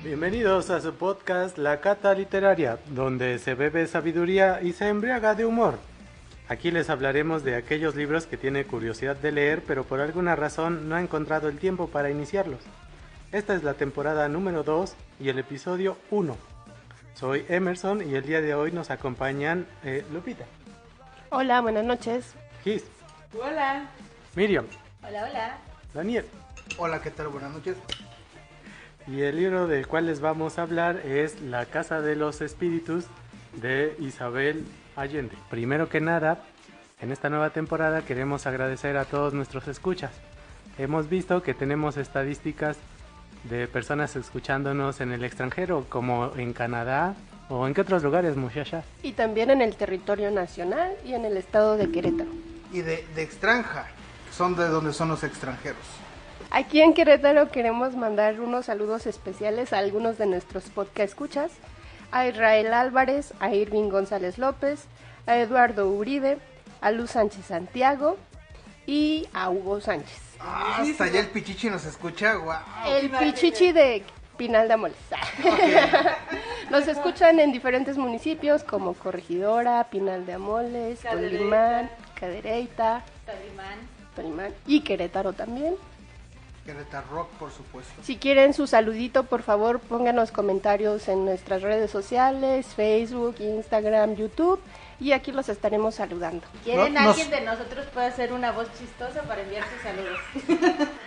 Bienvenidos a su podcast La Cata Literaria, donde se bebe sabiduría y se embriaga de humor. Aquí les hablaremos de aquellos libros que tiene curiosidad de leer, pero por alguna razón no ha encontrado el tiempo para iniciarlos. Esta es la temporada número 2 y el episodio 1. Soy Emerson y el día de hoy nos acompañan Lupita. Hola, buenas noches. Gis. Hola. Miriam. Hola, hola. Daniel. Hola, ¿qué tal? Buenas noches. Y el libro del cual les vamos a hablar es La Casa de los Espíritus de Isabel Allende. Primero que nada, en esta nueva temporada queremos agradecer a todos nuestros escuchas. Hemos visto que tenemos estadísticas de personas escuchándonos en el extranjero, como en Canadá o en qué otros lugares, muchacha. Y también en el territorio nacional y en el estado de Querétaro. Y de extranja, son de donde son los extranjeros. Aquí en Querétaro queremos mandar unos saludos especiales a algunos de nuestros podcast escuchas, a Israel Álvarez, a Irving González López, a Eduardo Uribe, a Luz Sánchez Santiago y a Hugo Sánchez. Hasta allá el Pichichi nos escucha, guau. El Pichichi de Pinal de Amoles. Okay. Nos escuchan en diferentes municipios como Corregidora, Pinal de Amoles, Tolimán, Cadereyta, Tolimán y Querétaro también. Querétaro Rock, por supuesto. Si quieren su saludito, por favor, pónganos comentarios en nuestras redes sociales, Facebook, Instagram, YouTube, y aquí los estaremos saludando. ¿Quieren alguien de nosotros puede hacer una voz chistosa para enviar sus saludos?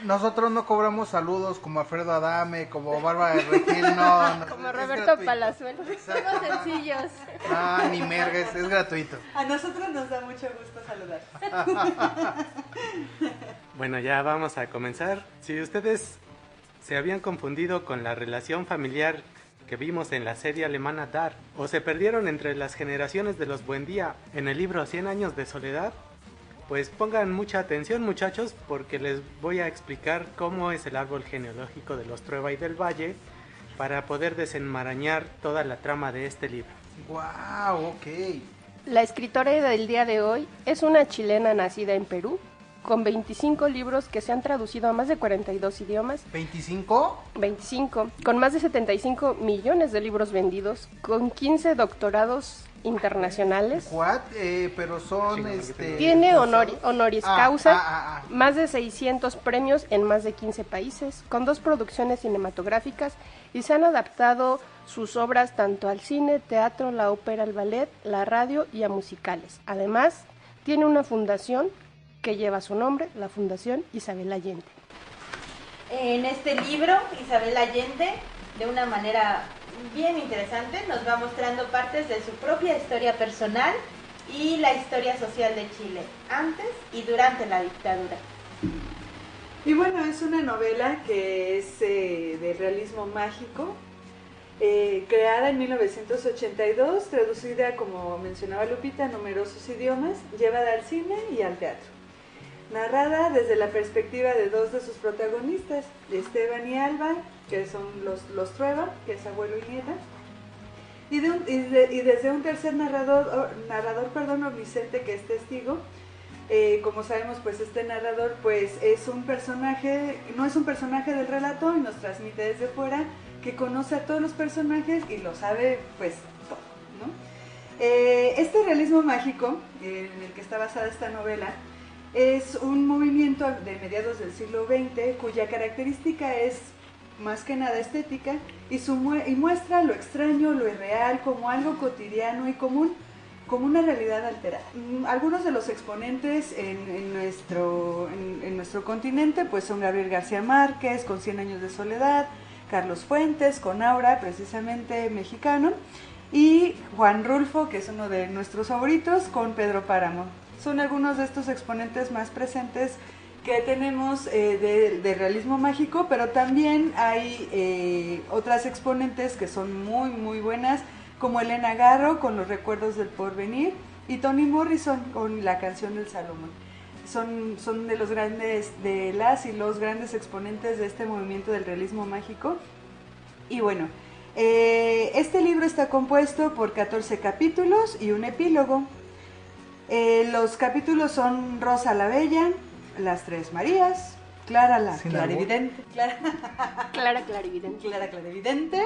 Nosotros no cobramos saludos como Alfredo Adame, como Bárbara de Regil, no. Como Roberto Palazuelos. Somos sencillos. Ah, ni mergues, es gratuito. A nosotros nos da mucho gusto saludar. Bueno, ya vamos a comenzar. Si ustedes se habían confundido con la relación familiar que vimos en la serie alemana Dark, o se perdieron entre las generaciones de los Buendía en el libro 100 años de soledad, pues pongan mucha atención, muchachos, porque les voy a explicar cómo es el árbol genealógico de los Trueba y del Valle para poder desenmarañar toda la trama de este libro. Wow, ok. La escritora del día de hoy es una chilena nacida en Perú, con 25 libros que se han traducido a más de 42 idiomas. ¿25? 25, con más de 75 millones de libros vendidos, con 15 doctorados internacionales. ¿What? Pero son, Tiene honoris causa, más de 600 premios en más de 15 países, con 2 producciones cinematográficas, y se han adaptado sus obras tanto al cine, teatro, la ópera, el ballet, la radio y a musicales. Además, tiene una fundación que lleva su nombre, la Fundación Isabel Allende. En este libro, Isabel Allende, de una manera bien interesante, nos va mostrando partes de su propia historia personal y la historia social de Chile, antes y durante la dictadura. Y bueno, es una novela que es de realismo mágico, creada en 1982, traducida, como mencionaba Lupita, a numerosos idiomas, llevada al cine y al teatro. Narrada desde la perspectiva de 2 de sus protagonistas, Esteban y Alba, que son los Trueba, que es abuelo y nieta, y desde un tercer narrador, omnisciente, que es testigo. Como sabemos, pues este narrador pues es un personaje, no es un personaje del relato, y nos transmite desde fuera, que conoce a todos los personajes y lo sabe pues todo, ¿no? Este realismo mágico en el que está basada esta novela es un movimiento de mediados del siglo XX cuya característica es más que nada estética y muestra lo extraño, lo irreal, como algo cotidiano y común, como una realidad alterada. Algunos de los exponentes en nuestro continente pues son Gabriel García Márquez con 100 años de soledad, Carlos Fuentes con Aura, precisamente mexicano, y Juan Rulfo, que es uno de nuestros favoritos, con Pedro Páramo. Son algunos de estos exponentes más presentes que tenemos de realismo mágico, pero también hay otras exponentes que son muy muy buenas, como Elena Garro con Los recuerdos del porvenir y Toni Morrison con La canción del Salomón. Son de los grandes, de las y los grandes exponentes de este movimiento del realismo mágico. Y bueno, este libro está compuesto por 14 capítulos y un epílogo. Los capítulos son Rosa la Bella, Las Tres Marías, Clara la Sin clarividente. Clara Clarividente. Clara clarividente.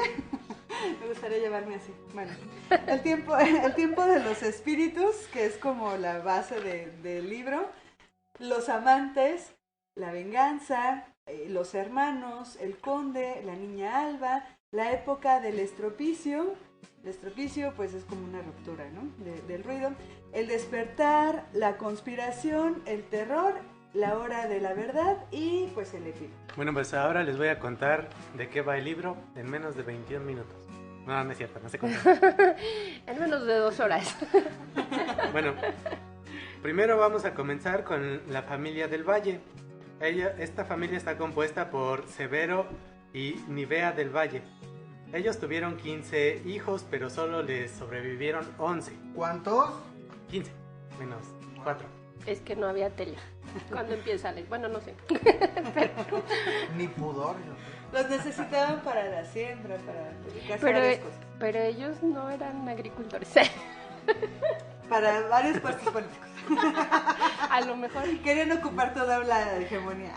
Me gustaría llamarme así. Bueno, el tiempo de los espíritus, que es como la base del libro. Los amantes, la venganza, los hermanos, el conde, la niña Alba, la época del estropicio. El estropicio pues es como una ruptura, ¿no? Del ruido. El despertar, la conspiración, el terror, la hora de la verdad y pues el epílogo. Bueno, pues ahora les voy a contar de qué va el libro en menos de 21 minutos. No, no es cierto, no sé cuánto. En menos de 2 horas. Bueno, primero vamos a comenzar con la familia del Valle. Esta familia está compuesta por Severo y Nivea del Valle. Ellos tuvieron 15 hijos, pero solo les sobrevivieron 11. ¿Cuántos? 15, menos 4. Es que no había tele. ¿Cuándo empieza? Bueno, no sé. Ni pudor. Los necesitaban para la siembra, para dedicarse a varias cosas. Pero ellos no eran agricultores. Para varios puestos políticos. A lo mejor. Querían ocupar toda la hegemonía.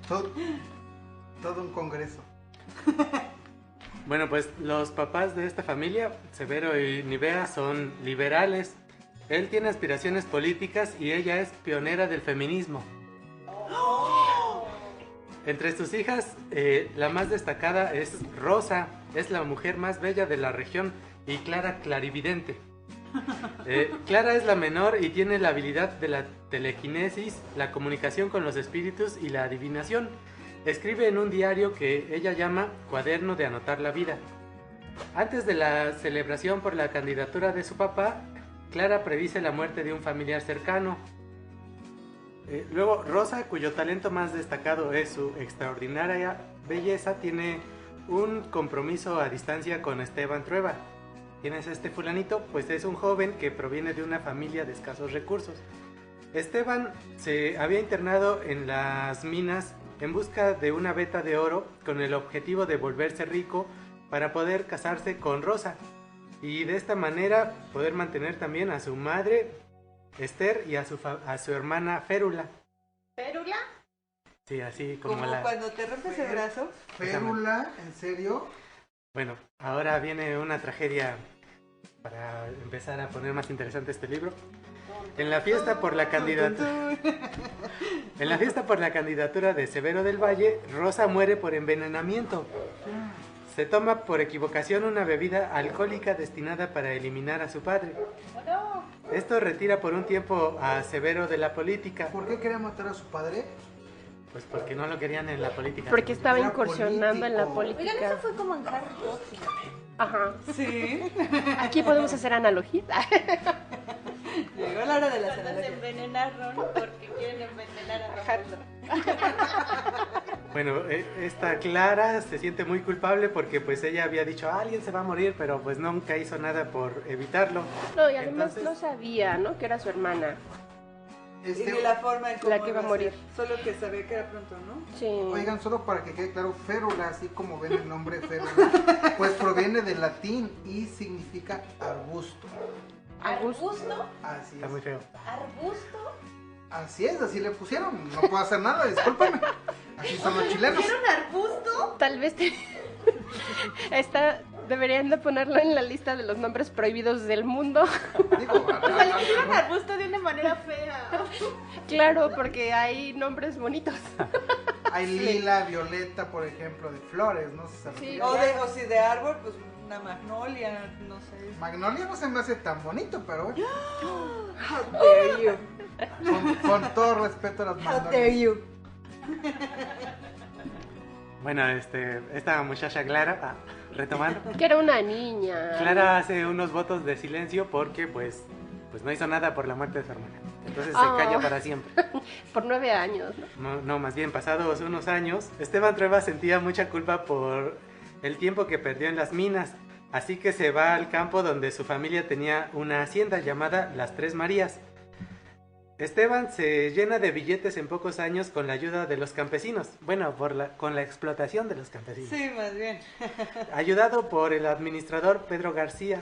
Todo un congreso. Bueno, pues los papás de esta familia, Severo y Nivea, son liberales. Él tiene aspiraciones políticas y ella es pionera del feminismo. Entre sus hijas, la más destacada es Rosa, es la mujer más bella de la región, y Clara clarividente. Clara es la menor y tiene la habilidad de la telequinesis, la comunicación con los espíritus y la adivinación. Escribe en un diario que ella llama Cuaderno de Anotar la Vida. Antes de la celebración por la candidatura de su papá, Clara predice la muerte de un familiar cercano. Luego, Rosa, cuyo talento más destacado es su extraordinaria belleza, tiene un compromiso a distancia con Esteban Trueba. ¿Quién es este fulanito? Pues es un joven que proviene de una familia de escasos recursos. Esteban se había internado en las minas en busca de una veta de oro con el objetivo de volverse rico para poder casarse con Rosa y de esta manera poder mantener también a su madre Esther y a su hermana Férula. ¿Férula? Sí, así como Como cuando te rompes el brazo. ¿Férula? ¿En serio? Bueno, ahora viene una tragedia para empezar a poner más interesante este libro. En la fiesta por la candidatura de Severo del Valle, Rosa muere por envenenamiento. Se toma por equivocación una bebida alcohólica destinada para eliminar a su padre. Esto retira por un tiempo a Severo de la política. ¿Por qué quería matar a su padre? Pues porque no lo querían en la política. Porque estaba Era incursionando en la político. Oigan, política. eso fue como en Harry Potter. Ajá. Sí. Aquí podemos hacer analogías. Llegó la hora de las Cuando se analogías. envenenaron porque quieren envenenar a Ron. Bueno, esta Clara se siente muy culpable porque pues ella había dicho alguien se va a morir, pero pues nunca hizo nada por evitarlo. No, y además Entonces- no sabía, ¿no? Que era su hermana. Y ni la forma en cómo La que iba a morir. ser. Solo que sabía que era pronto, ¿no? Sí. Oigan, solo para que quede claro, férula, así como ven el nombre férula, pues proviene del latín y significa arbusto. ¿Arbusto? Así Está muy es. feo. ¿Arbusto? Así es, así le pusieron. No puedo hacer nada, discúlpame. Así son los chilenos. ¿Vieron arbusto? Tal vez deberían de ponerlo en la lista de los nombres prohibidos del mundo. Digo, O sea, le pusieron arbusto de una manera fea. Claro, porque hay nombres bonitos. hay lila, violeta, por ejemplo, de flores, no sé si se Sí. refiere. O si de árbol, pues una magnolia, no sé. Magnolia no se me hace tan bonito, pero bueno, How dare you. con todo respeto a las How dare magnolias. you. Bueno, esta muchacha Clara, retomando. Que era una niña. Clara hace unos votos de silencio porque pues no hizo nada por la muerte de su hermana. Entonces se Oh. calla para siempre. Por 9 años, ¿no? No, más bien pasados unos años, Esteban Trueba sentía mucha culpa por el tiempo que perdió en las minas. Así que se va al campo donde su familia tenía una hacienda llamada Las Tres Marías. Esteban se llena de billetes en pocos años con la ayuda de los campesinos. Bueno, con la explotación de los campesinos. Sí, más bien. Ayudado por el administrador Pedro García,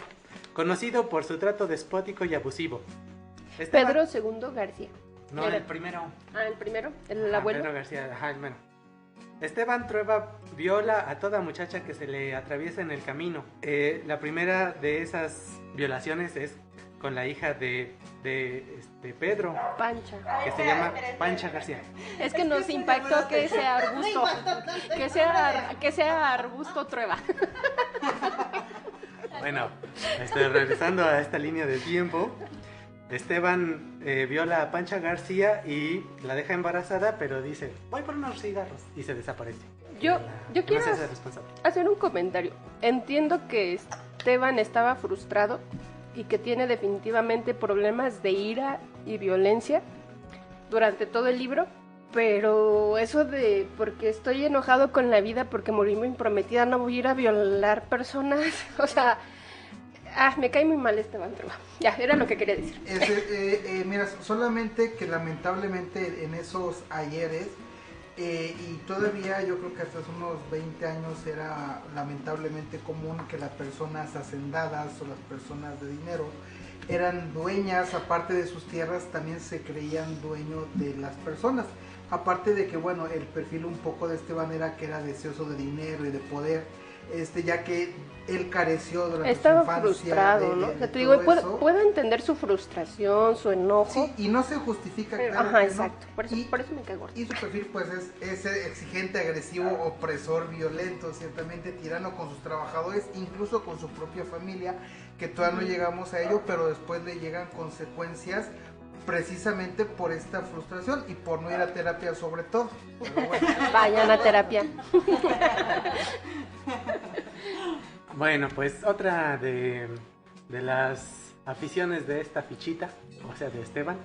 conocido por su trato despótico y abusivo. Esteban- Pedro II García. No, el primero. El primero, el abuelo. Pedro García, bueno. Esteban Trueba viola a toda muchacha que se le atraviesa en el camino. La primera de esas violaciones es con la hija de Pedro, Pancha, que se llama Pancha García. Es que nos impactó que sea arbusto, que sea arbusto Trueba. Bueno, regresando a esta línea de tiempo, Esteban viola a Pancha García y la deja embarazada, pero dice, voy por unos cigarros, y se desaparece. Yo quiero hacer un comentario. Entiendo que Esteban estaba frustrado y que tiene definitivamente problemas de ira y violencia durante todo el libro, pero eso de porque estoy enojado con la vida porque morí muy prometida, no voy a ir a violar personas, o sea, me cae muy mal Esteban Trueba. Ya, era lo que quería decir. Mira, solamente que lamentablemente en esos ayeres, y todavía yo creo que hasta hace unos 20 años era lamentablemente común que las personas hacendadas o las personas de dinero eran dueñas, aparte de sus tierras, también se creían dueños de las personas. Aparte de que, bueno, el perfil un poco de Esteban era que era deseoso de dinero y de poder, ya que él careció durante estaba su infancia. frustrado, ¿no? O sea, te digo, puedo entender su frustración, su enojo. Sí, y no se justifica. Pero, claro ajá, que exacto. No. Por eso me cae gordo. Y su perfil, pues, es exigente, agresivo, opresor, violento, ciertamente tirano con sus trabajadores, incluso con su propia familia, que todavía no llegamos a ello, pero después le llegan consecuencias precisamente por esta frustración y por no ir a terapia sobre todo. Pero bueno. Vayan a terapia. Bueno, pues otra de las aficiones de esta fichita, o sea de Esteban,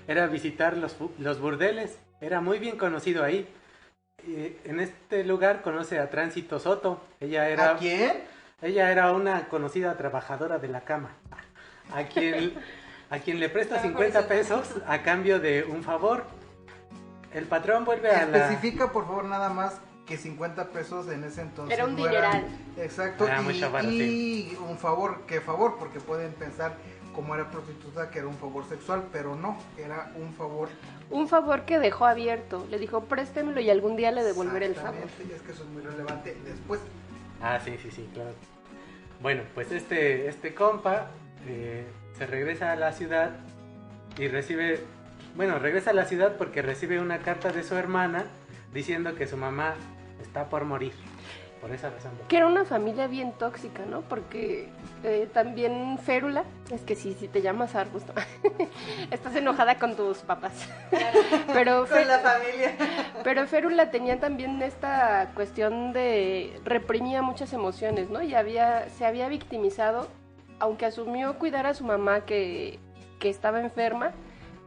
era visitar los burdeles. Era muy bien conocido ahí. En este lugar conoce a Tránsito Soto. ¿A quién? Ella era una conocida trabajadora de la cama, a quien le presta 50 pesos a cambio de un favor. El patrón vuelve a Especifica, por favor, nada más que 50 pesos en ese entonces era un dineral. Exacto. Era mucho barato, y un favor, ¿qué favor? Porque pueden pensar, como era prostituta, que era un favor sexual, pero no, era un favor. Un favor que dejó abierto. Le dijo, préstemelo y algún día le devolveré el favor. Exactamente, es que eso es muy relevante después. Sí, claro. Bueno, pues este compa se regresa a la ciudad y regresa a la ciudad porque recibe una carta de su hermana diciendo que su mamá está por morir. Por esa razón. Que era una familia bien tóxica, ¿no? Porque también Férula, es que si te llamas Arbusto, estás enojada con tus papás. Pero con la familia. Pero Férula tenía también esta cuestión de reprimía muchas emociones, ¿no? Y se había victimizado, aunque asumió cuidar a su mamá que estaba enferma,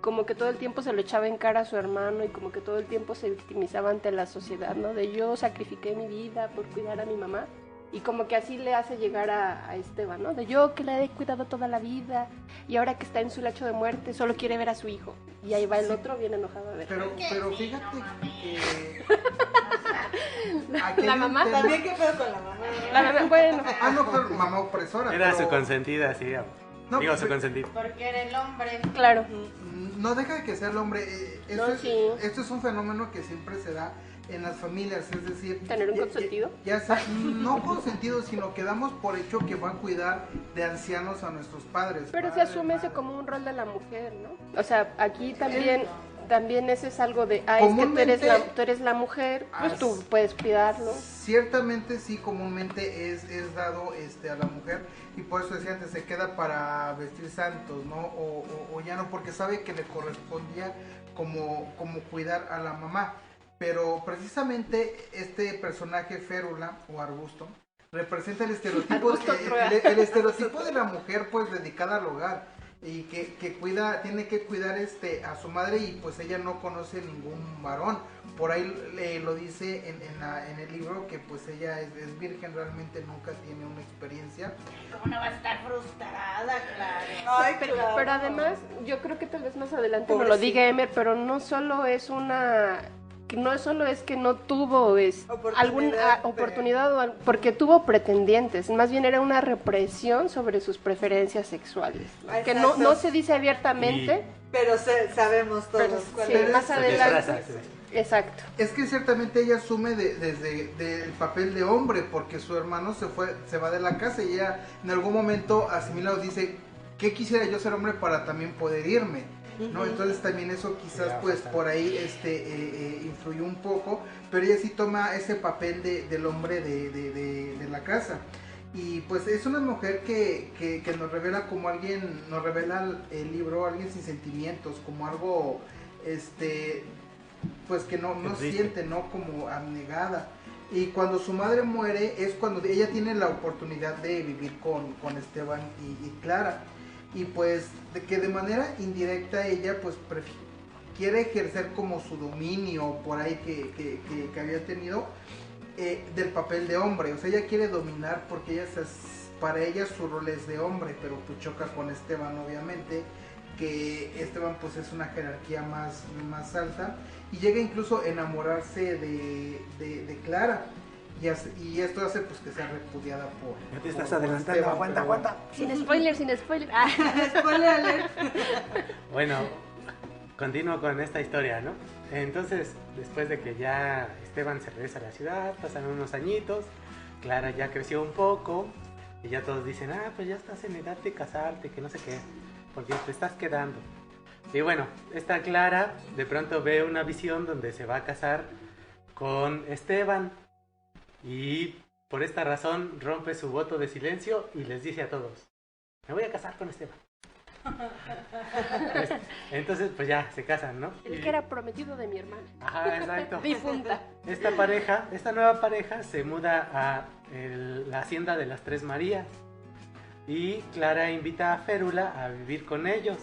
como que todo el tiempo se lo echaba en cara a su hermano y como que todo el tiempo se victimizaba ante la sociedad, ¿no? De yo sacrifiqué mi vida por cuidar a mi mamá y como que así le hace llegar a Esteban, ¿no? De yo que la he cuidado toda la vida y ahora que está en su lecho de muerte solo quiere ver a su hijo y ahí va el otro bien enojado a ver. Pero fíjate que la mamá también qué pedo con la mamá. La mamá, bueno. No, pero mamá opresora. Era pero... su consentida, sí. No, digo, su consentida. Porque era el hombre. Claro. No deja de que sea el hombre. Esto es un fenómeno que siempre se da en las familias, es decir... ¿Tener un consentido? Ya sea, no consentido, sino que damos por hecho que va a cuidar de ancianos a nuestros padres. Pero se asume ese como un rol de la mujer, ¿no? O sea, aquí también eso es algo de, es que tú eres la mujer, pues tú puedes cuidarlo. Ciertamente sí, comúnmente es dado a la mujer, y por eso decía antes, se queda para vestir santos, ¿no? O ya no, porque sabe que le correspondía como cuidar a la mamá. Pero precisamente este personaje Férula o Arbusto representa el estereotipo de la mujer, pues dedicada al hogar y que tiene que cuidar a su madre, y pues ella no conoce ningún varón. Por ahí lo dice en el libro que pues ella es virgen, realmente nunca tiene una experiencia. ¿Cómo no va a estar frustrada? Claro. Ay, pero además yo creo que tal vez más adelante me lo diga Emer, pero no solo es que no tuvo alguna oportunidad porque tuvo pretendientes, más bien era una represión sobre sus preferencias sexuales, que no se dice abiertamente, Pero sabemos todos cuál es. Más adelante. Exacto. Es que ciertamente ella asume desde el papel de hombre, porque su hermano se va de la casa y ella en algún momento asimilado dice, ¿qué quisiera yo ser hombre para también poder irme? ¿No? Entonces también eso quizás pues por ahí influyó un poco, pero ella sí toma ese papel del hombre de la casa. Y pues es una mujer que nos revela como alguien, nos revela el libro, alguien sin sentimientos, como algo pues que no siente, ¿no? Como abnegada. Y cuando su madre muere es cuando ella tiene la oportunidad de vivir con Esteban y Clara. Y pues que de manera indirecta ella pues quiere ejercer como su dominio por ahí que había tenido del papel de hombre. O sea, ella quiere dominar porque para ella su rol es de hombre, pero pues choca con Esteban obviamente, que Esteban pues es una jerarquía más alta y llega incluso a enamorarse de Clara. Y esto hace pues que sea repudiada por... Ya te estás adelantando, Esteban, aguanta. Sin spoiler. Spoiler alert. Bueno, continúo con esta historia, ¿no? Entonces, después de que ya Esteban se regresa a la ciudad, pasan unos añitos, Clara ya creció un poco, y ya todos dicen, pues ya estás en edad de casarte, que no sé qué, porque te estás quedando. Y bueno, esta Clara de pronto ve una visión donde se va a casar con Esteban, y por esta razón rompe su voto de silencio y les dice a todos, me voy a casar con Esteban. Entonces pues ya se casan, ¿no? El que era prometido de mi hermana. Ajá, exacto. Difunta. Esta nueva pareja se muda a la hacienda de las Tres Marías y Clara invita a Férula a vivir con ellos.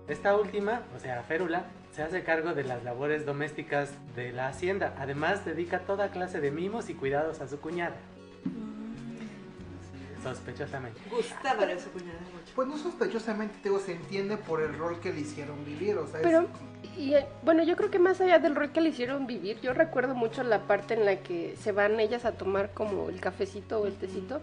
Esta última, o sea Férula, se hace cargo de las labores domésticas de la hacienda. Además dedica toda clase de mimos y cuidados a su cuñada. Sospechosamente. Gustaba de su cuñada mucho. Pues no sospechosamente, se entiende por el rol que le hicieron vivir, o sea, pero, bueno, yo creo que más allá del rol que le hicieron vivir, yo recuerdo mucho la parte en la que se van ellas a tomar como el cafecito o el tecito,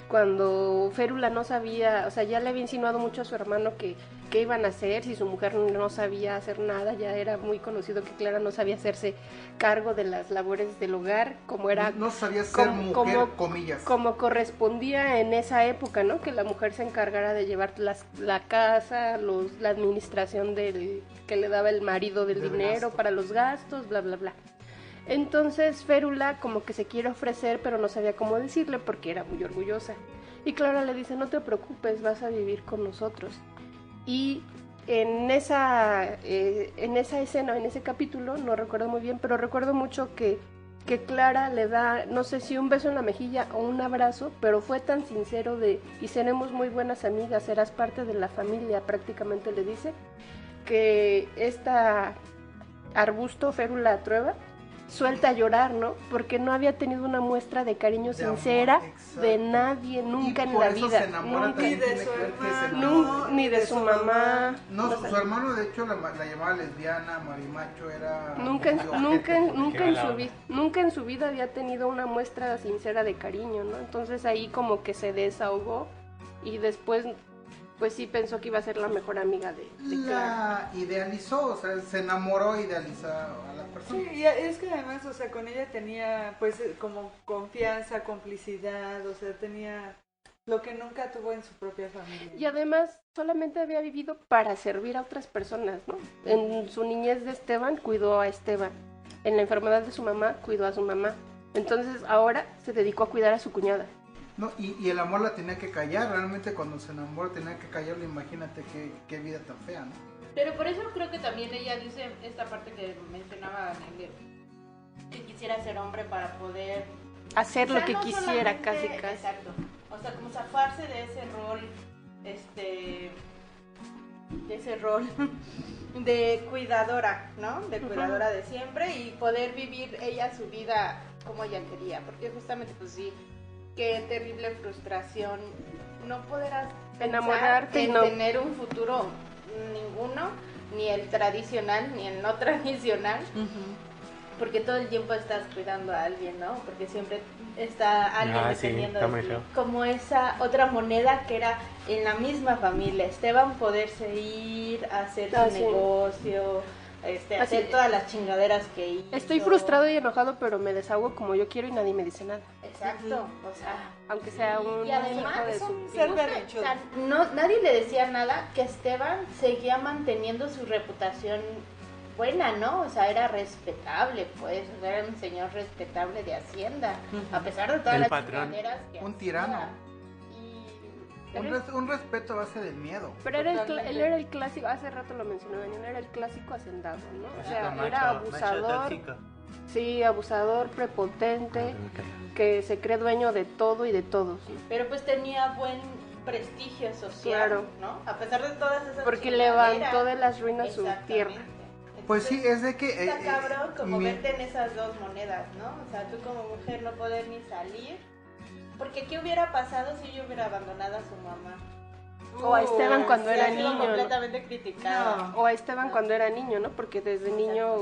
cuando Férula no sabía, o sea, ya le había insinuado mucho a su hermano que qué iban a hacer, si su mujer no sabía hacer nada, ya era muy conocido que Clara no sabía hacerse cargo de las labores del hogar, como era... No sabía ser mujer, comillas. Como correspondía en esa época, ¿no? Que la mujer se encargara de llevar la casa, la administración que le daba el marido del dinero para los gastos, bla, bla, bla. Entonces Férula como que se quiere ofrecer, pero no sabía cómo decirle porque era muy orgullosa. Y Clara le dice, no te preocupes, vas a vivir con nosotros. Y en esa escena, en ese capítulo, no recuerdo muy bien, pero recuerdo mucho que Clara le da, no sé si un beso en la mejilla o un abrazo, pero fue tan sincero y seremos muy buenas amigas, serás parte de la familia, prácticamente le dice, que esta arbusto, Férula Trueba, suelta a llorar, ¿no? Porque no había tenido una muestra de cariño sincera de nadie nunca en la vida. Ni de su hermano, ni de su mamá. No, su hermano de hecho la llamaba lesbiana, marimacho, era... Nunca en su vida había tenido una muestra sincera de cariño, ¿no? Entonces ahí como que se desahogó y después pues sí pensó que iba a ser la mejor amiga de Clara. La idealizó, o sea, se enamoró, idealizó a la persona. Sí, y es que además, o sea, con ella tenía pues como confianza, complicidad, o sea, tenía lo que nunca tuvo en su propia familia. Y además solamente había vivido para servir a otras personas, ¿no? En su niñez de Esteban cuidó a Esteban, en la enfermedad de su mamá cuidó a su mamá, entonces ahora se dedicó a cuidar a su cuñada. No, y el amor la tenía que callar, realmente cuando se enamoró tenía que callarlo, imagínate qué vida tan fea, ¿no? Pero por eso creo que también ella dice esta parte que mencionaba Nelly, que quisiera ser hombre para poder hacer lo que quisiera, casi. Exacto, o sea, como zafarse de ese rol de cuidadora, ¿no? De cuidadora de siempre y poder vivir ella su vida como ella quería, porque justamente pues sí, qué terrible frustración no poder enamorarte en tener un futuro ninguno, ni el tradicional ni el no tradicional. porque todo el tiempo estás cuidando a alguien, ¿no? Porque siempre está alguien dependiendo de ti. Como esa otra moneda que era en la misma familia, Esteban poderse ir a hacer su negocio, hacer todas las chingaderas que hizo. Estoy frustrado y enojado, pero me desahogo como yo quiero y nadie me dice nada. Exacto, o sea, aunque sea un y además hijo de es su un ser berrinchudo. O sea, nadie le decía nada, que Esteban seguía manteniendo su reputación buena, ¿no? O sea, era respetable, pues, o sea, era un señor respetable de Hacienda, a pesar de todas las chingaderas que un hacía. tirano. Y Un respeto a base del miedo. Pero él era el clásico, hace rato lo mencionó Daniel, era el clásico hacendado, ¿no? O sea, macho, era abusador, sí, abusador, prepotente, que se cree dueño de todo y de todos, ¿no? Pero pues tenía buen prestigio social, Claro. ¿no? A pesar de todas esas Porque chingaderas. levantó de las ruinas su Exactamente. tierra. Pues sí, es de que... Está cabrón como verte en esas dos monedas, ¿no? O sea, tú como mujer no poder ni salir. Porque ¿qué hubiera pasado si yo hubiera abandonado a su mamá? O a Esteban cuando era Ha sido niño, ¿no? completamente criticado. O a Esteban cuando era niño, ¿no? Porque desde niño,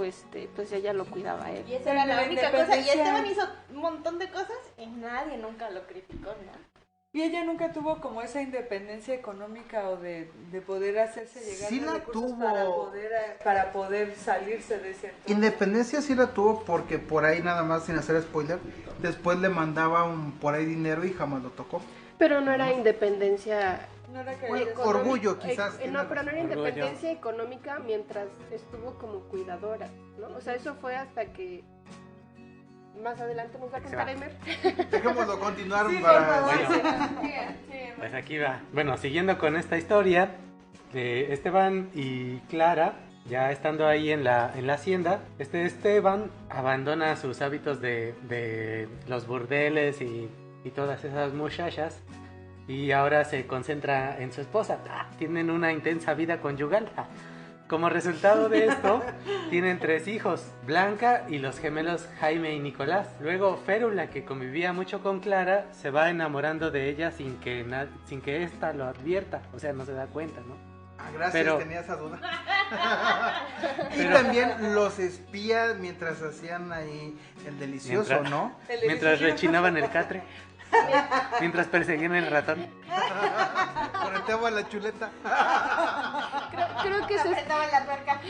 pues ella lo cuidaba a él. Y esa era la La única cosa. Y independencia. Esteban hizo un montón de cosas y nadie nunca lo criticó, ¿no? Y ella nunca tuvo como esa independencia económica o de poder hacerse llegar Sí de la recursos tuvo. para poder salirse de ese entorno. Independencia sí la tuvo porque por ahí nada más, sin hacer spoiler, después le mandaban por ahí dinero y jamás lo tocó. Pero no era independencia. No era que Bueno, económica, orgullo, quizás, no, pero no era Orgullo. independencia económica mientras estuvo como cuidadora, ¿no? O sea, eso fue hasta que más adelante nos va a contar Emer. Dejémoslo continuar Sí, por para... favor. Bueno. Pues aquí va. Bueno, siguiendo con esta historia de Esteban y Clara, ya estando ahí en la hacienda, Esteban abandona sus hábitos de los burdeles y todas esas muchachas y ahora se concentra en su esposa. Tienen una intensa vida conyugal. Como resultado de esto, tienen 3 hijos, Blanca y los gemelos Jaime y Nicolás. Luego Férula, que convivía mucho con Clara, se va enamorando de ella sin que ésta lo advierta, o sea, no se da cuenta, ¿no? Gracias, tenía esa duda. Y también los espía mientras hacían ahí el delicioso, ¿no? Mientras rechinaban el catre, mientras perseguían el ratón. Conectaba la chuleta. Creo que Estaba en la tuerca.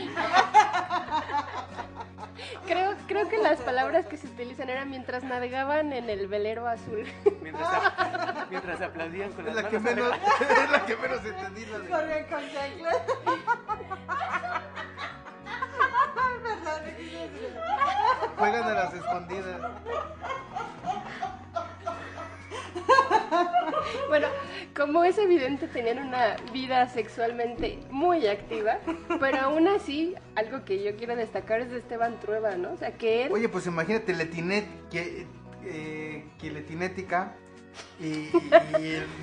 creo que las palabras que se utilizan eran mientras navegaban en el velero azul. Mientras aplaudían con Es las la que manos. menos, es la que menos entendí. La de... Corre con chanclas. Juegan a las escondidas. Bueno, como es evidente, tenían una vida sexualmente muy activa, pero aún así, algo que yo quiero destacar es de Esteban Trueba, ¿no? O sea, que él... Oye, pues imagínate, letinética y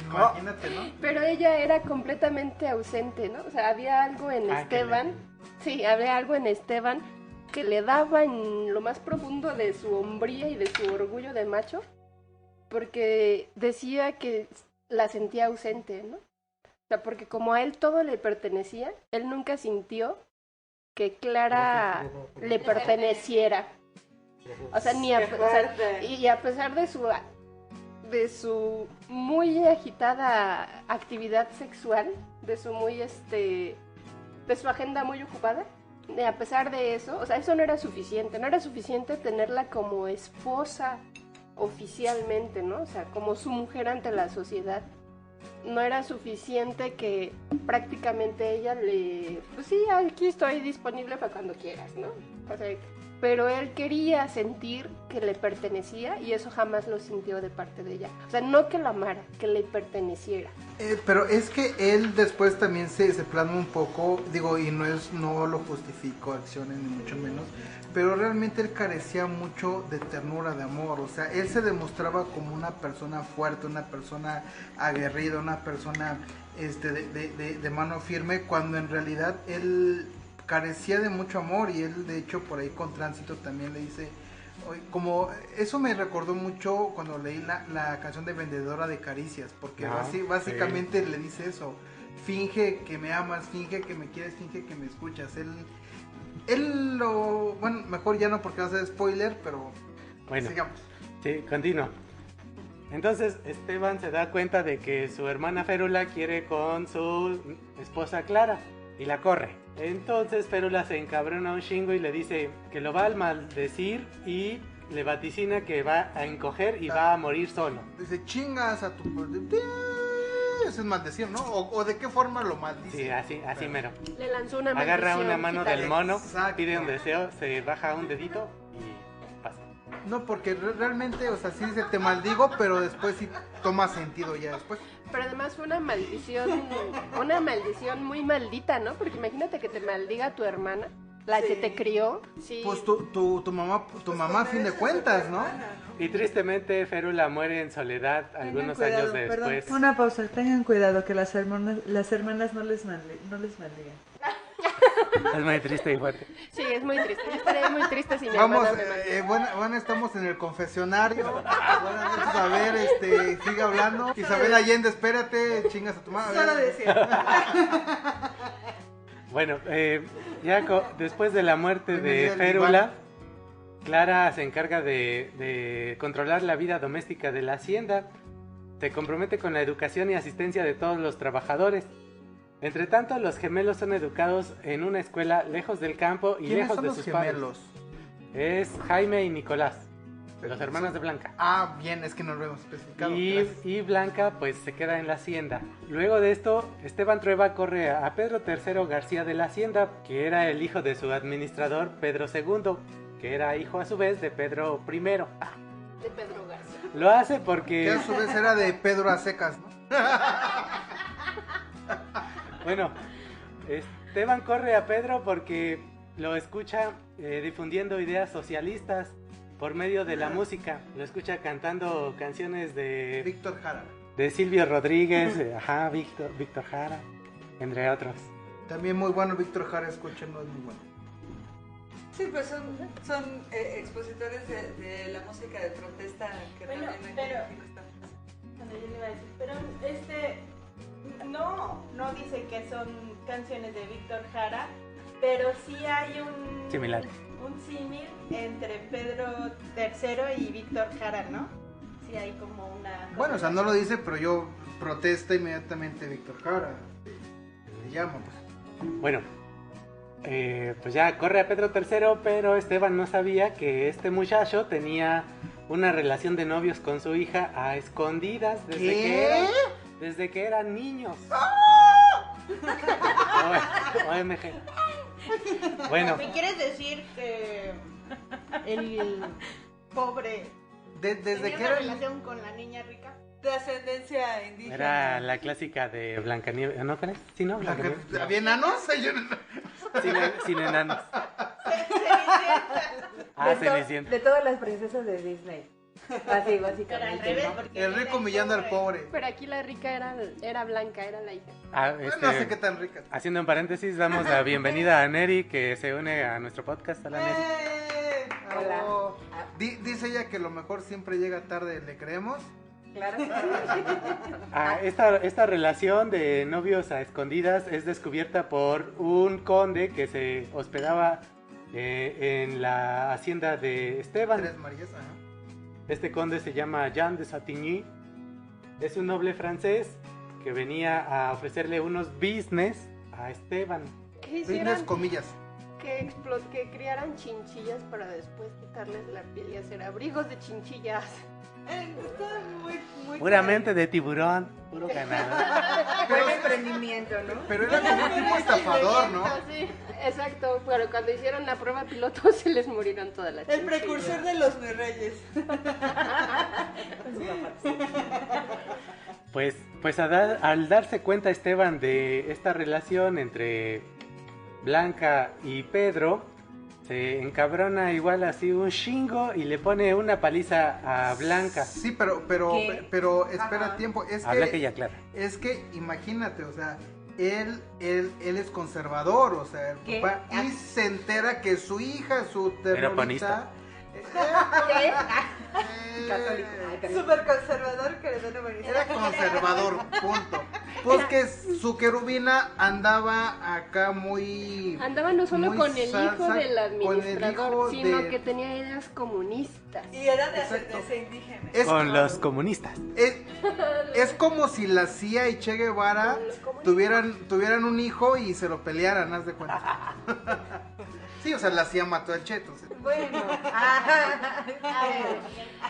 imagínate, ¿no? Pero ella era completamente ausente, ¿no? O sea, había algo en Esteban, sí, había algo en Esteban que le daba en lo más profundo de su hombría y de su orgullo de macho, porque decía que la sentía ausente, ¿no? O sea, porque como a él todo le pertenecía, él nunca sintió que Clara le perteneciera. O sea, y a pesar de su muy agitada actividad sexual, de su agenda muy ocupada, a pesar de eso, o sea, eso no era suficiente tenerla como esposa oficialmente, ¿no? O sea, como su mujer ante la sociedad. No era suficiente que prácticamente ella pues sí, aquí estoy disponible para cuando quieras, ¿no? O sea, pero él quería sentir que le pertenecía y eso jamás lo sintió de parte de ella. O sea, no que la amara, que le perteneciera. Pero es que él después también se plasma un poco, digo, y no lo justifico acciones ni mucho menos, pero realmente él carecía mucho de ternura, de amor. O sea, él se demostraba como una persona fuerte, una persona aguerrida, una persona de mano firme, cuando en realidad él carecía de mucho amor. Y él, de hecho, por ahí con Tránsito también le dice, como eso me recordó mucho cuando leí la canción de Vendedora de Caricias, porque básicamente le dice eso: finge que me amas, finge que me quieres, finge que me escuchas. Bueno, mejor ya no porque va a ser spoiler, pero bueno, sigamos. Sí, continúo. Entonces Esteban se da cuenta de que su hermana Férula quiere con su esposa Clara y la corre. Entonces Férula se encabrona un chingo y le dice que lo va a maldecir y le vaticina que va a encoger y va a morir solo. Dice, chingas a tu... Eso es maldecir, ¿no? ¿O de qué forma lo maldice? Sí, así mero. Le lanzó una Agarra maldición, una mano quítale. del mono, Exacto. pide un deseo, se baja un dedito y pasa. No, porque realmente, o sea, sí dice te maldigo, pero después sí toma sentido ya después. Pero además fue una maldición muy maldita, ¿no? Porque imagínate que te maldiga tu hermana, la que te crió. Sí. Pues tu mamá a fin de cuentas, ¿no? Y tristemente Férula muere en soledad algunos años después. Perdón, una pausa, tengan cuidado que las hermanas no les maldigan. Es muy triste y fuerte. Sí, es muy triste. Yo estaría muy triste si mi Vamos, hermana me maldiga. bueno, estamos en el confesionario. Buenas noches, a ver, sigue hablando. Isabel Allende, espérate, chingas a tu madre. Solo decir. Bueno, después de la muerte de Bienvenida al Férula, Clara se encarga de controlar la vida doméstica de la hacienda. Se compromete con la educación y asistencia de todos los trabajadores. Entre tanto, los gemelos son educados en una escuela lejos del campo y ¿Quiénes lejos son de los sus gemelos? padres. Es Jaime y Nicolás, los hermanos de Blanca. Ah, bien, es que no lo hemos especificado. Gracias. Y Blanca pues se queda en la hacienda. Luego de esto, Esteban Trueba corre a Pedro III García de la Hacienda, que era el hijo de su administrador Pedro II, que era hijo a su vez de Pedro I. De Pedro Garza. Lo hace porque... Que a su vez era de Pedro a secas, ¿no? Bueno, Esteban corre a Pedro porque lo escucha difundiendo ideas socialistas por medio de la música. Lo escucha cantando canciones de Víctor Jara. Silvio Rodríguez, Víctor Jara, entre otros. También muy bueno Víctor Jara, escúchenlo, es muy bueno. Sí, pues son expositores de la música de protesta que Bueno, también pero- en México está. Cuando yo le iba a decir, pero no dice que son canciones de Víctor Jara, pero sí hay un Similar. un símil entre Pedro III y Víctor Jara, ¿no? Sí hay como una... Bueno, o sea, no lo dice, pero yo protesta inmediatamente Víctor Jara. Le llamo, pues. Bueno, pues ya corre a Pedro III, pero Esteban no sabía que este muchacho tenía una relación de novios con su hija a escondidas desde que eran niños. OMG. Bueno, ¿Me quieres decir que el pobre Desde tenía que una era... relación con la niña rica? De ascendencia indígena. era la clásica de Blancanieves. ¿No crees? Sí, ¿no? Blancanieves. ¿Había enanos? Yo no- Sin enanos. Cenicienta. De todas las princesas de Disney. Así, Pero al básicamente. revés, ¿no? porque El era rico humillando al pobre. Pero aquí la rica era Blanca, era la hija. No sé qué tan rica. Haciendo un paréntesis, damos la bienvenida a Neri, que se une a nuestro podcast. Hola, Neri. Hola. Oh. Dice ella que lo mejor siempre llega tarde, ¿le creemos? Claro. Esta relación de novios a escondidas es descubierta por un conde que se hospedaba en la hacienda de Esteban. Tres Marías, ajá. Este conde se llama Jean de Satigny. Es un noble francés que venía a ofrecerle unos business a Esteban. Que Business hicieran, comillas. que criaran chinchillas para después quitarles la piel y hacer abrigos de chinchillas. Está muy Puramente de tiburón, puro ganador. Buen emprendimiento, ¿no? Pero era como un tipo estafador, ¿no? Sí, exacto, pero cuando hicieron la prueba piloto se les murieron todas las El chinchillas. precursor de los mis reyes. Pues al darse cuenta Esteban de esta relación entre Blanca y Pedro, se encabrona igual así un chingo y le pone una paliza a Blanca. Sí, ¿Qué? pero espera Ajá. tiempo. Es A Blanca y a Clara. Es que imagínate, o sea, él es conservador, o sea, el ¿Qué? papá, y se entera que su hija, su Era ternurita, Católico. Ay, también. Súper conservador que le dan humanidad. era conservador, punto. Pues que su querubina andaba acá muy... Andaba no solo muy con el hijo salsa, del administrador, con el hijo sino de- que tenía ideas comunistas. Y era de Exacto. ascendencia indígena. Es, Con los comunistas. es como si la CIA y Che Guevara tuvieran un hijo y se lo pelearan, haz de cuenta. Sí, o sea, la CIA mató al Che, entonces. Bueno, a ver,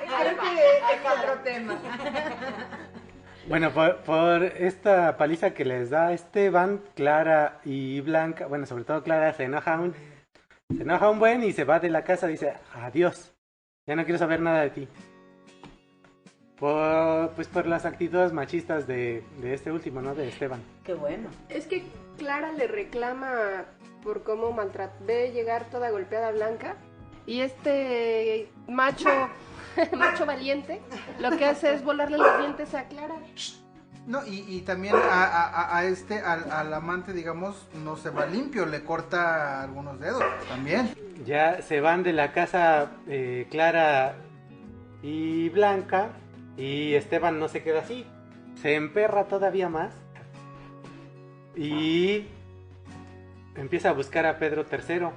creo que es otro tema. Bueno, por esta paliza que les da Esteban, Clara y Blanca, bueno, sobre todo Clara se enoja un buen y se va de la casa, dice, adiós, ya no quiero saber nada de ti. Pues por las actitudes machistas de este último, ¿no? De Esteban. Qué bueno. Es que Clara le reclama por cómo ve llegar toda golpeada a Blanca y este macho valiente lo que hace es volarle los dientes a Clara. No, y también al amante, digamos, no se va limpio, le corta algunos dedos también. Ya se van de la casa Clara y Blanca y Esteban no se queda así, se emperra todavía más y empieza a buscar a Pedro III.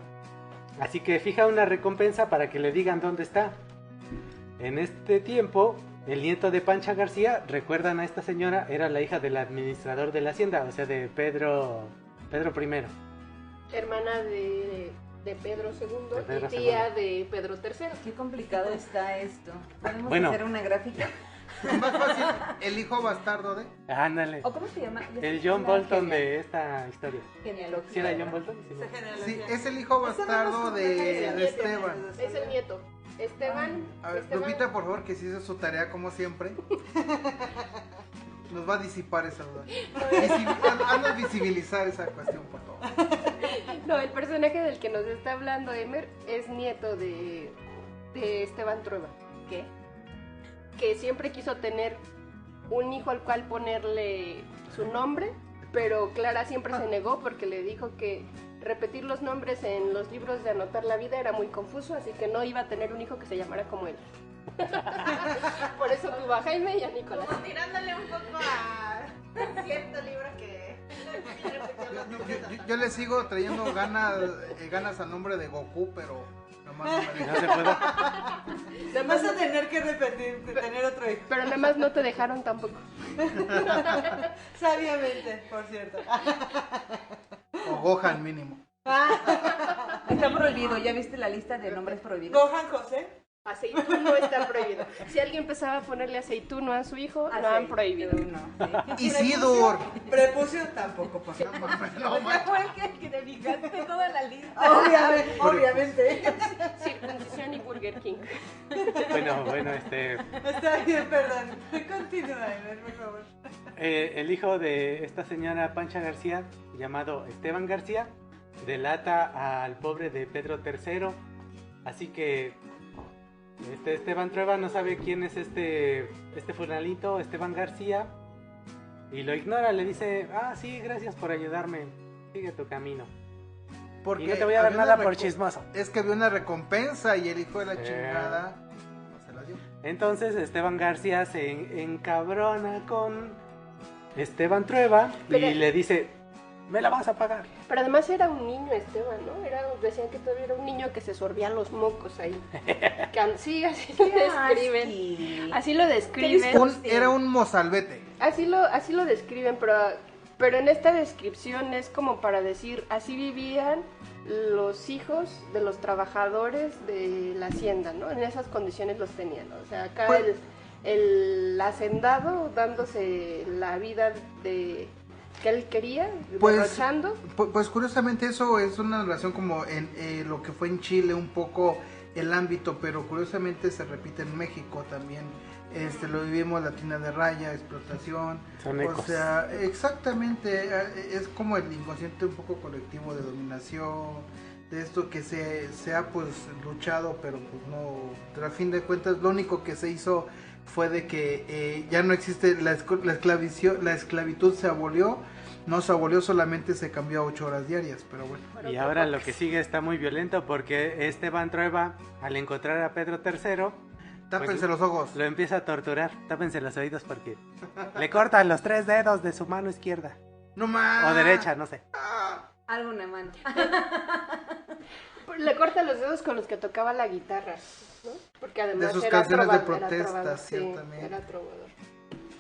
Así que fija una recompensa para que le digan dónde está. En este tiempo, el nieto de Pancha García, recuerdan a esta señora, era la hija del administrador de la hacienda, o sea, de Pedro I. Hermana de Pedro II De Pedro y tía II. de Pedro III. Qué complicado está esto. ¿Podemos Bueno. hacer una gráfica? Es más fácil, el hijo bastardo de... Ándale. ¿O cómo se llama? El John Bolton de esta historia. Genealogía. ¿Sí era John Bolton? Sí, Esa ¿no? genealogía. Sí, es el hijo bastardo de Esteban. Es el nieto. Esteban. A ver, Esteban- Lupita, por favor, que si hizo su tarea como siempre. Nos va a disipar esa duda. Haznos visibilizar esa cuestión, por favor. No, el personaje del que nos está hablando Emer es nieto de Esteban Trueba. ¿Qué? Que siempre quiso tener un hijo al cual ponerle su nombre, pero Clara siempre se negó porque le dijo que repetir los nombres en los libros de anotar la vida era muy confuso, así que no iba a tener un hijo que se llamara como él. Por eso tuvo a Jaime y a Nicolás. Como tirándole un poco a cierto libro que Yo le sigo trayendo ganas al nombre de Goku, pero nomás no me No dejan. se puede. Nada más Vas a tener que repetir, de tener otro hijo. pero nada más no te dejaron tampoco. Sabiamente, por cierto. O Gohan mínimo. Está prohibido. ¿Ya viste la lista de nombres prohibidos? Gohan José. Aceituno está prohibido. Si alguien empezaba a ponerle aceituno a su hijo, lo han prohibido. No, sí. Isidor. Prepucio tampoco, por favor. No, O sea, fue el que te fijaste toda la lista. Obviamente. Circuncisión y Burger King. Bueno, Está bien, perdón. Continúa, Emer, por favor. el hijo de esta señora Pancha García, llamado Esteban García, delata al pobre de Pedro III. Así que Esteban Trueba no sabe quién es este fulanito, Esteban García, y lo ignora, le dice, sí, gracias por ayudarme, sigue tu camino. Porque Y no te voy a dar había nada una por chismoso. Es que había una recompensa y el hijo de la chingada no se la dio. Entonces Esteban García se encabrona con Esteban Trueba Pero- y le dice, me la vas a pagar. Pero además era un niño Esteban, ¿no? Decían que todavía era un niño que se sorbía los mocos ahí. Sí, así lo describen. Así lo describen. Era un mozalbete. Así lo describen, pero en esta descripción es como para decir, así vivían los hijos de los trabajadores de la hacienda, ¿no? En esas condiciones los tenían, ¿no? O sea, acá Pues- el hacendado dándose la vida que él quería, Pues- derrochando. Pues curiosamente eso es una relación como en lo que fue en Chile un poco el ámbito, pero curiosamente se repite en México también. Lo vivimos la tina de raya, explotación. Son O ecos. sea, exactamente, es como el inconsciente un poco colectivo de dominación, de esto que se ha pues luchado, pero pues no, pero a fin de cuentas lo único que se hizo fue de que ya no existe la esclavitud se abolió, no se abolió, solamente se cambió a 8 horas diarias, pero bueno. Y ahora lo que sigue está muy violento porque Esteban Trueba, al encontrar a Pedro III, Tápense los ojos. Lo empieza a torturar. Tápense los oídos porque le cortan los 3 dedos de su mano izquierda. No más. O derecha, no sé. Alguna mano. Le corta los dedos con los que tocaba la guitarra, ¿no? Porque además De sus era canciones de trovador, era protesta, trovador, sí, ciertamente. era trovador.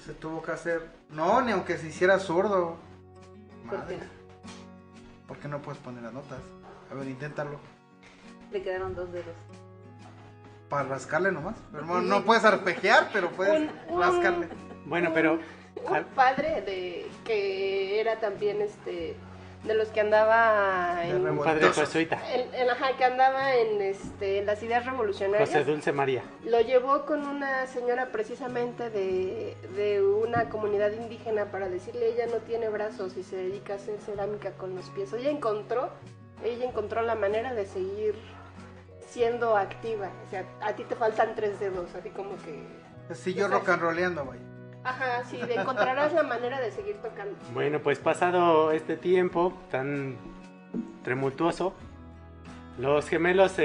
Se tuvo que hacer. No, ni aunque se hiciera zurdo. ¿Por Madre. qué? ¿Por qué no puedes poner las notas? A ver, inténtalo. Le quedaron 2 dedos. Para rascarle nomás. Pero no puedes arpegiar, pero puedes rascarle. Bueno, pero Un padre que era también de los que andaba en, un padre jesuita, que andaba en las ideas revolucionarias. José Dulce María. Lo llevó con una señora precisamente de una comunidad indígena para decirle ella no tiene brazos y se dedica a hacer cerámica con los pies. Ella encontró la manera de seguir siendo activa. O sea, a ti te faltan 3 dedos, así como que... Sí, yo rock and rolleando, vaya. Ajá, sí, encontrarás la manera de seguir tocando. Bueno, pues pasado este tiempo tan tumultuoso, los gemelos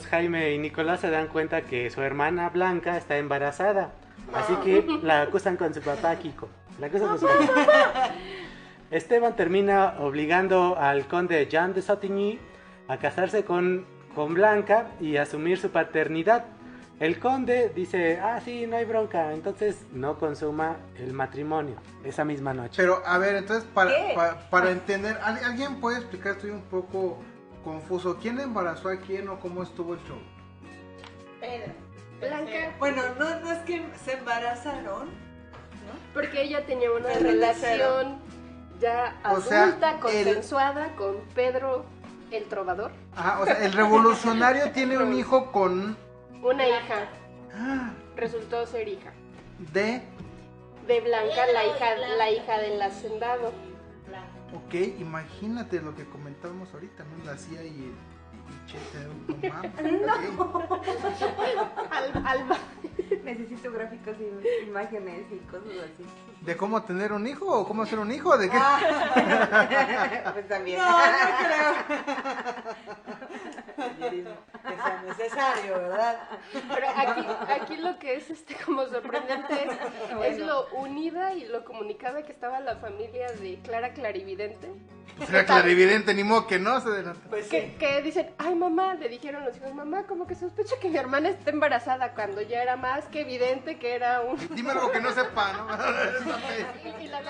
Jaime y Nicolás se dan cuenta que su hermana Blanca está embarazada. Así que la acusan con su papá Kiko. La acusan con su papá. Esteban termina obligando al conde Jean de Sautigny a casarse con Blanca y asumir su paternidad. El conde dice, sí, no hay bronca, entonces no consuma el matrimonio esa misma noche. Pero, a ver, entonces, para entender, ¿alguien puede explicar? Estoy un poco confuso. ¿Quién embarazó a quién o cómo estuvo el show? Pedro. Blanca, Bueno, no es que se embarazaron, porque ella tenía una Se relación ya O sea, adulta, consensuada con Pedro el Trovador. Ajá, o sea, el revolucionario tiene un hijo con... Una hija. Resultó ser hija. De... De Blanca, la hija del hacendado. Ok, imagínate lo que comentábamos ahorita, ¿no? La CIA y Chete, Alba. Necesito gráficos y imágenes y cosas así. ¿De cómo tener un hijo o cómo hacer un hijo? ¿De qué? Pues también. No creo que sea necesario, ¿verdad? Pero aquí lo que es como sorprendente es lo unida y lo comunicada que estaba la familia de Clara Clarividente. Pues era clarividente, ni modo que no se adelanta. Pues sí. Que dicen, ay mamá, le dijeron los hijos, mamá, como que sospecho que mi hermana está embarazada, cuando ya era más que evidente que era un... Dime algo que no sepa, ¿no? Y la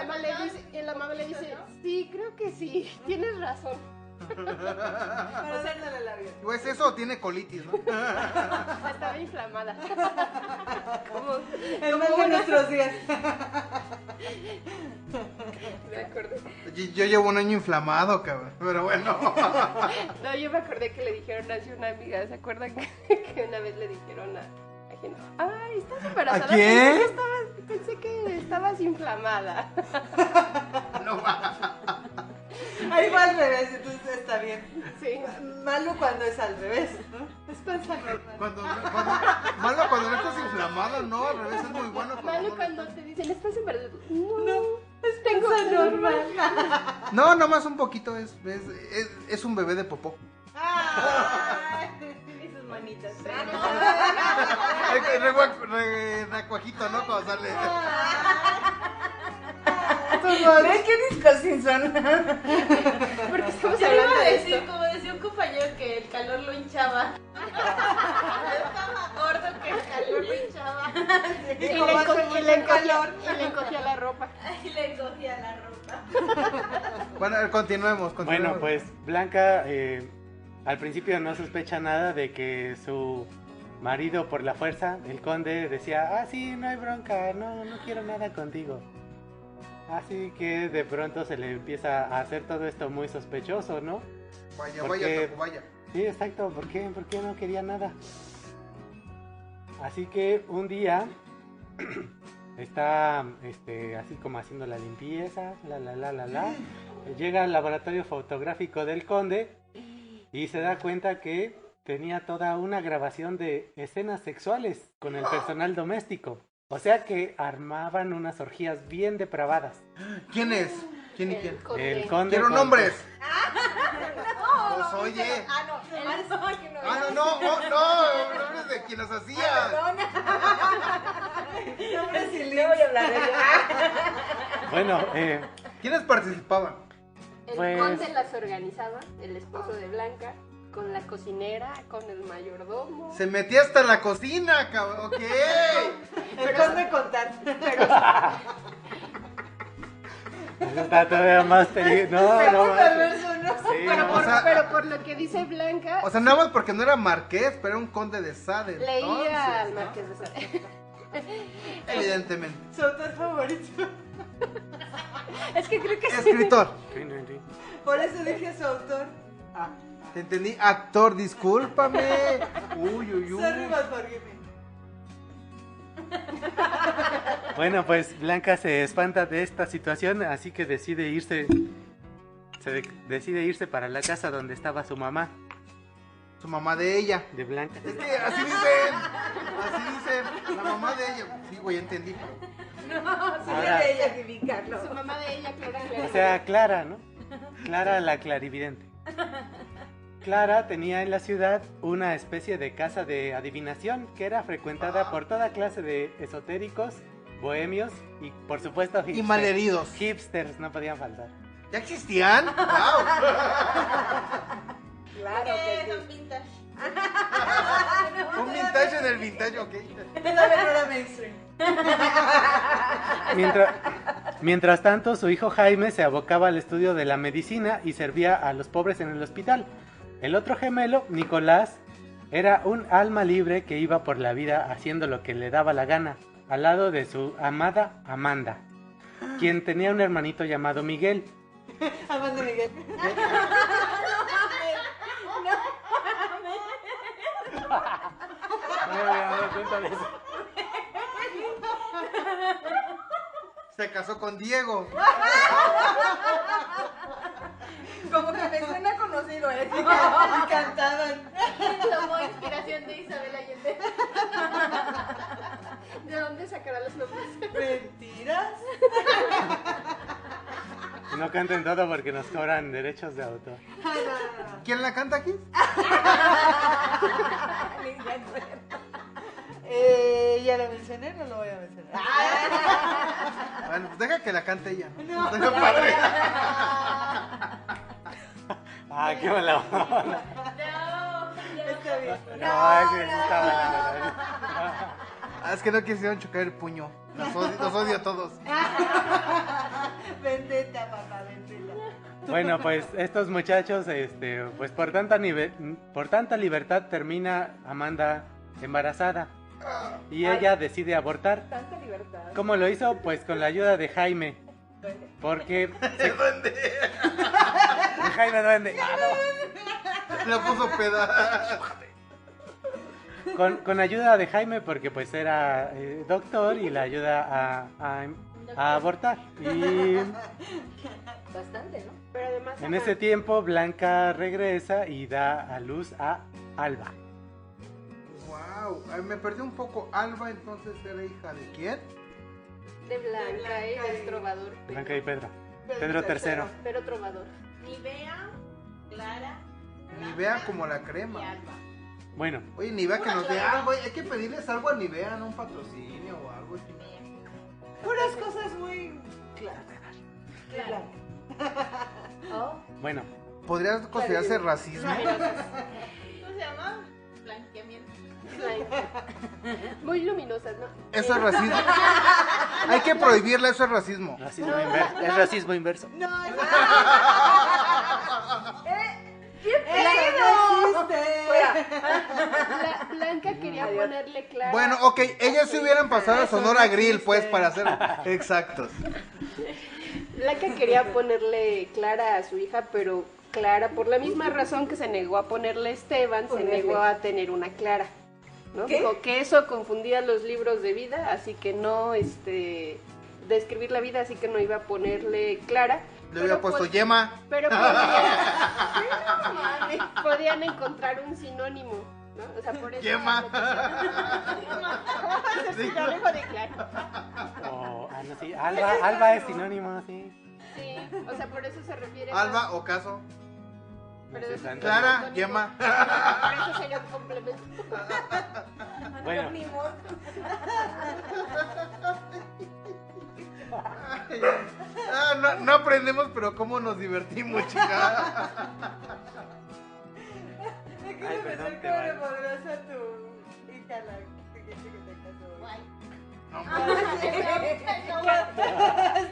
mamá le dice, sí, creo que sí, tienes razón. Para hacerle la vida. ¿O es eso o tiene colitis, no? Estaba inflamada. El mal de nuestros días. Me acordé. Yo llevo un año inflamado, cabrón. Pero bueno. No, yo me acordé que le dijeron así a una amiga, ¿se acuerdan que una vez le dijeron a gente, ay, ¿estás embarazada? ¿A quién? Pensé que estabas inflamada. No va. Ahí va al revés, entonces está bien. Sí. Malo cuando es al revés, ¿no? Es panza Malo cuando no estás inflamado, no, al revés es muy bueno. Malo cuando te dicen, ¿estás embarazada? No, es tengo panza normal. No, nomás un poquito, es un bebé de popó. Ay, y sus manitas. Recuajito, ¿no? Cuando sale. ¿Ves qué discos sin son? porque estamos Yo hablando iba a de decir, esto. como decía un compañero, que el calor lo hinchaba. Estaba gordo que el calor lo hinchaba. Y como hace mucho calor. le encogía la ropa. Y le encogía la ropa. Bueno, a ver, continuemos. Bueno, pues Blanca al principio no sospecha nada de que su marido, por la fuerza, el conde, decía, sí, no hay bronca, no quiero nada contigo. Así que de pronto se le empieza a hacer todo esto muy sospechoso, ¿no? Vaya. Sí, exacto, ¿por qué no quería nada? Así que un día está así como haciendo la limpieza, llega al laboratorio fotográfico del conde y se da cuenta que tenía toda una grabación de escenas sexuales con el personal doméstico. O sea que armaban unas orgías bien depravadas. ¿Quién es? ¿Quién y quién? El conde. Quiero con- nombres. Pues oye. No. No, nombres de quien las hacía. Perdona. Nombres y No links. voy a hablar de ello. Bueno, ¿Quiénes participaban? El Pues- conde las organizaba, el esposo de Blanca, con la cocinera, con el mayordomo. Se metía hasta en la cocina, cabrón. Ok. El conde contar. eso está todavía más peligroso. No, no. Perverso, ¿no? Sí, Pero, no. por, o sea- pero por lo que dice Blanca, O sea, nada más porque no era marqués, pero era un conde de Sade. leía al entonces, Marqués de Sade. ¿no? Evidentemente. Su autor favorito. Es que creo que sí. Escritor. Sí, no, sí. Por eso dije su autor. Te entendí. Actor, discúlpame. Uy, uy, uy. Sorry, but forgive me. Bueno, pues Blanca se espanta de esta situación, así que decide irse para la casa donde estaba su mamá, Su mamá de ella. de Blanca. Es que así dicen. Así dicen. La mamá de ella. Sí, güey, entendí. Ahora- de ella. Justificarlo. Su mamá de ella, Clara. O sea, Clara, ¿no? Clara la clarividente. Clara tenía en la ciudad una especie de casa de adivinación que era frecuentada por toda clase de esotéricos, bohemios y por supuesto Y malheridos. hipsters no podían faltar. ¿Ya existían? ¡Wow! Claro que Son sí. vintage. Un vintage en el vintage, ok. Todavía no era mainstream. Mientras tanto, su hijo Jaime se abocaba al estudio de la medicina y servía a los pobres en el hospital. El otro gemelo, Nicolás, era un alma libre que iba por la vida haciendo lo que le daba la gana, al lado de su amada Amanda, quien tenía un hermanito llamado Miguel. Amanda Miguel. No me había dado cuenta de eso. Se casó con Diego. Como que me suena conocido, ¿eh? Y cantaban. Tomó inspiración de Isabel Allende. ¿De dónde sacará los nombres? Mentiras. No canten todo porque nos cobran derechos de autor. ¿Quién la canta aquí? Ni me acuerdo. Ya lo mencioné, no lo voy a mencionar. Bueno, pues deja que la cante ella. No. Está padre. Ah, qué mala onda. Está bien. No, ese sí está mala. Ah, es que no quisieron chocar el puño. Los odio a todos. Vendetta, papá, vendetta. Bueno, pues estos muchachos, pues por tanta libertad termina Amanda embarazada y ella decide abortar. Tanta libertad. ¿Cómo lo hizo? Pues con la ayuda de Jaime, porque de Jaime Duende. La puso peda. Con ayuda de Jaime porque pues era doctor y la ayuda a abortar. Y Bastante, ¿no? Pero además. en ese tiempo Blanca regresa y da a luz a Alba. Wow, me perdí un poco. Alba entonces era hija de quién? De Blanca y del trovador. Blanca y Pedro. Pedro III. Pero trovador. Nivea, Clara Nivea como la y crema. Alba. Bueno, Oye, Nivea que nos dé algo. Hay que pedirles algo a Nivea, ¿no? Un patrocinio o algo así. Puras cosas muy claras. Claro. Oh, bueno. ¿Podrías considerarse racismo? ¿Cómo se llama? Blanqueamiento. Muy luminosas, ¿no? Eso es racismo. Hay que prohibirla, eso es racismo. Racismo inverso. Es racismo inverso. No, eso ¡Eso no existe. Blanca quería ponerle Clara. Bueno, ok, ellos se hubieran pasado a Sonora Grill, pues, para ser exactos. Blanca quería ponerle Clara a su hija, pero Clara, por la misma razón que se negó a ponerle Esteban, se negó a tener una Clara. ¿No? ¿Qué? Dijo que eso confundía los libros de vida, así que no, de escribir la vida, así que no iba a ponerle Clara. Le hubiera puesto Yema. Pero podían encontrar un sinónimo, ¿no? O sea, por eso. Yema. Es sinónimo de Clara. Oh, no, sí. Alba es sinónimo, sí. Sí, o sea, por eso se refiere Alba, Ocaso. Pero Sí, es- tanto. Clara, sinónimo. Yema. Por eso sería un complemento. Bueno. Ni modo. No aprendemos, pero cómo nos divertimos, chica. Me quiero Ay, pensar perdón, te cómo vale. le podrás a tu hija la que te casó. Guay. No,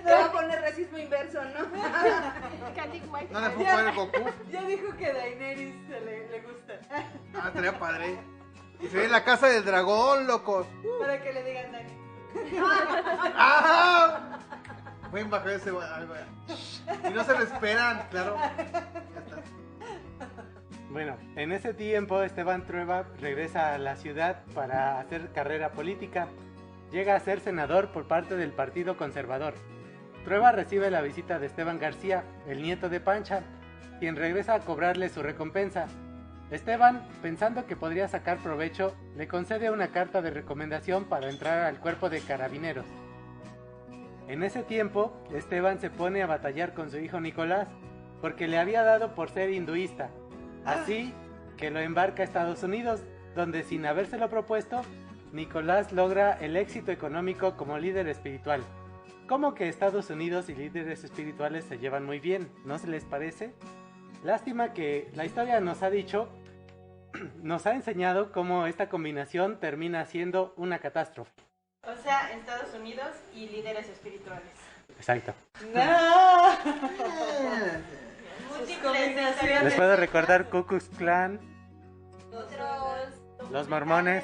Te va a poner racismo inverso, ¿no? Candy White. no le fue para el Goku. Ya dijo que Daenerys le gusta. Ah, estaría padre. Y se ve en la casa del dragón, locos. Para que le digan Dani. ¡Ah! Voy a bajar ese. Y no se lo esperan, claro. Ya está. Bueno, en ese tiempo Esteban Trueba regresa a la ciudad para hacer carrera política. Llega a ser senador por parte del Partido Conservador. Trueba recibe la visita de Esteban García, el nieto de Pancha, quien regresa a cobrarle su recompensa. Esteban, pensando que podría sacar provecho, le concede una carta de recomendación para entrar al cuerpo de carabineros. En ese tiempo, Esteban se pone a batallar con su hijo Nicolás, porque le había dado por ser hinduista. Así que lo embarca a Estados Unidos, donde sin habérselo propuesto, Nicolás logra el éxito económico como líder espiritual. Como que Estados Unidos y líderes espirituales se llevan muy bien, ¿no se les parece? Lástima que la historia nos ha dicho, nos ha enseñado cómo esta combinación termina siendo una catástrofe. O sea, Estados Unidos y líderes espirituales. Exacto. ¡No! Múltiples combinaciones. historias Les de puedo sectas, recordar Ku Klux Klan, otros Los mormones.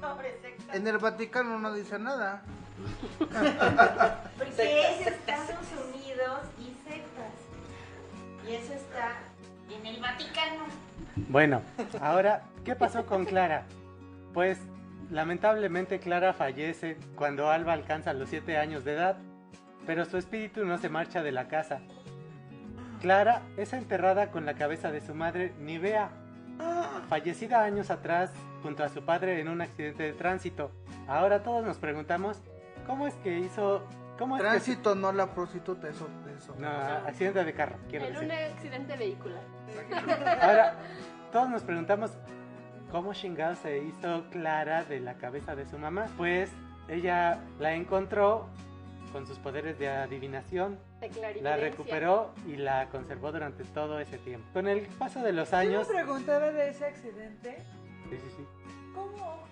sobre sectas. En el Vaticano no dice nada. Porque es Estados Unidos y sectas. Y eso está en el Vaticano. Bueno, ahora, ¿qué pasó con Clara? Pues, lamentablemente Clara fallece cuando Alba alcanza los 7 años de edad, pero su espíritu no se marcha de la casa. Clara es enterrada con la cabeza de su madre, Nivea, fallecida años atrás junto a su padre en un accidente de tránsito. Ahora todos nos preguntamos, ¿cómo es que hizo... ¿Cómo es Tránsito, no la prostituta, eso. que... No, accidente de carro, quiero En decir. un accidente vehicular. Ahora, todos nos preguntamos cómo chingado se hizo Clara de la cabeza de su mamá. Pues ella la encontró con sus poderes de adivinación, De la clarividencia. recuperó y la conservó durante todo ese tiempo. Con el paso de los Yo me años... preguntaba de ese accidente. Sí, sí, sí. ¿Cómo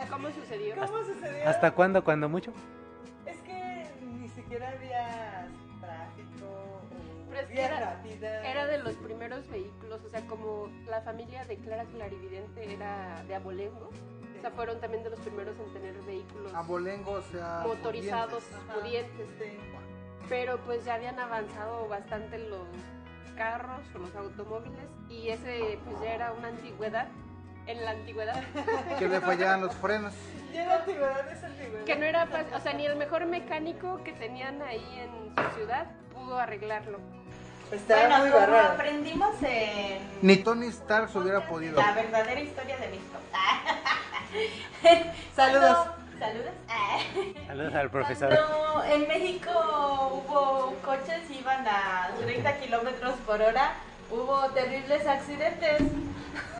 ¿Cómo sucedió? sucedió? ¿Hasta cuándo? ¿Cuándo mucho? Es que ni siquiera había tráfico o Pero es que vía era- rápida. Era de los primeros vehículos, o sea, como la familia de Clara Clarividente era de abolengo, o sea, fueron también de los primeros en tener vehículos Abolengo, o sea. motorizados, Ajá. pudientes, Sí. pero pues ya habían avanzado bastante los carros o los automóviles y ese pues ya era una antigüedad, en la antigüedad, Que le fallaban los frenos. Ya la antigüedad es antigüedad. que no era fácil, o sea, ni el mejor mecánico que tenían ahí en su ciudad pudo arreglarlo. Estaba Bueno, muy como bárbaro. aprendimos en Ni Tony Stark se hubiera podido. la verdadera historia de México. Saludos. Saludos. Saludos al profesor. Cuando en México hubo coches iban a 30 kilómetros por hora, hubo terribles accidentes.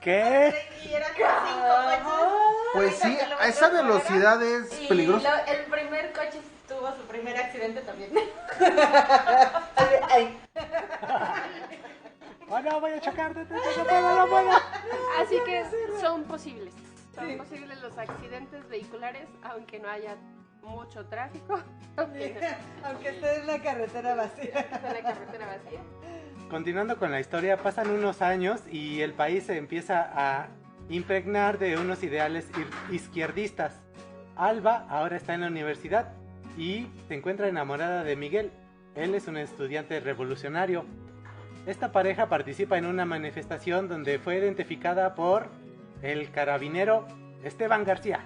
¿Qué? Y eran 5 coches. Pues 30 sí, a kilómetros esa por hora, velocidad es y peligrosa. el primer coche tuvo su primer accidente también. Ay, ¡Oh, no! ¡Voy a chocar! ¡No puedo, no puedo! Así que son posibles. Son Sí. posibles los accidentes vehiculares, aunque no haya mucho tráfico, aunque aunque esté en la carretera vacía. esté la carretera vacía. Continuando con la historia, pasan unos años y el país se empieza a impregnar de unos ideales izquierdistas. Alba ahora está en la universidad y se encuentra enamorada de Miguel. Él es un estudiante revolucionario. Esta pareja participa en una manifestación donde fue identificada por el carabinero Esteban García.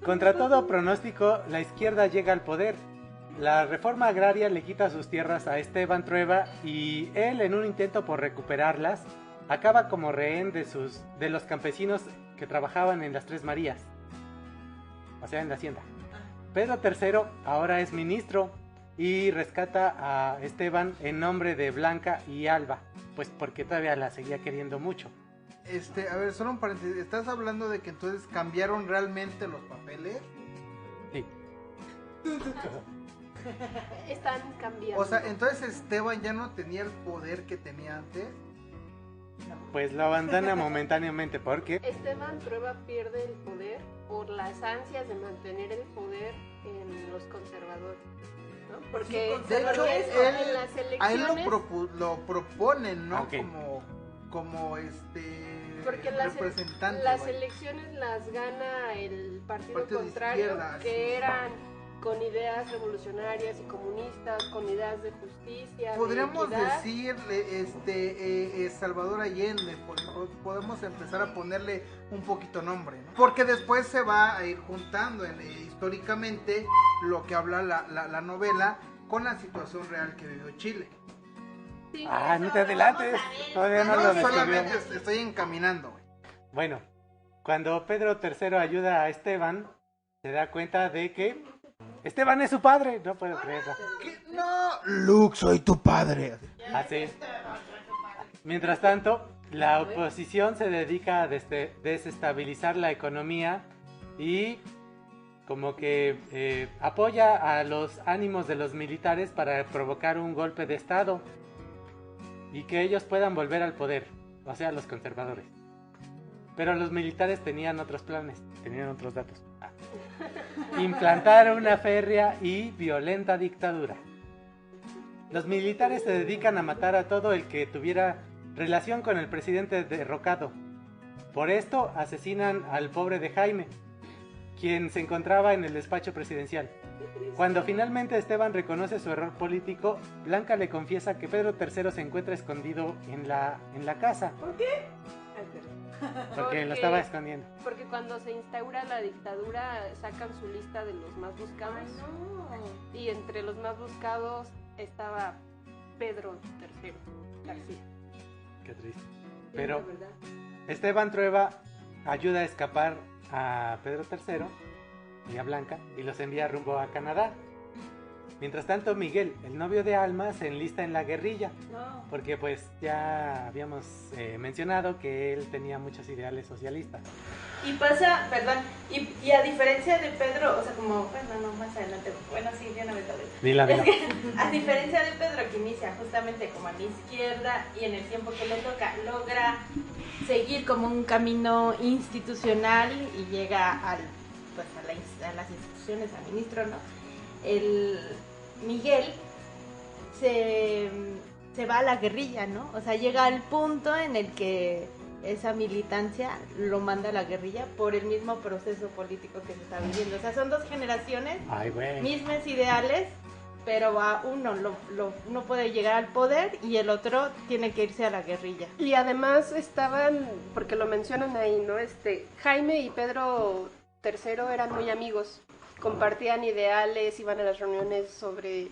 Contra todo pronóstico, la izquierda llega al poder. La reforma agraria le quita sus tierras a Esteban Trueba y él, en un intento por recuperarlas, acaba como rehén de los campesinos que trabajaban en las Tres Marías, o sea, en la hacienda. Pedro III ahora es ministro y rescata a Esteban en nombre de Blanca y Alba, pues porque todavía la seguía queriendo mucho. A ver, solo un paréntesis. ¿Estás hablando de que entonces cambiaron realmente los papeles? Sí. Están cambiando. O sea, entonces Esteban ya no tenía el poder que tenía antes. Pues lo abandona momentáneamente porque Esteban Trueba pierde el poder por las ansias de mantener el poder en los conservadores, ¿no? Porque, de hecho, en las a él elecciones... lo proponen, ¿no? Okay. Como porque representante. las vaya. elecciones las gana el partido Partido de contrario, izquierda, que sí. eran con ideas revolucionarias y comunistas, con ideas de justicia, Podríamos de equidad. decirle Salvador Allende, por ejemplo, podemos empezar a ponerle un poquito nombre, ¿no? Porque después se va a ir juntando históricamente lo que habla la novela con la situación real que vivió Chile. Sí. no te adelantes, todavía no lo Solamente descubrió. estoy encaminando. Bueno, cuando Pedro III ayuda a Esteban, se da cuenta de que Esteban es su padre. No puedo creerlo. ¿Qué? No, Luke, soy tu padre. Así. Mientras tanto, la oposición se dedica a desestabilizar la economía y como que apoya a los ánimos de los militares para provocar un golpe de estado y que ellos puedan volver al poder, o sea, los conservadores. Pero los militares tenían otros planes, tenían otros datos. Implantar una férrea y violenta dictadura. Los militares se dedican a matar a todo el que tuviera relación con el presidente derrocado. Por esto asesinan al pobre de Jaime, quien se encontraba en el despacho presidencial. Cuando finalmente Esteban reconoce su error político, Blanca le confiesa que Pedro III se encuentra escondido en la casa. ¿Por qué? Porque lo estaba escondiendo. Porque cuando se instaura la dictadura sacan su lista de los más buscados. No. Y entre los más buscados estaba Pedro III García. Qué triste. Sí, Pero la verdad. Esteban Trueba ayuda a escapar a Pedro III y a Blanca y los envía rumbo a Canadá. Mientras tanto, Miguel, el novio de Alma, se enlista en la guerrilla No. porque pues ya habíamos mencionado que él tenía muchos ideales socialistas. Y pasa, perdón, y a diferencia de Pedro, o sea, como, bueno, no, más adelante, bueno, sí, de una vez. Dila. Es que, a diferencia de Pedro, que inicia justamente como a la izquierda y en el tiempo que le toca, logra seguir como un camino institucional y llega pues a las instituciones, al ministro, ¿no? El Miguel se va a la guerrilla, ¿no? O sea, llega al punto en el que esa militancia lo manda a la guerrilla por el mismo proceso político que se está viviendo. O sea, son dos generaciones, Ay, güey. mismas ideales, pero uno no puede llegar al poder y el otro tiene que irse a la guerrilla. Y además estaban, porque lo mencionan ahí, ¿no? Jaime y Pedro III eran muy amigos, compartían ideales, iban a las reuniones sobre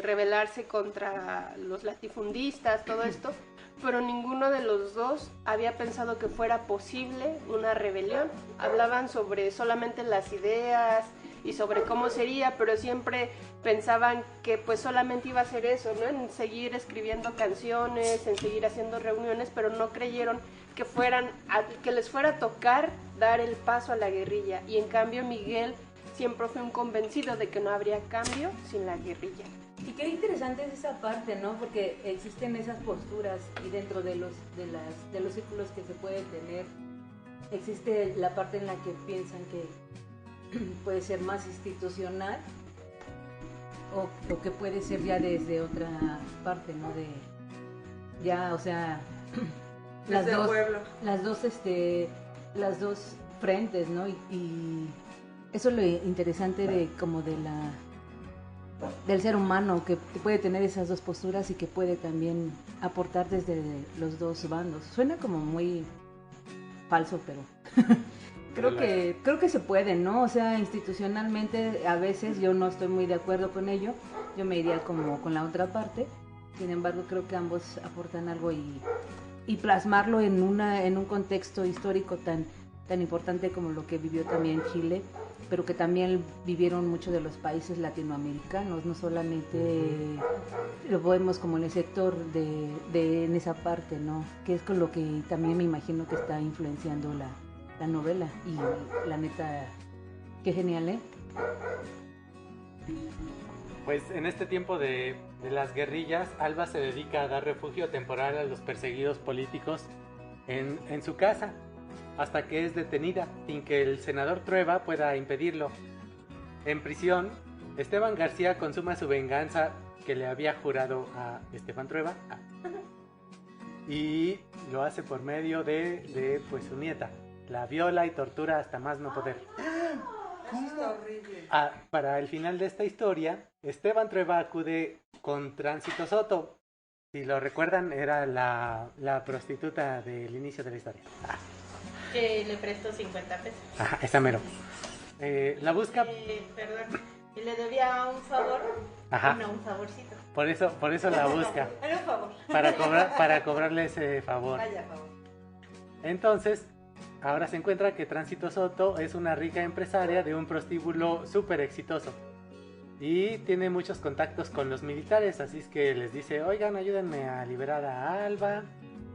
rebelarse contra los latifundistas, todo esto, pero ninguno de los dos había pensado que fuera posible una rebelión. Hablaban sobre solamente las ideas y sobre cómo sería, pero siempre pensaban que pues solamente iba a ser eso, ¿no? En seguir escribiendo canciones, en seguir haciendo reuniones, pero no creyeron que les fuera a tocar dar el paso a la guerrilla. Y en cambio Miguel siempre fue un convencido de que no habría cambio sin la guerrilla. Y qué interesante es esa parte, ¿no? Porque existen esas posturas y dentro de los círculos que se pueden tener, existe la parte en la que piensan que puede ser más institucional o que puede ser ya desde otra parte, ¿no? Ya, o sea, las dos frentes, ¿no? Y eso es lo interesante del ser humano, que puede tener esas dos posturas y que puede también aportar desde los dos bandos. Suena como muy falso, pero creo que se puede, ¿no? O sea, institucionalmente a veces yo no estoy muy de acuerdo con ello, yo me iría como con la otra parte. Sin embargo, creo que ambos aportan algo y plasmarlo en un contexto histórico tan importante como lo que vivió también Chile, pero que también vivieron muchos de los países latinoamericanos, no solamente lo vemos como en el sector en esa parte, ¿no? Que es con lo que también me imagino que está influenciando la novela, y la neta, qué genial, ¿eh? Pues en este tiempo de las guerrillas, Alba se dedica a dar refugio temporal a los perseguidos políticos en su casa, hasta que es detenida, sin que el senador Trueba pueda impedirlo. En prisión, Esteban García consuma su venganza que le había jurado a Esteban Trueba, y lo hace por medio de pues, su nieta. La viola y tortura hasta más no poder. Eso está horrible. Para el final de esta historia, Esteban Trueba acude con Tránsito Soto. Si lo recuerdan, era la prostituta del inicio de la historia. Que le prestó 50 pesos. Ajá, esa mero. La busca. Perdón. Y le debía un favor. Ajá. No, un favorcito. Por eso la busca. Era un favor. Para cobrarle ese favor. Vaya favor. Entonces, ahora se encuentra que Tránsito Soto es una rica empresaria de un prostíbulo súper exitoso. Y tiene muchos contactos con los militares, así es que les dice, oigan, ayúdenme a liberar a Alba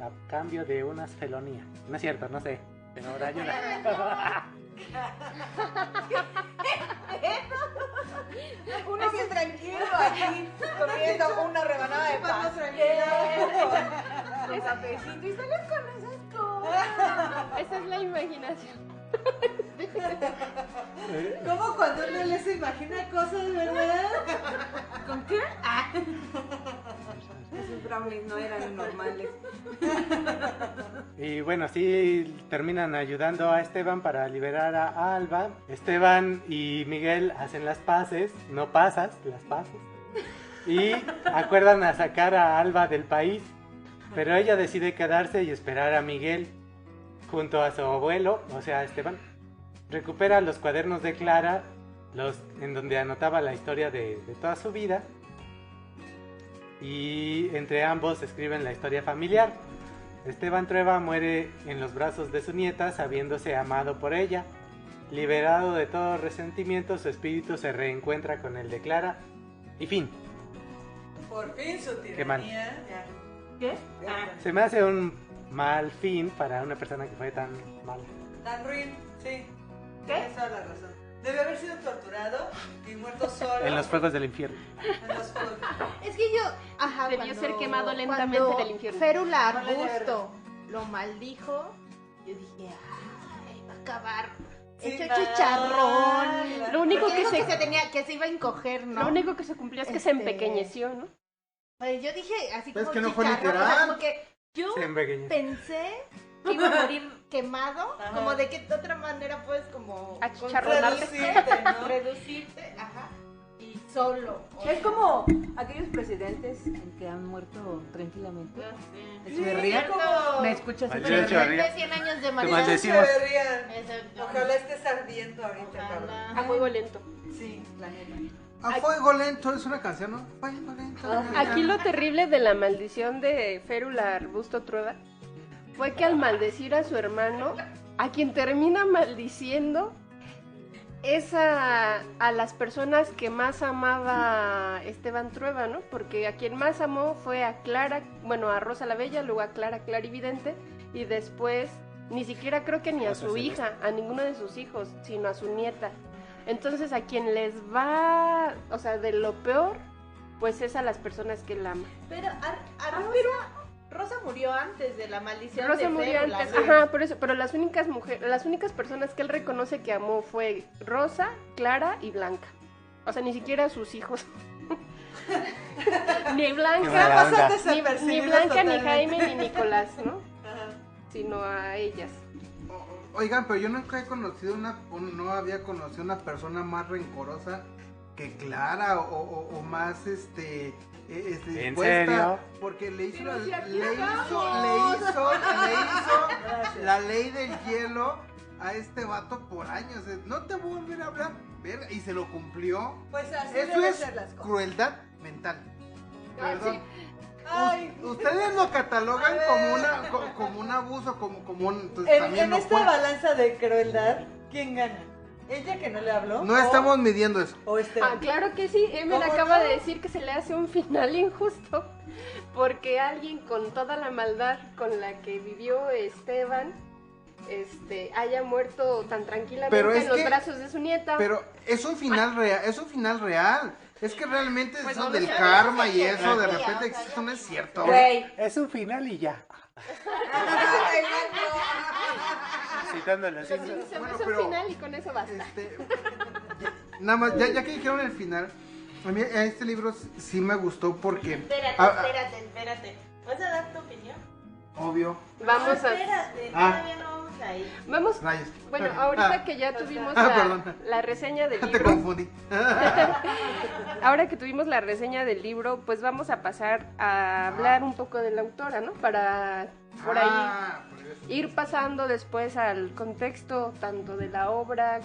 a cambio de unas felonías. No es cierto, no sé, pero ahora ayuda. Uno bien tranquilo aquí, comiendo una rebanada de pan. Un cafecito y sales con esas cosas. Esa es la imaginación. ¿Cómo cuando uno se imagina cosas, verdad? ¿Con qué? Esos brownies no eran normales. Y bueno, así terminan ayudando a Esteban para liberar a Alba. Esteban y Miguel hacen las paces, no pasas, las paces. Y acuerdan a sacar a Alba del país, pero ella decide quedarse y esperar a Miguel junto a su abuelo, o sea, Esteban. Recupera los cuadernos de Clara, en donde anotaba la historia de toda su vida. Y entre ambos escriben la historia familiar. Esteban Trueba muere en los brazos de su nieta, sabiéndose amado por ella. Liberado de todo resentimiento, su espíritu se reencuentra con el de Clara. Y fin. Por fin su tiranía. Qué mal. Ya. ¿Qué? Se me hace un mal fin para una persona que fue tan mala. Tan ruin, sí. ¿Qué? Tienes toda la razón. Debe haber sido torturado y muerto solo. En los fuegos del infierno. En los fuegos. Es que yo, ajá, Debió ser quemado lentamente cuando del infierno. Férula No le Arbusto lo maldijo, yo dije, ay, va a acabar Sí, hecho no, chicharrón. claro. Lo único Porque que dijo se que se iba a encoger, ¿no? Lo único que se cumplió es que se empequeñeció, ¿no? Pues yo dije así Pero como es que no fue chicharrón, literal. o sea, como que yo Se empequeñeció. pensé que iba a morir quemado, Ajá. como de que de otra manera puedes como Achicharronarte. Reducirte, ¿no? reducirte, ajá, y solo. o Es sea, como aquellos presidentes que han muerto tranquilamente. no sé. Echeverría, cierto. ¿me escuchas? Vale, Echeverría? Echeverría. De 100 años de Te María. maldecimos. Se verían. Exacto. Ojalá estés ardiendo ahorita, Ojalá. cabrón. A fuego lento. Sí, la neta. A fuego lento es una canción, ¿no? Fuego lento. Aquí lo terrible de la maldición de Férula Arbusto Trueba fue que al maldecir a su hermano, a quien termina maldiciendo es a las personas que más amaba Esteban Trueba, ¿no? Porque a quien más amó fue a Clara, bueno, a Rosa la Bella, luego a Clara Clarividente, y después ni siquiera creo que ni a su hija, a ninguno de sus hijos, sino a su nieta. Entonces a quien les va, o sea, de lo peor, pues es a las personas que él ama. Pero Rosa murió antes de la maldición Rosa de murió Férula, antes, ¿no? ajá, por eso, pero las únicas personas que él reconoce que amó fue Rosa, Clara y Blanca. O sea, ni siquiera sus hijos. Ni Qué Blanca, mala onda. ni Blanca, ni totalmente. Jaime, ni Nicolás, ¿no? Ajá. Sino a ellas. Oigan, pero yo nunca he conocido no había conocido una persona más rencorosa que Clara o más ¿En dispuesta, serio? porque le hizo Pero si aquí le vamos. hizo la ley del hielo a este vato por años. No te voy a volver a hablar, verga, y se lo cumplió. Pues así Eso deben es ser las cosas. crueldad mental. Perdón. Ay, Ustedes lo catalogan A ver. como un abuso, como un... entonces, también en no esta cuenta. balanza de crueldad, ¿quién gana? ¿Ella que no le habló? No estamos midiendo eso. Claro que sí. Emmer acaba de decir que se le hace un final injusto porque alguien con toda la maldad con la que vivió Esteban haya muerto tan tranquilamente en los brazos de su nieta. Pero es un final real, Es que realmente pues eso del karma y eso de repente existe, no es cierto. Es un final y ya. Citándolo así. Es un final y con eso basta. Nada más, ya que dijeron el final, a mí este libro sí me gustó porque... Espérate. ¿Vas a dar tu opinión? Obvio. Vamos espérate, todavía no vamos a ir. Vamos. Rayos. Bueno, ahorita que ya tuvimos la reseña del libro. Te confundí. Ahora que tuvimos la reseña del libro, pues vamos a pasar a hablar un poco de la autora, ¿no? Para por ahí ir pasando después al contexto tanto de la obra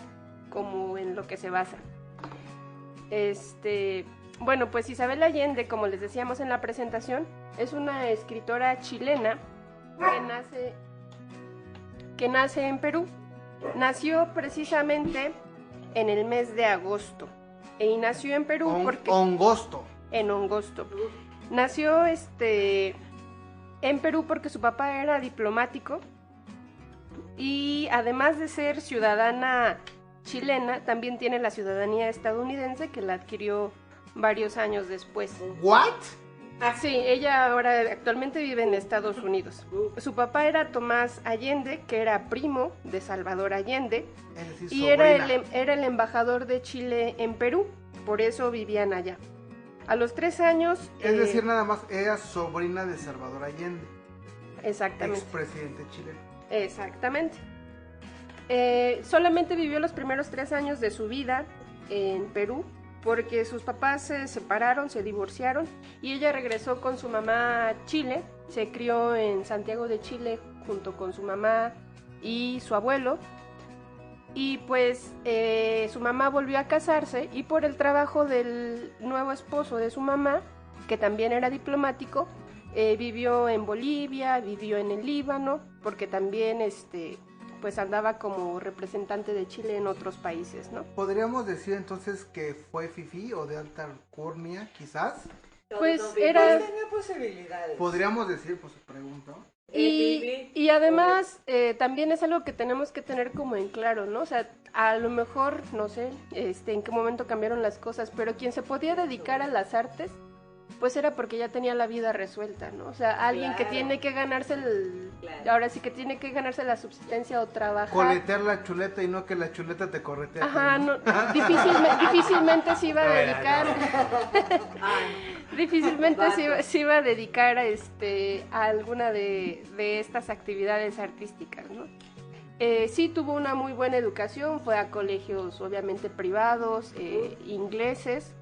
como en lo que se basa. Bueno, pues Isabel Allende, como les decíamos en la presentación, es una escritora chilena que nace en Perú. Nació precisamente en el mes de agosto. Y nació en Perú porque... En Ongosto. Nació en Perú porque su papá era diplomático y además de ser ciudadana chilena, también tiene la ciudadanía estadounidense que la adquirió varios años después. ¿What? Sí, ella ahora actualmente vive en Estados Unidos. Su papá era Tomás Allende, que era primo de Salvador Allende, y era el embajador de Chile en Perú, por eso vivían allá. A los 3 años... Es decir, nada más, era sobrina de Salvador Allende. Exactamente. Expresidente chileno. Exactamente. Solamente vivió los primeros 3 años de su vida en Perú, porque sus papás se separaron, se divorciaron, y ella regresó con su mamá a Chile. Se crió en Santiago de Chile junto con su mamá y su abuelo. Y pues su mamá volvió a casarse, y por el trabajo del nuevo esposo de su mamá, que también era diplomático, vivió en Bolivia, vivió en el Líbano, porque también pues andaba como representante de Chile en otros países, ¿no? ¿Podríamos decir entonces que fue fifí o de alta alcurnia, quizás? Pues era... Pues tenía posibilidades. Podríamos decir, pues pregunto. Y además también es algo que tenemos que tener como en claro, ¿no? O sea, a lo mejor, no sé, en qué momento cambiaron las cosas, pero quien se podía dedicar a las artes, pues era porque ya tenía la vida resuelta, ¿no? O sea, alguien que tiene que ganarse ahora sí que tiene que ganarse la subsistencia o trabajar. Coletear la chuleta y no que la chuleta te corretee. Ajá, no, difícilmente se iba a dedicar. Difícilmente se iba a dedicar a alguna de estas actividades artísticas, ¿no? Sí tuvo una muy buena educación, fue a colegios obviamente privados, ingleses.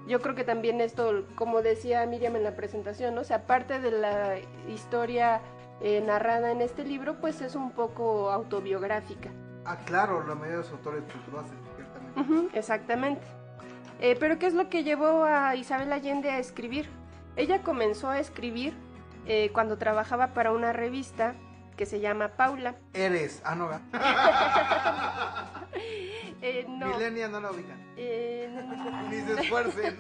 Yo creo que también esto, como decía Miriam en la presentación, ¿no? O sea, aparte de la historia narrada en este libro, pues es un poco autobiográfica. Ah, claro, la mayoría de los autores pues lo hacen, ciertamente. Exactamente. Pero ¿qué es lo que llevó a Isabel Allende a escribir? Ella comenzó a escribir cuando trabajaba para una revista que se llama Paula. No. No. Milenia no la ubican. Ni se esfuercen.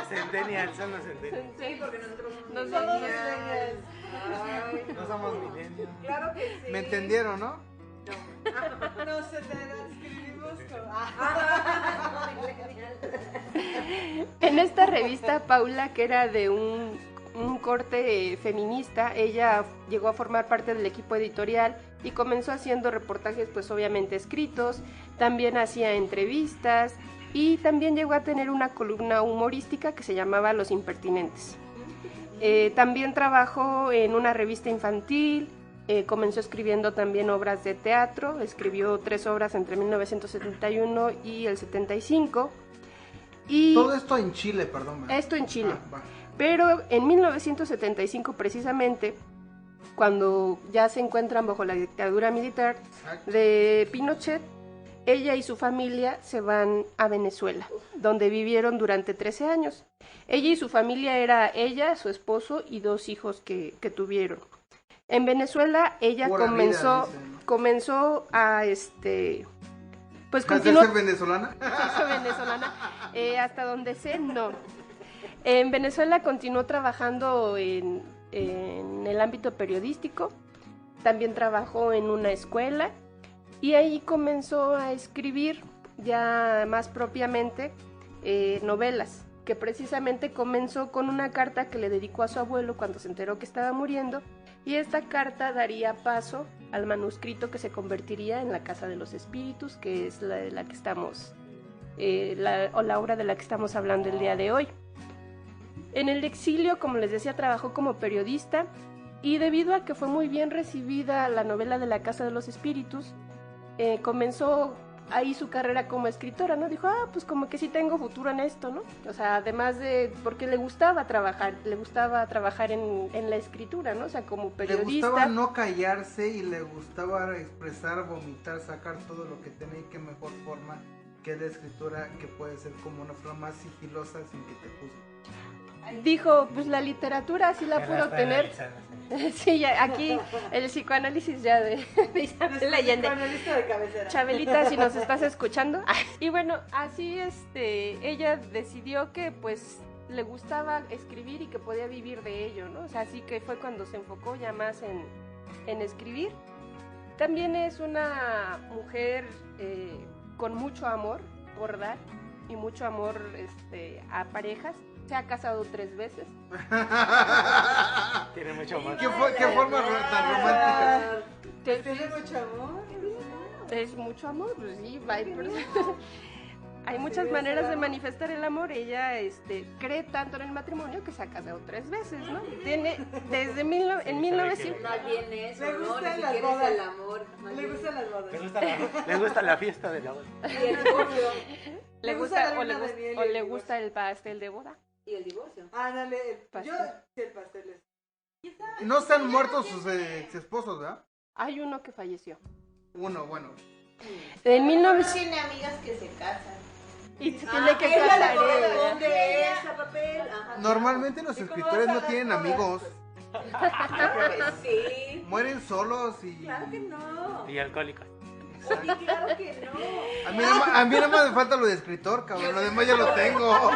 Centennials, son los centennials. Sí, porque nosotros somos millennials. No somos millennials. Claro que sí. ¿Me entendieron, no? No se te escribimos En esta revista Paula, que era de un corte feminista, ella llegó a formar parte del equipo editorial y comenzó haciendo reportajes pues obviamente escritos, también hacía entrevistas y también llegó a tener una columna humorística que se llamaba Los Impertinentes. También trabajó en una revista infantil, comenzó escribiendo también obras de teatro, escribió 3 obras entre 1971 y el 75. Y todo esto en Chile, perdón. Esto en Chile. Pero en 1975 precisamente, cuando ya se encuentran bajo la dictadura militar de Pinochet, ella y su familia se van a Venezuela, donde vivieron durante 13 años. Ella y su familia era ella, su esposo y 2 hijos que tuvieron. En Venezuela ella comenzó a pues continuó. ¿Es venezolana? Sí, venezolana. Hasta donde sé, no. En Venezuela continuó trabajando en el ámbito periodístico. También trabajó en una escuela y ahí comenzó a escribir ya más propiamente novelas, que precisamente comenzó con una carta que le dedicó a su abuelo cuando se enteró que estaba muriendo, y esta carta daría paso al manuscrito que se convertiría en La Casa de los Espíritus, que es la de la que estamos, la obra de la que estamos hablando el día de hoy. En el exilio, como les decía, trabajó como periodista, y debido a que fue muy bien recibida la novela de La Casa de los Espíritus, comenzó ahí su carrera como escritora, ¿no? Dijo, pues como que sí tengo futuro en esto, ¿no? O sea, además de, porque le gustaba trabajar en la escritura, ¿no? O sea, como periodista. Le gustaba no callarse y le gustaba expresar, vomitar, sacar todo lo que tenía, y qué mejor forma que la escritura, que puede ser como una forma más sigilosa sin que te juzguen. Dijo, pues la literatura sí la puedo tener. Sí, ya, aquí el psicoanálisis ya de Isabel Allende. Psicoanalista de cabecera. Chabelita, si nos estás escuchando. Y bueno, así ella decidió que pues le gustaba escribir y que podía vivir de ello, ¿no? O sea, así que fue cuando se enfocó ya más en escribir. También es una mujer con mucho amor por dar y mucho amor a parejas. Se ha casado 3 veces. Tiene mucho amor. ¿Qué forma tan romántica? ¿Tiene mucho amor? Es mucho amor, pues sí, hay muchas maneras de manifestar el amor. Ella cree tanto en el matrimonio que se ha casado 3 veces, ¿no? Tiene desde en 1900. Más bien eso, Le ¿no? gustan Ni las siquiera bodas. es el amor. Le gustan las bodas. Le gusta la fiesta de la boda. Y el divorcio. Le gusta o le gusta el pastel de boda. Y el divorcio. Ándale, Pastel. yo sí, el pastel es. No están muertos sus ex esposos, ¿verdad? Hay uno que falleció. Uno, bueno. En No 1900 tiene amigas que se casan. y se tiene que ella casar le ella. corresponde ese papel. Ajá. Normalmente los ¿Y cómo escritores vas a no las tienen bodas? amigos. Sí. Mueren solos y... Claro que no. Y alcohólicos. Oye, claro que no. A mí nada más me falta lo de escritor, cabrón. Lo demás ya lo tengo.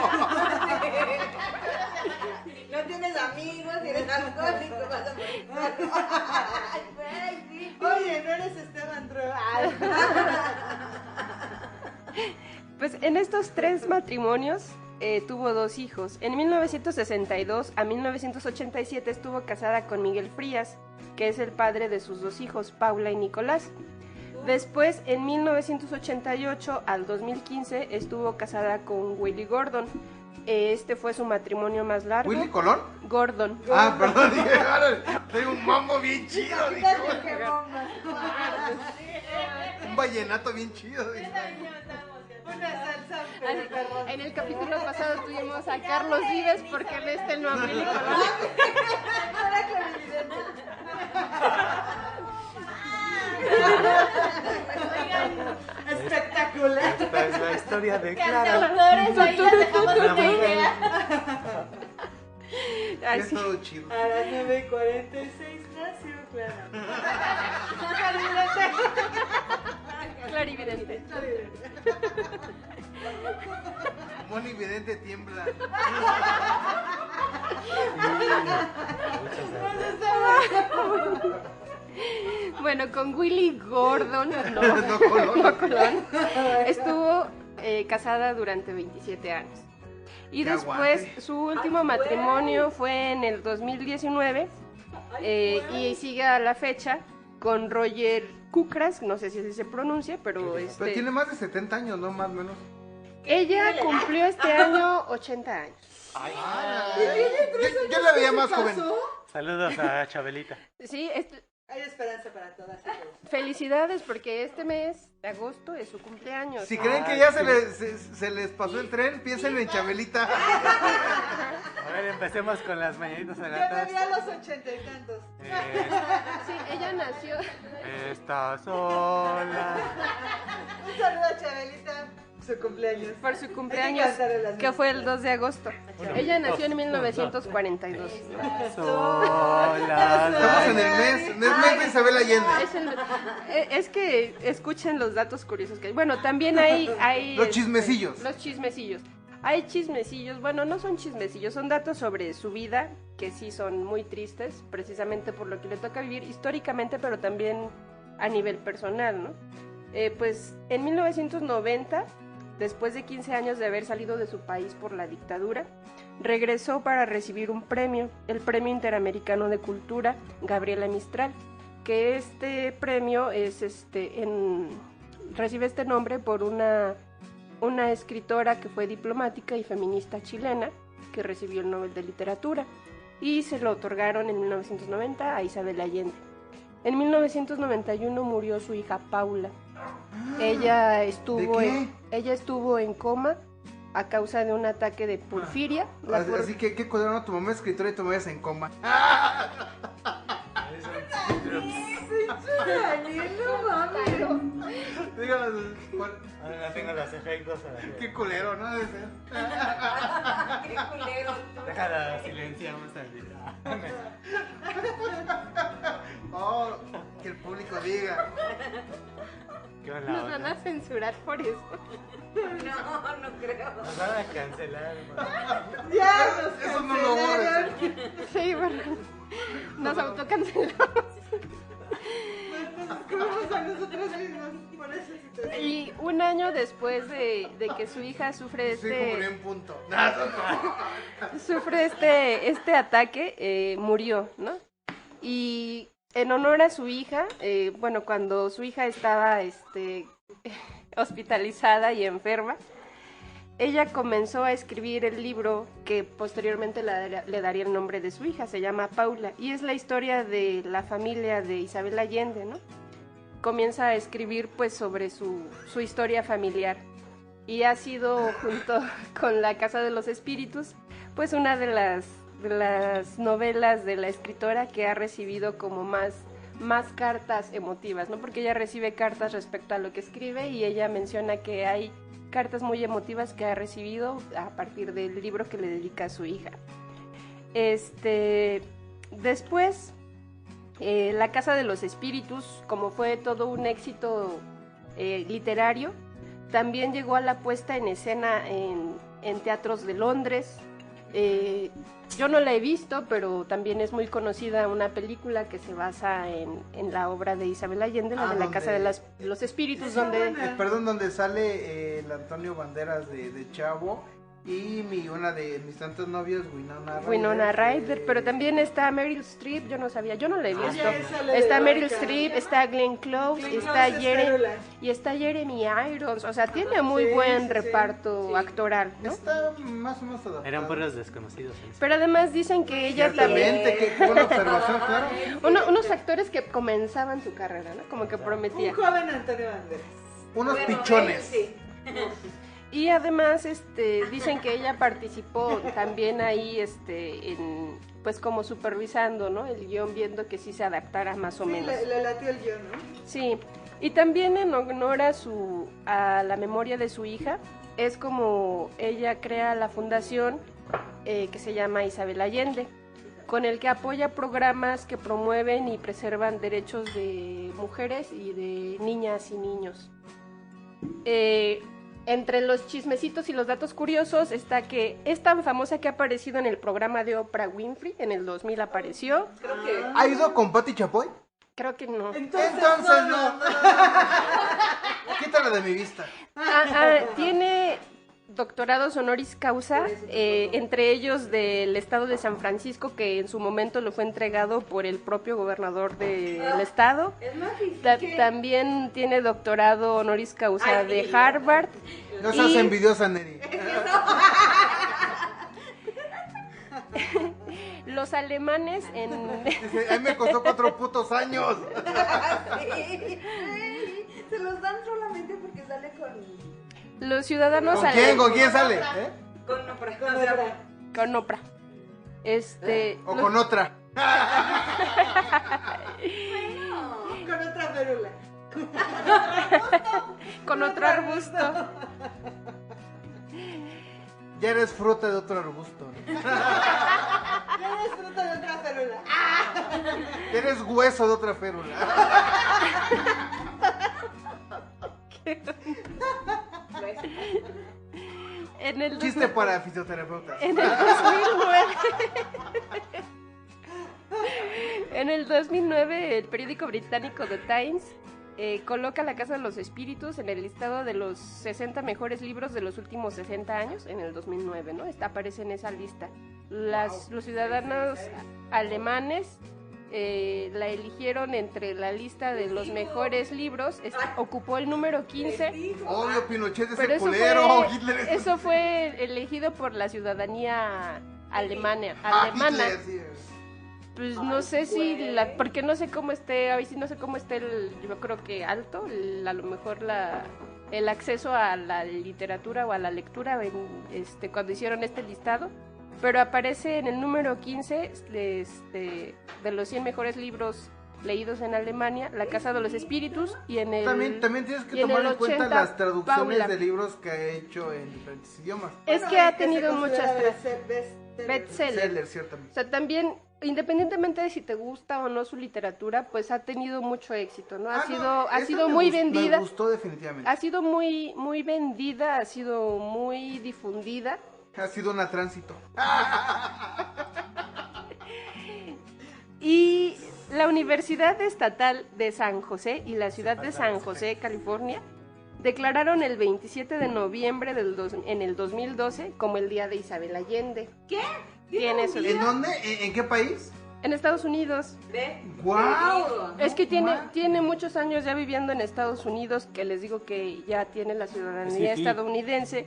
No tienes amigos, eres alcohólico, vas a morir. Ay, güey, sí. Oye, no eres Esteban Dro. Pues en estos 3 matrimonios tuvo 2 hijos. En 1962 a 1987 estuvo casada con Miguel Frías, que es el padre de sus 2 hijos, Paula y Nicolás. Después, en 1988 al 2015, estuvo casada con Willy Gordon. Este fue su matrimonio más largo. ¿Willy Colón? Gordon. Ah, perdón, dije, ahora tengo un mambo bien chido. Dije, Qué bomba. un vallenato bien chido. Dije. Una salsa, Ah, pero sí. perrón. En el capítulo pasado tuvimos a Carlos Vives porque en este no a Willy Colón. Espectacular. Esta es la historia de Clara. Cantautores, ahí las dejamos Una una mujer. idea. Ay, Es sí. todo chido. A las 9:46 nació Clara. Clarividente. Moni Vidente tiembla. Bueno, con Willy Gordon, no, No, Colón. no Colón, estuvo casada durante 27 años. Y Que después aguante. su último matrimonio fue en el 2019 y sigue a la fecha con Roger Kukras, no sé si así se pronuncia, pero Pero tiene más de 70 años, ¿no? Más o menos. ella cumplió este año 80 años. Yo la veía más joven. Saludos a Chabelita. Sí, Hay esperanza para todas y todos. felicidades porque este mes de agosto es su cumpleaños. Si creen que ya se les pasó el tren, piensen en Chabelita. A ver, empecemos con las mañanitas Yo me agatas. vi a los 80 y tantos. Sí, ella nació. Está sola. Un saludo a Chabelita. su cumpleaños. Por su cumpleaños, que fue el 2 de agosto. Ella nació en 1942. Hola. Estamos en el mes de Isabel Allende. Es que escuchen los datos curiosos que hay. Bueno, también hay Los chismecillos. Los chismecillos. Hay chismecillos, bueno, no son chismecillos, son datos sobre su vida, que sí son muy tristes, precisamente por lo que le toca vivir históricamente, pero también a nivel personal, ¿no? Pues en 1990, después de 15 años de haber salido de su país por la dictadura, regresó para recibir un premio, el Premio Interamericano de Cultura Gabriela Mistral, que este premio es recibe este nombre por una escritora que fue diplomática y feminista chilena que recibió el Nobel de Literatura y se lo otorgaron en 1990 a Isabel Allende. En 1991 murió su hija Paula. Ella estuvo en coma a causa de un ataque de porfiria. Así que qué cuidado, tu mamá es escritora y tu mamá es en coma. No mames. Díganos, Ahora tengo los efectos. qué culero, ¿no? Debe ser. Qué culero. Déjala, silenciamos al video. Oh, que el público diga. ¿Qué onda? Nos van a censurar por eso. No creo. Nos van a cancelar. Ya nos Eso no lo cancelaron. Sí, bueno, nos autocancelamos. Nos descubrimos a nosotros mismos por esa situación. Y un año después de que su hija sufre Sí, como en punto. sufre este ataque, murió, ¿no? Y en honor a su hija, bueno, cuando su hija estaba hospitalizada y enferma, ella comenzó a escribir el libro que posteriormente le daría el nombre de su hija, se llama Paula, y es la historia de la familia de Isabel Allende, ¿no? Comienza a escribir pues sobre su historia familiar y ha sido, junto con La Casa de los Espíritus, pues una de las novelas de la escritora que ha recibido como más cartas emotivas, ¿no? Porque ella recibe cartas respecto a lo que escribe y ella menciona que hay cartas muy emotivas que ha recibido a partir del libro que le dedica a su hija. Después, La Casa de los Espíritus, como fue todo un éxito literario, también llegó a la puesta en escena en teatros de Londres. Yo no la he visto, pero también es muy conocida una película que se basa en la obra de Isabel Allende, la de La Casa de los Espíritus, donde sale el Antonio Banderas de Chavo y una de mis tantas novias, Winona Ryder, pero también está Meryl Streep, yo no sabía, yo no la he visto. Está Meryl Streep, está Glenn Close, está Jeremy Irons, o sea, tiene muy buen reparto actoral, ¿no? Está más o menos adaptado. Eran puros desconocidos. Pero además dicen que ella también... Qué buena observación, claro. Unos actores que comenzaban su carrera, ¿no? Como que prometían. Un joven Antonio Banderas. Unos pichones. Sí. Y además dicen que ella participó también ahí pues como supervisando, ¿no? El guión, viendo que sí se adaptara más o menos. Sí, le latió el guión, ¿no? Sí, y también en honor a la memoria de su hija, es como ella crea la fundación que se llama Isabel Allende, con el que apoya programas que promueven y preservan derechos de mujeres y de niñas y niños. Entre los chismecitos y los datos curiosos está que es tan famosa que ha aparecido en el programa de Oprah Winfrey, en el 2000 apareció. Creo que... ¿Ha ido con Patti Chapoy? Creo que no. Entonces no. Quítala de mi vista. Tiene doctorados honoris causa, entre ellos del estado de San Francisco, que en su momento le fue entregado por el propio gobernador del estado. Es más difícil. También tiene doctorado honoris causa de Harvard. No seas envidiosa, Neri. Los alemanes Dice, a mí me costó 4 putos años. Sí. Se los dan solamente porque sale con... Los ciudadanos ¿Con quién sale? Con Oprah. Con Oprah. O con otra. Con otra férula. Con otro arbusto. Ya eres fruta de otro arbusto. ¿No? Ya eres fruta de otra férula. Ya eres hueso de otra férula. En el Chiste para fisioterapeutas. En el 2009. En el 2009, el periódico británico The Times coloca La Casa de los Espíritus en el listado de los 60 mejores libros de los últimos 60 años, en el 2009, ¿no? Aparece en esa lista. Los ciudadanos alemanes la eligieron entre la lista de los mejores libros, ocupó el número 15. Obvio, Pinochet es Pero el culero, Hitler es eso fue elegido por la ciudadanía alemana. Hitler, sí. Pues no sé si porque no sé cómo esté, a ver si no sé cómo esté yo creo que alto, a lo mejor el acceso a la literatura o a la lectura cuando hicieron este listado, pero aparece en el número 15 de los 100 mejores libros leídos en Alemania, La Casa de los Espíritus, y en el También tienes que y en tomar el en cuenta 80, las traducciones Paula. de libros que ha hecho en diferentes idiomas. Es que ha tenido muchas bestsellers. bestsellers. Seller, ciertamente. O sea, también, independientemente de si te gusta o no su literatura, pues ha tenido mucho éxito, ¿no? Ha sido muy vendida. Me gustó definitivamente. Ha sido muy, muy vendida, ha sido muy difundida. Ha sido una tránsito. Y la Universidad Estatal de San José y la ciudad de San José, California, declararon el 27 de noviembre en el 2012 como el Día de Isabel Allende. ¿Qué? Tiene su ¿En día. dónde? ¿En qué país? En Estados Unidos. Ve. ¡Guau! Es que tiene muchos años ya viviendo en Estados Unidos, que les digo que ya tiene la ciudadanía Sí. estadounidense,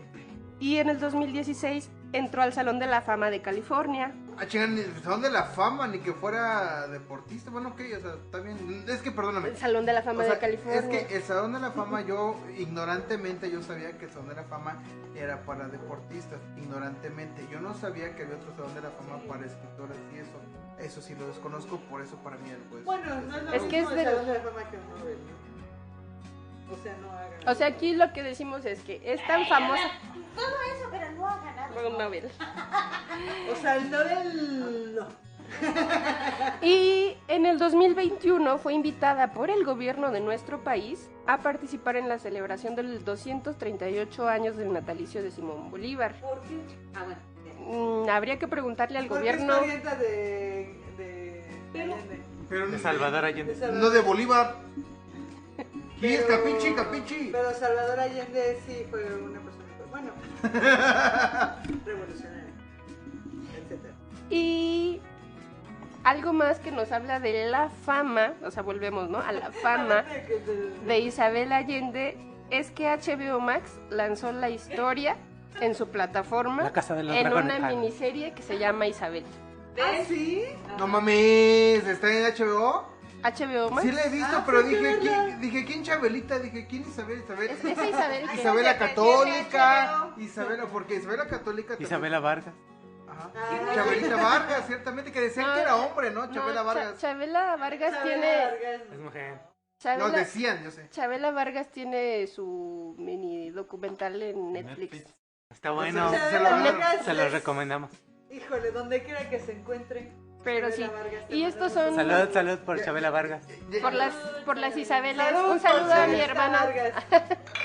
y en el 2016 entró al Salón de la Fama de California. Ah, chinga, ni el Salón de la Fama, ni que fuera deportista. Bueno, ok, o sea, está bien. Es que perdóname. El Salón de la Fama O sea, de California. es que el Salón de la Fama, ignorantemente, yo sabía que el Salón de la Fama era para deportistas, ignorantemente. Yo no sabía que había otro Salón de la Fama para escritores y eso. Eso sí lo desconozco, por eso para mí pues... Bueno, no es lo Es que mismo es el de- Salón de la Fama que un Nobel, ¿no? O sea, no hagan. O sea, aquí lo que decimos es que es tan famosa Todo eso, pero no ha ganado. por un Nobel. O sea, el Nobel no. Y en el 2021 fue invitada por el gobierno de nuestro país a participar en la celebración del 238 años del natalicio de Simón Bolívar. ¿Por qué? Ah, bueno. Habría que preguntarle al ¿Por qué gobierno. es parienta de Allende? Pero De Salvador Allende. no de Bolívar. ¿Quién es Pero- Capichi? Pero Salvador Allende sí fue una persona, bueno, revolucionaria, etcétera. Y algo más que nos habla de la fama, o sea, volvemos, ¿no? A la fama de Isabel Allende, es que HBO Max lanzó la historia en su plataforma La Casa de los en Dragones. una miniserie que se llama Isabel. ¿Ah, sí? No mames, ¿está en HBO? HBO Max. Sí la he visto, Ah, pero pues, qué dije, verga. ¿quién? ¿Quién Chabelita? Dije, ¿quién Isabel? Es esa Isabel que Isabel la que tiene Católica. HBO. Isabela, porque Isabel la Católica también- Isabela Vargas. Ajá. Ah. Chabelita Vargas, ciertamente, que decían No, que era hombre, ¿no? no, Chabela Vargas. Chabela Vargas Isabel tiene. Vargas. Es mujer. Nos Chabela, decían, yo sé. Chabela Vargas tiene su mini documental en Netflix. Está bueno. Isabel se lo- Vargas Se lo es- recomendamos. Híjole, donde quiera que se encuentre. Pero Isabela sí. Vargas, te Y estos mandamos son Salud, salud por Chabela Vargas. por las Isabeles. Salud Un saludo por a mi Isabel hermana. Vargas.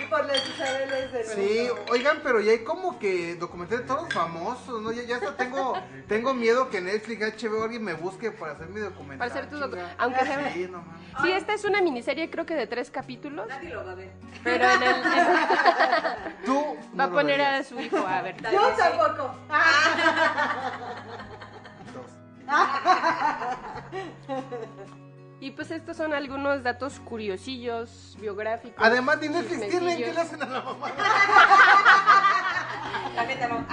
Y por las Isabeles de Sí, oigan, pero ya hay como que documentales todos famosos, ¿no? Ya hasta tengo miedo que Netflix, HBO, alguien me busque para hacer mi documental. Para hacer tu chinga. aunque sea. Sí, no mames. Sí, esta es una miniserie, creo que de 3 capítulos. Nadie lo va a ver. Pero Tú va no a lo poner a verías. su hijo a ver. Yo tampoco. Dos. Y pues estos son algunos datos curiosillos, biográficos. Además de Netflix, ¿qué le chismecillos. hacen a la mamá? La neta no.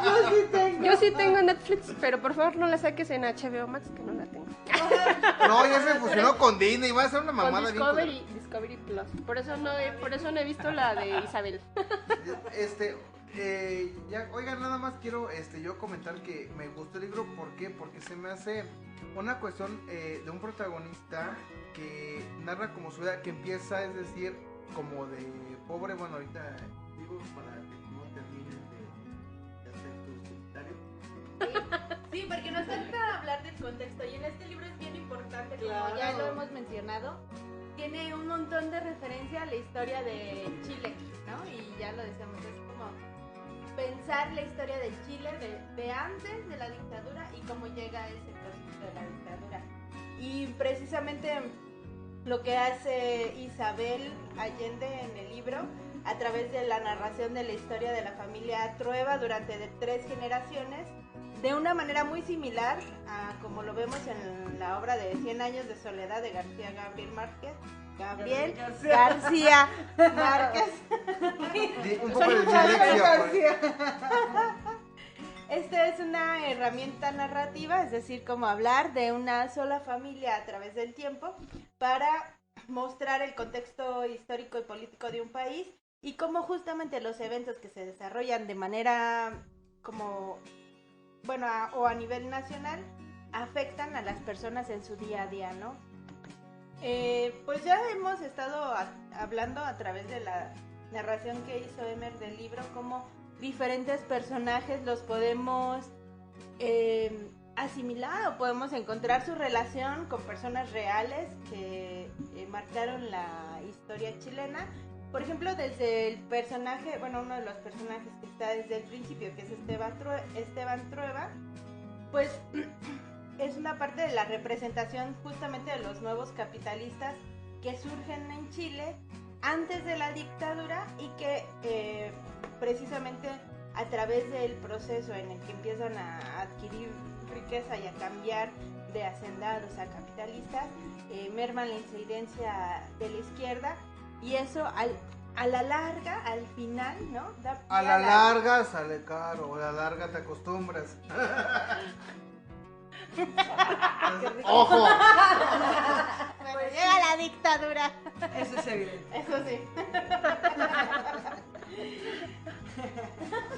Yo sí tengo. Yo sí tengo Netflix, pero por favor no la saques en HBO Max, que no la tengo. No, ya se fusionó con Disney, va a ser una Con mamada bien culera. Discovery Plus. Por eso no he visto la de Isabel. Oigan, nada más quiero yo comentar que me gustó el libro. ¿Por qué? Porque se me hace una cuestión de un protagonista que narra como su vida, que empieza, es decir, como de pobre. Bueno, ahorita digo para que no terminen Sí, porque nos falta hablar del contexto y en este libro es bien importante, como ya lo hemos mencionado, tiene un montón de referencia a la historia de Chile, ¿no? Y ya lo decíamos, es como pensar la historia de Chile de antes de la dictadura y cómo llega ese proceso de la dictadura. Y precisamente lo que hace Isabel Allende en el libro, a través de la narración de la historia de la familia Trueba durante 3 generaciones, de una manera muy similar a como lo vemos en la obra de 100 años de soledad de García García Márquez. Un poco de dislexia. Esta es una herramienta narrativa, es decir, como hablar de una sola familia a través del tiempo para mostrar el contexto histórico y político de un país y cómo justamente los eventos que se desarrollan de manera como, bueno, o a nivel nacional, afectan a las personas en su día a día, ¿no? Pues ya hemos estado hablando a través de la narración que hizo Emer del libro, cómo diferentes personajes los podemos asimilar o podemos encontrar su relación con personas reales que marcaron la historia chilena. Por ejemplo, desde el personaje, bueno, uno de los personajes que está desde el principio, que es Esteban Trueba, pues es una parte de la representación justamente de los nuevos capitalistas que surgen en Chile antes de la dictadura y que precisamente a través del proceso en el que empiezan a adquirir riqueza y a cambiar de hacendados a capitalistas, merman la incidencia de la izquierda y eso a la larga, al final, ¿no? A la larga sale caro, a la larga te acostumbras. ¡Ojo! Bueno, llega la dictadura. Eso es evidente. Eso sí.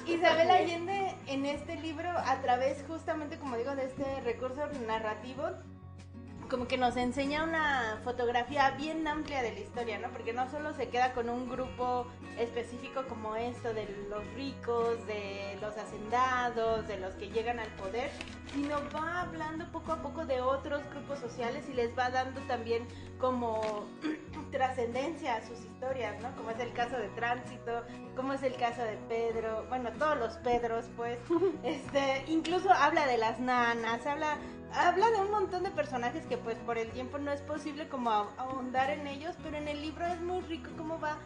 Isabel Allende en este libro, a través justamente, como digo, de este recurso narrativo, como que nos enseña una fotografía bien amplia de la historia, ¿no? Porque no solo se queda con un grupo específico como esto de los ricos, de los hacendados, de los que llegan al poder, sino va hablando poco a poco de otros grupos sociales y les va dando también como trascendencia a sus historias, ¿no? Como es el caso de Tránsito, como es el caso de Pedro, bueno, todos los Pedros, pues, incluso habla de las nanas, habla de un montón de personajes que pues por el tiempo no es posible como ahondar en ellos, pero en el libro es muy rico cómo va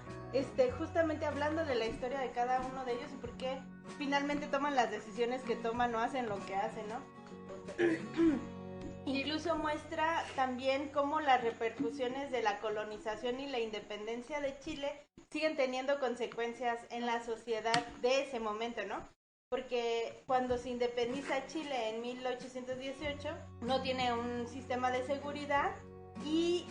justamente hablando de la historia de cada uno de ellos y por qué finalmente toman las decisiones que toman o hacen lo que hacen, ¿no? Incluso muestra también cómo las repercusiones de la colonización y la independencia de Chile siguen teniendo consecuencias en la sociedad de ese momento, ¿no? Porque cuando se independiza Chile en 1818 no tiene un sistema de seguridad y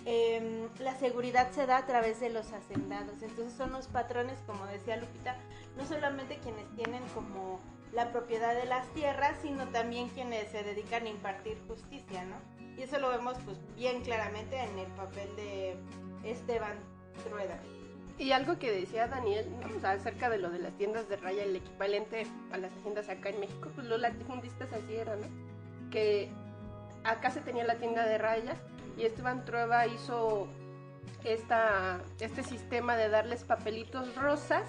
la seguridad se da a través de los hacendados. Entonces son los patrones, como decía Lupita, no solamente quienes tienen como la propiedad de las tierras, sino también quienes se dedican a impartir justicia, ¿no? Y eso lo vemos pues bien claramente en el papel de Esteban Trueba. Y algo que decía Daniel, ¿no? O sea, acerca de lo de las tiendas de raya, el equivalente a las tiendas acá en México, pues los latifundistas así eran, ¿no? Que acá se tenía la tienda de raya y Esteban Trueba hizo este sistema de darles papelitos rosas,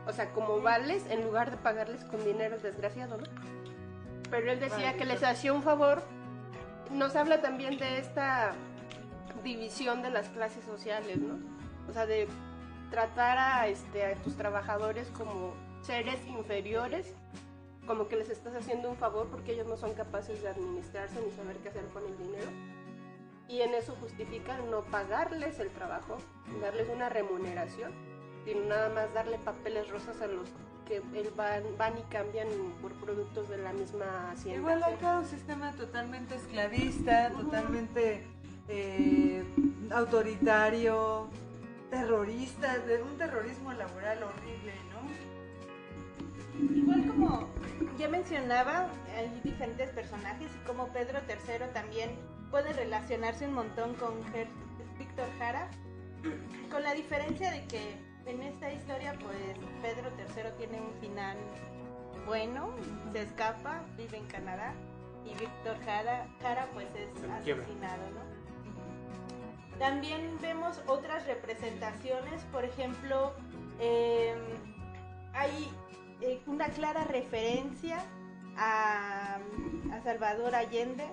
o sea, como vales, en lugar de pagarles con dinero, desgraciado, ¿no? Pero él decía que les hacía un favor. Nos habla también de esta división de las clases sociales, ¿no? O sea, de tratar a tus trabajadores como seres inferiores, como que les estás haciendo un favor porque ellos no son capaces de administrarse ni saber qué hacer con el dinero. Y en eso justifican no pagarles el trabajo, darles una remuneración, sino nada más darle papeles rosas a los que van y cambian por productos de la misma hacienda. Igual acá un sistema totalmente esclavista, totalmente autoritario, terrorista, de un terrorismo laboral horrible, ¿no? Igual como ya mencionaba, hay diferentes personajes y como Pedro III también puede relacionarse un montón con Víctor Jara, con la diferencia de que en esta historia pues Pedro III tiene un final bueno, se escapa, vive en Canadá, y Víctor Jara pues es asesinado, ¿no? También vemos otras representaciones, por ejemplo, hay una clara referencia a Salvador Allende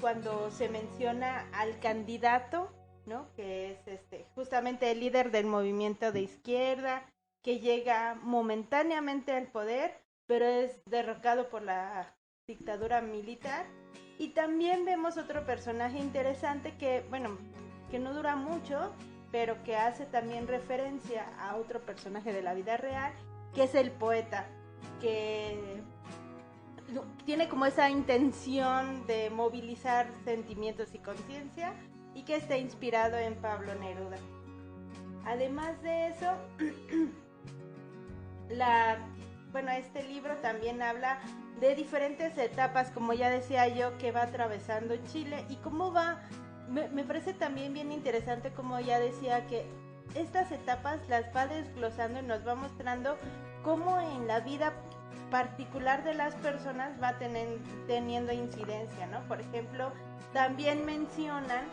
cuando se menciona al candidato, ¿no? Que es justamente el líder del movimiento de izquierda, que llega momentáneamente al poder, pero es derrocado por la dictadura militar. Y también vemos otro personaje interesante que, bueno, que no dura mucho, pero que hace también referencia a otro personaje de la vida real, que es el poeta, que tiene como esa intención de movilizar sentimientos y conciencia, y que está inspirado en Pablo Neruda. Además de eso, este libro también habla de diferentes etapas, como ya decía yo, que va atravesando Chile y cómo va. Me parece también bien interesante, como ya decía, que estas etapas las va desglosando y nos va mostrando cómo en la vida particular de las personas va teniendo incidencia, ¿no? Por ejemplo, también mencionan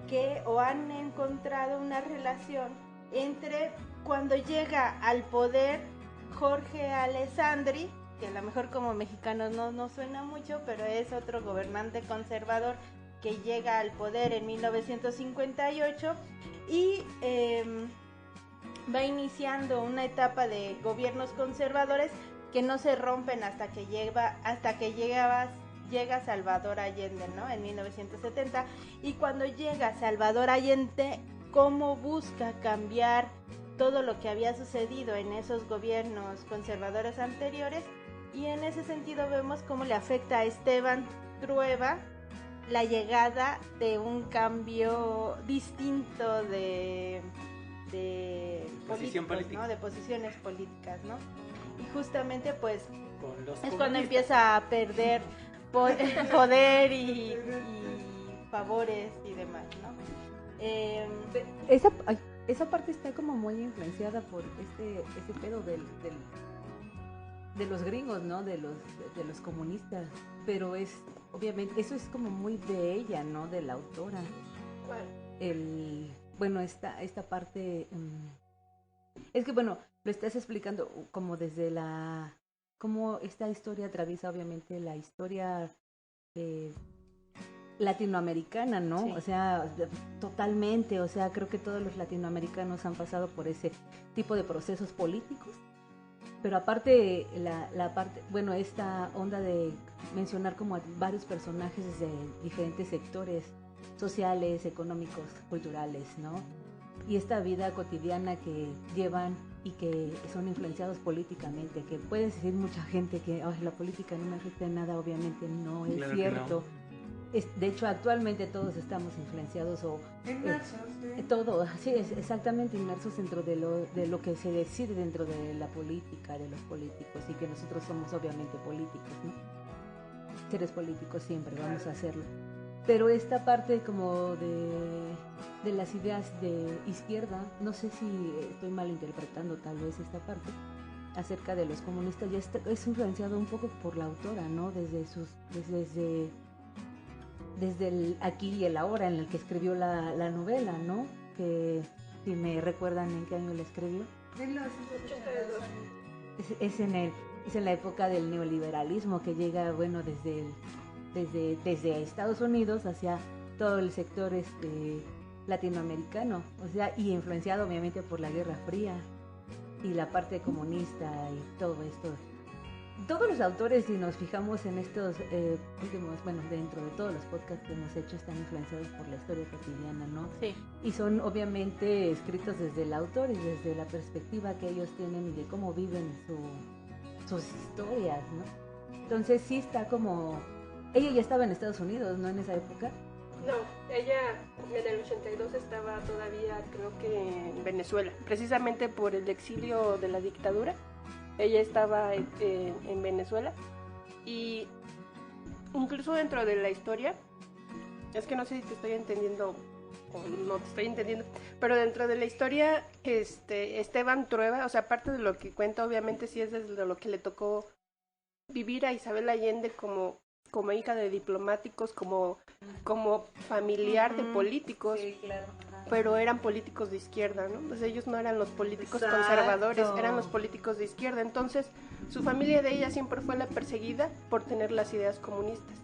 que o han encontrado una relación entre cuando llega al poder Jorge Alessandri, que a lo mejor como mexicanos no suena mucho, pero es otro gobernante conservador que llega al poder en 1958 y va iniciando una etapa de gobiernos conservadores que no se rompen hasta que llega Salvador Allende, ¿no? En 1970. Y cuando llega Salvador Allende, cómo busca cambiar todo lo que había sucedido en esos gobiernos conservadores anteriores, y en ese sentido vemos cómo le afecta a Esteban Trueba la llegada de un cambio distinto de posiciones políticas, ¿no? Y justamente pues es cuando empieza a perder poder y favores y demás, ¿no? Esa parte está como muy influenciada por este pedo de los gringos, ¿no? De los comunistas, pero es obviamente eso es como muy de ella, ¿no? De la autora. Bueno, esta parte es que bueno, lo estás explicando como desde cómo esta historia atraviesa obviamente la historia latinoamericana, ¿no? Sí. O sea, totalmente, o sea, creo que todos los latinoamericanos han pasado por ese tipo de procesos políticos, pero aparte la parte, bueno, esta onda de mencionar como a varios personajes de diferentes sectores sociales, económicos, culturales, ¿no? Y esta vida cotidiana que llevan y que son influenciados políticamente, que puede decir mucha gente que la política no me afecta en nada, obviamente no es claro cierto. De hecho, actualmente todos estamos influenciados o inmersos, todo, sí, exactamente inmersos dentro de lo que se decide dentro de la política, de los políticos, y que nosotros somos obviamente políticos, ¿no? Seres políticos siempre vamos a hacerlo. Pero esta parte como de las ideas de izquierda, no sé si estoy malinterpretando tal vez esta parte, acerca de los comunistas, ya es influenciado un poco por la autora, ¿no? Desde el aquí y el ahora en el que escribió la novela, ¿no? Que si me recuerdan en qué año la escribió. En los 82. Es en la época del neoliberalismo que llega, bueno, desde Estados Unidos hacia todo el sector latinoamericano, o sea, y influenciado obviamente por la Guerra Fría y la parte comunista y todo esto. Todos los autores, si nos fijamos en estos últimos, bueno, dentro de todos los podcasts que hemos hecho, están influenciados por la historia cotidiana, ¿no? Sí. Y son obviamente escritos desde el autor y desde la perspectiva que ellos tienen y de cómo viven sus historias, ¿no? Entonces sí está como... Ella ya estaba en Estados Unidos, ¿no? En esa época. No, ella en el 82 estaba todavía, creo que en Venezuela, precisamente por el exilio de la dictadura. Ella estaba en Venezuela, y incluso dentro de la historia, es que no sé si te estoy entendiendo o no te estoy entendiendo, pero dentro de la historia, Esteban Trueba, o sea, parte de lo que cuenta obviamente sí es desde lo que le tocó vivir a Isabel Allende como como hija de diplomáticos, como familiar de políticos. Sí, claro. Pero eran políticos de izquierda, ¿no? Pues ellos no eran los políticos Exacto. conservadores, eran los políticos de izquierda. Entonces, su familia de ella siempre fue la perseguida por tener las ideas comunistas.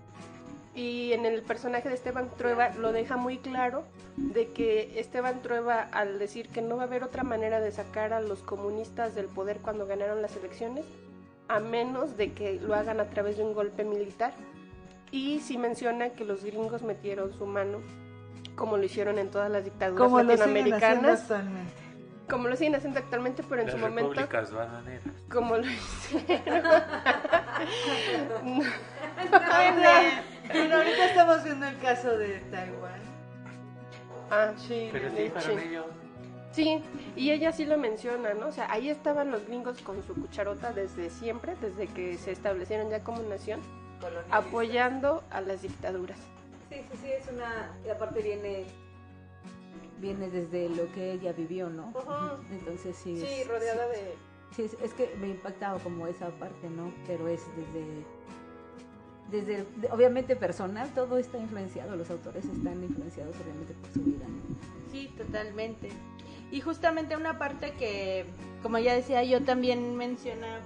Y en el personaje de Esteban Trueba lo deja muy claro de que Esteban Trueba, al decir que no va a haber otra manera de sacar a los comunistas del poder cuando ganaron las elecciones, a menos de que lo hagan a través de un golpe militar. Y sí menciona que los gringos metieron su mano, como lo hicieron en todas las dictaduras latinoamericanas. Como lo siguen haciendo actualmente, pero en las su momento... Las repúblicas bananeras. Como lo hicieron. Bueno, ahorita estamos viendo el caso de Taiwán. Ah, Sí, Pero sí, sí. fueron ellos. Sí, y ella sí lo menciona, ¿no? O sea, ahí estaban los gringos con su cucharota desde siempre, desde que se establecieron ya como nación, apoyando a las dictaduras. Sí, es una... Y aparte viene desde lo que ella vivió, ¿no? Ujú. Entonces sí. Sí, rodeada de... Sí, es que me ha impactado como esa parte, ¿no? Pero es obviamente personal, todo está influenciado, los autores están influenciados obviamente por su vida, ¿no? Sí, totalmente. Y justamente una parte que, como ya decía, yo también menciona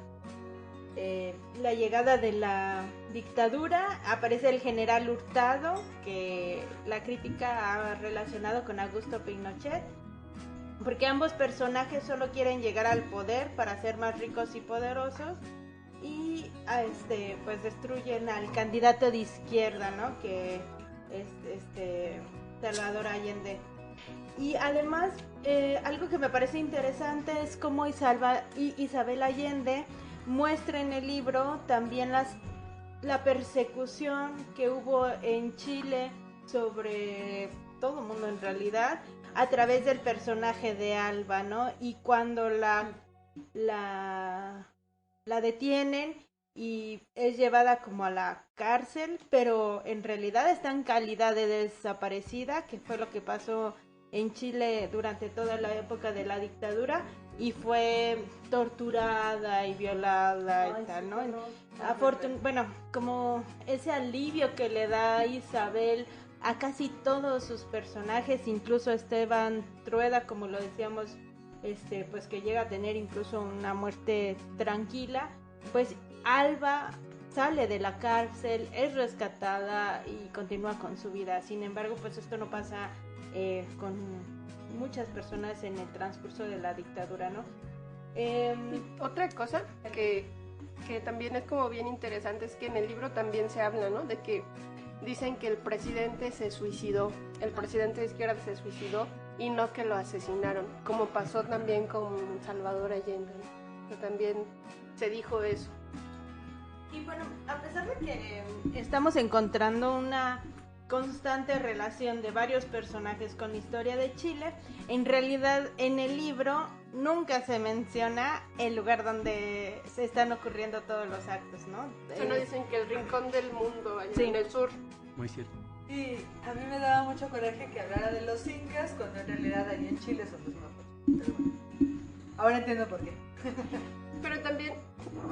la llegada de la dictadura. Aparece el general Hurtado, que la crítica ha relacionado con Augusto Pinochet, porque ambos personajes solo quieren llegar al poder para ser más ricos y poderosos, y pues destruyen al candidato de izquierda, ¿no? Que es Salvador Allende. Y además, algo que me parece interesante es cómo Isabel Allende muestra en el libro también la persecución que hubo en Chile sobre todo el mundo en realidad, a través del personaje de Alba, ¿no? Y cuando la detienen y es llevada como a la cárcel, pero en realidad está en calidad de desaparecida, que fue lo que pasó en Chile durante toda la época de la dictadura, y fue torturada y violada y tal, ¿no? Bueno, como ese alivio que le da Isabel a casi todos sus personajes, incluso Esteban Trueba, como lo decíamos, pues que llega a tener incluso una muerte tranquila, pues Alba sale de la cárcel, es rescatada y continúa con su vida. Sin embargo, pues esto no pasa con muchas personas en el transcurso de la dictadura, ¿no? Otra cosa que también es como bien interesante es que en el libro también se habla, ¿no? De que dicen que el presidente se suicidó, el presidente de izquierda se suicidó y no que lo asesinaron, como pasó también con Salvador Allende, ¿no? Que también se dijo eso. Y bueno, a pesar de que estamos encontrando una constante relación de varios personajes con la historia de Chile, en realidad en el libro nunca se menciona el lugar donde se están ocurriendo todos los actos, ¿no? Solo dicen que el rincón del mundo, allá Sí. en el sur. Muy cierto. Y a mí me daba mucho coraje que hablara de los incas cuando en realidad ahí en Chile son los mapuches. Pero bueno, ahora entiendo por qué. Pero también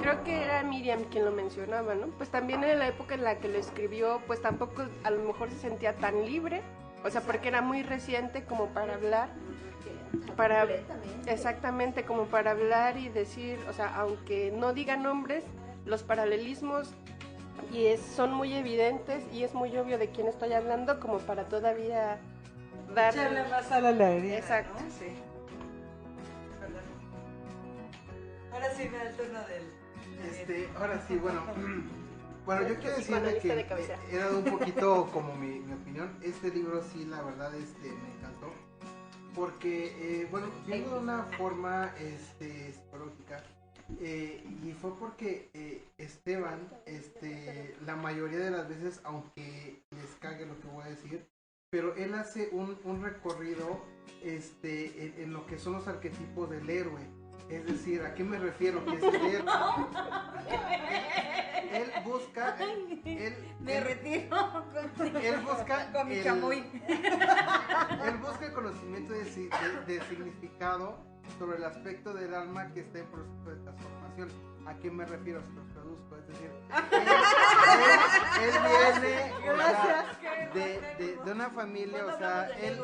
creo que era Miriam quien lo mencionaba, ¿no? Pues también en la época en la que lo escribió, pues tampoco a lo mejor se sentía tan libre, o sea, porque era muy reciente como para hablar, exactamente, como para hablar y decir, o sea, aunque no diga nombres, los paralelismos son muy evidentes y es muy obvio de quién estoy hablando, como para todavía dar... Echarle más sal a la herida, Exacto. ¿no? Sí. Perdón. Ahora sí me da el turno del... Ahora sí, bueno. Bueno, yo quiero decirle que de cabecera. he dado un poquito como mi opinión. Este libro sí, la verdad, me encantó. Porque, bueno, viendo de una forma psicológica, y fue porque Esteban, la mayoría de las veces, aunque les cague lo que voy a decir, pero él hace un recorrido en lo que son los arquetipos del héroe. Es decir, ¿a qué me refiero? Que es el héroe. Él busca, Me retiro él busca con mi chamoy. Él busca el conocimiento de significado sobre el aspecto del alma que está en proceso de transformación. ¿A qué me refiero? Se los traduzco, es decir, él viene, o sea, de una familia, o sea, él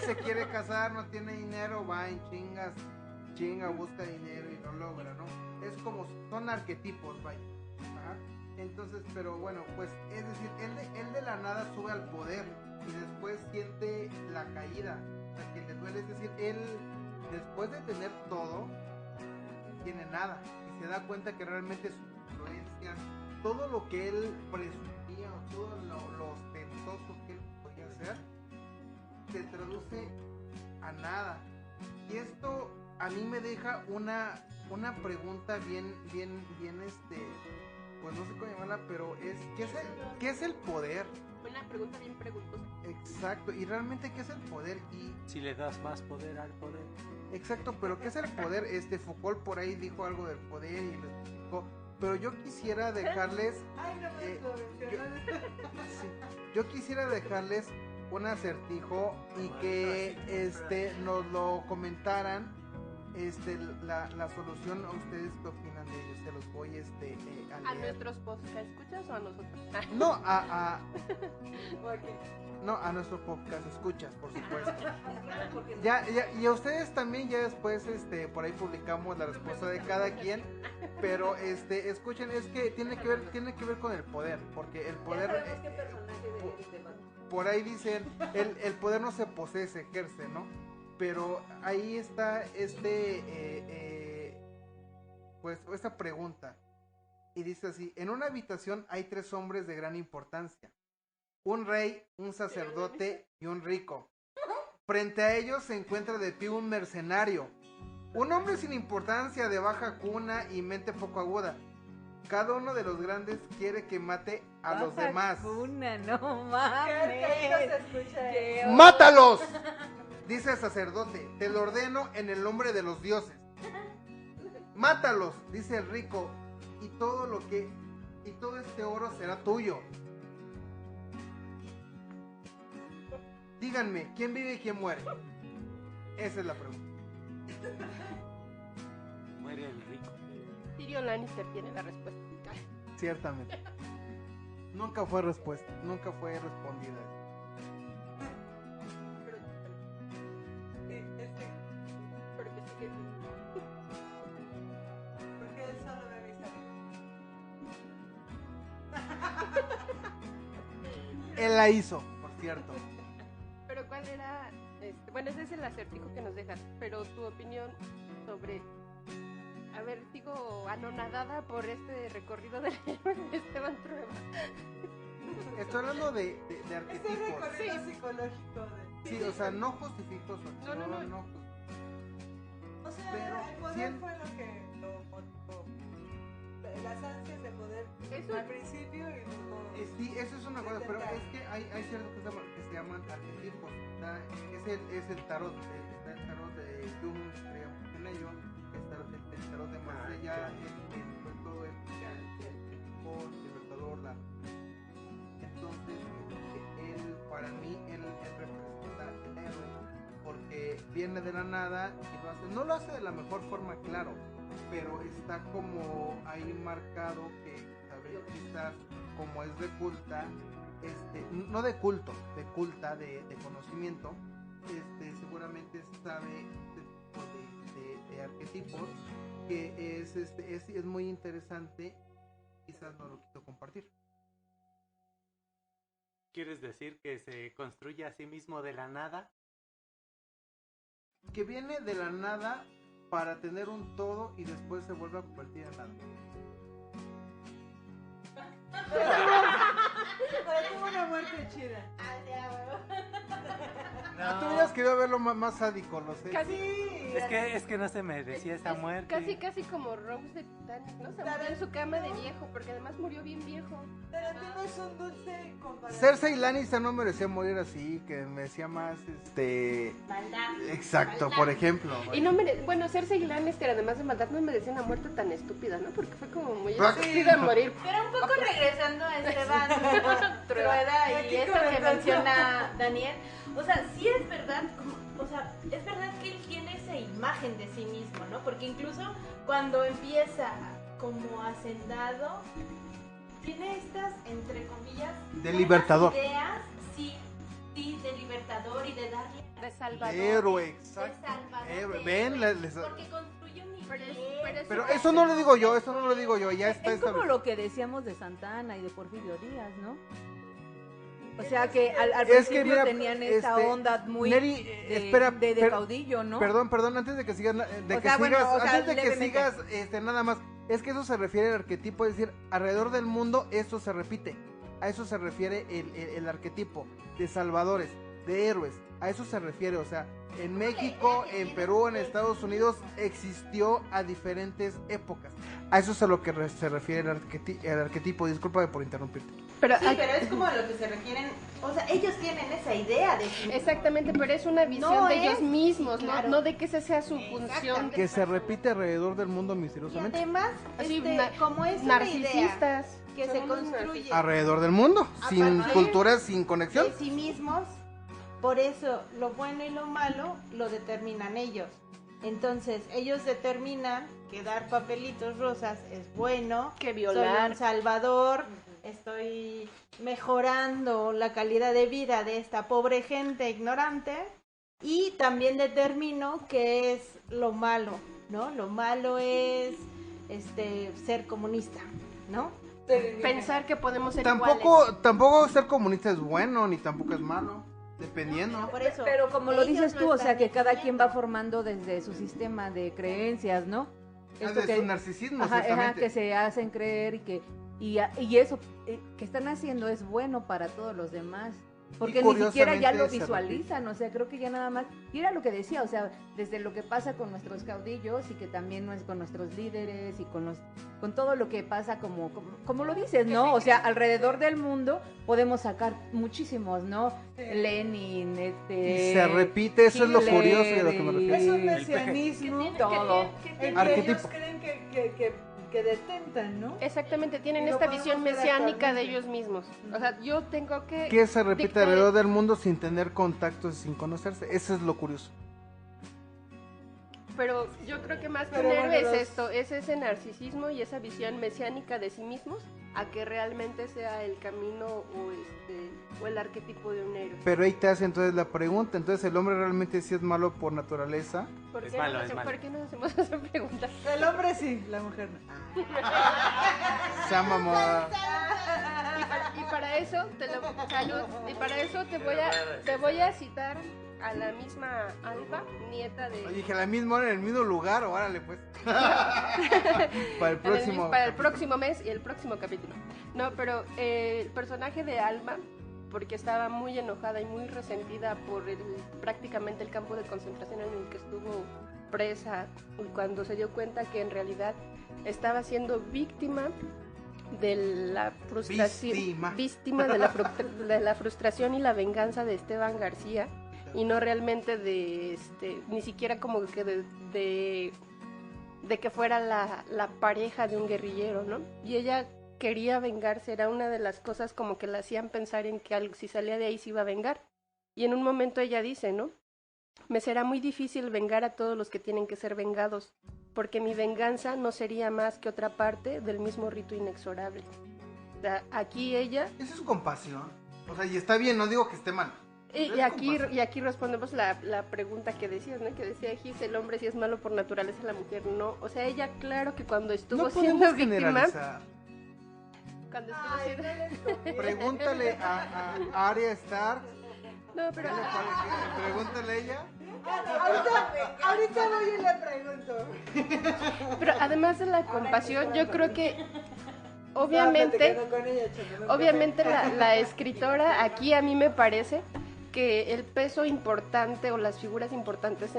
se quiere casar, no tiene dinero, va en chinga, busca dinero y lo logra, ¿no? Es como, son arquetipos, vaya. Ajá. Entonces, pero bueno, pues, es decir, él de la nada sube al poder y después siente la caída, o sea, que le duele, es decir, él, después de tener todo, tiene nada y se da cuenta que realmente sus influencias, todo lo que él presumía o todo lo ostentoso que él podía hacer, se traduce a nada. Y esto a mí me deja una pregunta bien, pues no sé cómo llamarla, pero es ¿qué es el poder? Una pregunta bien preguntosa. Exacto, y realmente ¿qué es el poder? Y si le das más poder al poder. Exacto, pero ¿qué es el poder? Foucault por ahí dijo algo del poder y lo explicó, pero yo quisiera dejarles yo quisiera dejarles un acertijo y que nos lo comentaran la solución. ¿A ustedes qué opinan de ellos? Se los voy a leer. ¿A nuestros podcast escuchas o a nosotros? No, no, a nuestros podcast escuchas, por supuesto. Ya, y a ustedes también, ya después por ahí publicamos la respuesta de cada quien, pero escuchen, es que tiene que ver con el poder, porque el poder por ahí dicen, el poder no se posee, se ejerce, ¿no? Pero ahí está pues esta pregunta y dice así: en una habitación hay 3 hombres de gran importancia, un rey, un sacerdote y un rico. Frente a ellos se encuentra de pie un mercenario, un hombre sin importancia, de baja cuna y mente poco aguda. Cada uno de los grandes quiere que mate a los demás. Cuna, no mames. ¡Mátalos!, dice el sacerdote. Te lo ordeno en el nombre de los dioses. ¡Mátalos!, dice el rico. Y todo este oro será tuyo. Díganme, ¿quién vive y quién muere? Esa es la pregunta. Muere el rico. Tyrion Lannister tiene la respuesta. Ciertamente. Nunca fue respondida. Porque él solo ve mis amigos. Él la hizo, por cierto. Pero ¿cuál era? Bueno, ese es el acertijo que nos dejas, pero tu opinión sobre... A ver, sigo anonadada por este recorrido de Esteban Trueba. Estoy hablando de arquetipos. Este recorrido psicológico. Sí, o sea, no justifico su acción. No. O sea, Pero el poder fue lo que lo motivó. Las ansias de poder al principio y luego... Sí, eso es una cosa, pero es que hay ciertas cosas que se llaman arquetipos. Es el tarot, está el tarot de Jung, creemos en ello, está el tarot de Marsella, sobre todo el libertador, entonces para mí él representa el héroe, porque viene de la nada y no lo hace de la mejor forma, claro, pero está como ahí marcado que, ¿sabes? Quizás como es de culta, no de culto, de culta, de conocimiento, seguramente sabe este tipo de arquetipos, que es muy interesante, quizás no lo quiso compartir. ¿Quieres decir que se construye a sí mismo de la nada? Que viene de la nada para tener un todo y después se vuelve a convertir en nada. Pero tuvo una muerte chida. No. Tú hubieras querido verlo más sádico, lo sé. Casi, Es que no se merecía esa muerte. casi como Rose de Titanic, ¿no? Se murió en su cama de viejo, porque además murió bien viejo. Tarantino es un dulce comparado. Cersei Lannister no merecía morir así, que merecía más, Maldad. Exacto, Maldad. por ejemplo. Y no bueno, Cersei Lannister, además de maldad, no merecía una muerte tan estúpida, ¿no? Porque fue como muy Pero- estúpida morir. Pero un poco regresando a Esteban Trueda y Aquí esto con que el menciona Daniel, o sea, sí es verdad, es verdad que él tiene esa imagen de sí mismo, ¿no? Porque incluso cuando empieza como hacendado, tiene estas, entre comillas, De buenas libertador. ideas, sí, de libertador y de darle De Salvador. Héroe, de exacto. salvador. Héroe. de Ven, héroe, les- porque construye un Pero eso no lo digo yo, ya está Es como establecido. lo que decíamos de Santa Ana y de Porfirio Díaz, ¿no? O sea que al Es que, principio mira, tenían esta onda muy Neri, de, espera, de caudillo, ¿no? Perdón, antes de que sigas, O sea, bueno, o sea, antes de que levemente. sigas, nada más, es que eso se refiere al arquetipo, es decir, alrededor del mundo esto se repite, a eso se refiere el arquetipo de salvadores, de héroes, a eso se refiere, o sea, en México, en Perú, en Estados Unidos existió a diferentes épocas, a eso es a lo que se refiere el arquetipo, discúlpame por interrumpirte. Pero, Sí, pero es como a lo que se refieren, o sea, ellos tienen esa idea de sí mismos. exactamente, pero es una visión No de es, ellos mismos, claro. no de que esa sea su función. Exactamente. Que se repite alrededor del mundo Y misteriosamente. además, Así, como es una idea narcisistas. que se Son unos construye Alrededor del mundo, A sin partir cultura, sin conexión. de sí mismos, por eso lo bueno y lo malo lo determinan ellos. Entonces, ellos determinan que dar papelitos rosas es bueno, Que soy violar. un salvador, estoy mejorando la calidad de vida de esta pobre gente ignorante, y también determino qué es lo malo, ¿no? Lo malo es ser comunista, ¿no? Pensar que podemos ser iguales. Tampoco ser comunista es bueno, ni tampoco es malo, dependiendo. Por eso, Pero como lo ellos dices tú, o sea están que cada quien va definiendo. formando desde su sistema de creencias, ¿no? De su narcisismo, ajá, exactamente. que se hacen creer y eso que están haciendo es bueno para todos los demás. Porque ni siquiera ya lo curiosamente se visualizan, o sea, creo que ya nada más, y era lo que decía, o sea, desde lo que pasa con nuestros caudillos y que también no es con nuestros líderes y con todo lo que pasa como lo dices, ¿no? O sea, alrededor del mundo podemos sacar muchísimos, ¿no? Lenin, Y se repite, eso es lo Hitler curioso y a lo que me refiero. Es un mesianismo todo. el que Arquetipo. ellos creen que detentan, ¿no? Exactamente, tienen Y lo esta podemos visión ver mesiánica de actualmente. ellos mismos. O sea, yo tengo que... Que se repite dictar- alrededor del mundo sin tener contactos y sin conocerse. Eso es lo curioso. Pero yo creo que más que Pero un bueno, héroe es los- esto, es ese narcisismo y esa visión mesiánica de sí mismos, a que realmente sea el camino o el arquetipo de un héroe. Pero ahí te hace entonces la pregunta, entonces el hombre realmente sí es malo por naturaleza. ¿Por Es qué, malo, no, es malo. ¿Por qué no hacemos esa pregunta? El hombre sí, la mujer no. Se mamá. Y para eso te voy a citar a la misma Alba, nieta de... Oye, dije a la misma hora en el mismo lugar, órale pues. Para el próximo. Para el próximo mes y el próximo capítulo. No, pero el personaje de Alma, porque estaba muy enojada y muy resentida por prácticamente el campo de concentración en el que estuvo presa, y cuando se dio cuenta que en realidad estaba siendo víctima de la frustración, víctima de la frustración y la venganza de Esteban García, y no realmente de ni siquiera como que de que fuera la pareja de un guerrillero, ¿no? Y ella quería vengarse, era una de las cosas como que la hacían pensar en que algo, si salía de ahí se iba a vengar. Y en un momento ella dice, ¿no? Me será muy difícil vengar a todos los que tienen que ser vengados, porque mi venganza no sería más que otra parte del mismo rito inexorable. O sea, aquí ella... Eso es compasión. O sea, y está bien, no digo que esté mal. Y aquí respondemos la pregunta que decías, ¿no? Que decía Gis, el hombre sí es malo por naturaleza, la mujer no. O sea, ella claro que cuando estuvo No siendo podemos víctima... generalizar. Cuando estuvo siendo... Pregúntale a Arya Stark. No, pero... Pregúntale a ella. Ahorita voy y le pregunto. Pero además de la compasión, yo creo que obviamente la escritora aquí a mí me parece que el peso importante o las figuras importantes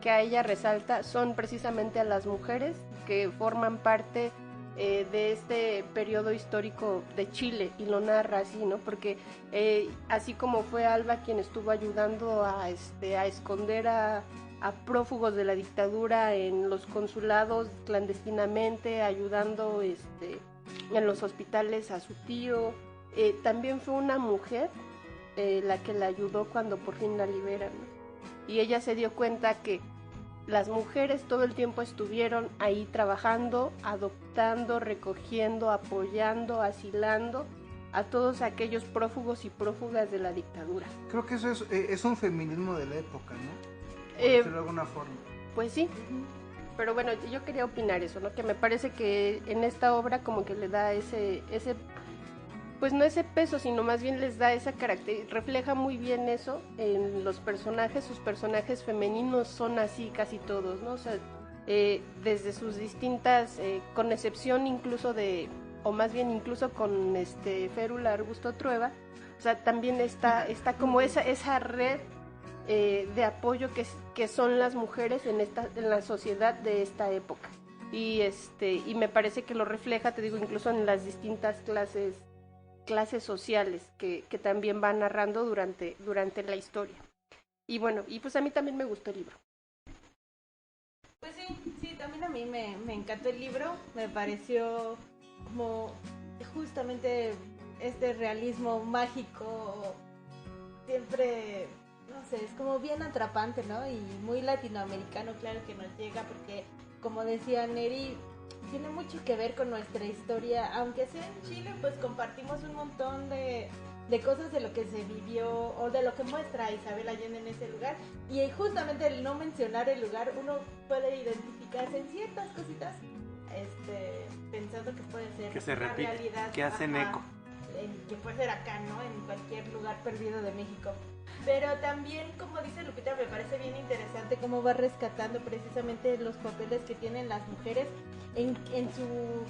que a ella resalta son precisamente a las mujeres que forman parte de este periodo histórico de Chile, y lo narra así, ¿no? Porque así como fue Alba quien estuvo ayudando a esconder a prófugos de la dictadura en los consulados clandestinamente, ayudando en los hospitales a su tío, también fue una mujer la que la ayudó cuando por fin la liberan, ¿no? Y ella se dio cuenta que las mujeres todo el tiempo estuvieron ahí trabajando, adoptando, recogiendo, apoyando, asilando a todos aquellos prófugos y prófugas de la dictadura. Creo que eso es un feminismo de la época, ¿no? Por decirlo de alguna forma. Pues sí. Pero bueno, yo quería opinar eso, ¿no? Que me parece que en esta obra como que le da ese pues no ese peso, sino más bien les da esa carácter, refleja muy bien eso en los personajes. Sus personajes femeninos son así casi todos, ¿no? O sea, desde sus distintas, con excepción incluso o más bien incluso con Férula Arbusto Trueba, o sea, también está como esa red de apoyo que son las mujeres en la sociedad de esta época. Y me parece que lo refleja, te digo, incluso en las distintas clases sociales que también va narrando durante la historia. Y bueno, y pues a mí también me gustó el libro. Pues sí, también a mí me encantó el libro, me pareció como justamente este realismo mágico, siempre, no sé, es como bien atrapante, ¿no? Y muy latinoamericano, claro que nos llega, porque como decía Neri, tiene mucho que ver con nuestra historia, aunque sea en Chile, pues compartimos un montón de cosas de lo que se vivió o de lo que muestra Isabel Allende en ese lugar, y justamente el no mencionar el lugar, uno puede identificarse en ciertas cositas, pensando que puede ser que se una repite, realidad, que hacen eco, que puede ser acá, ¿no? En cualquier lugar perdido de México. Pero también, como dice Lupita, me parece bien interesante cómo va rescatando precisamente los papeles que tienen las mujeres en su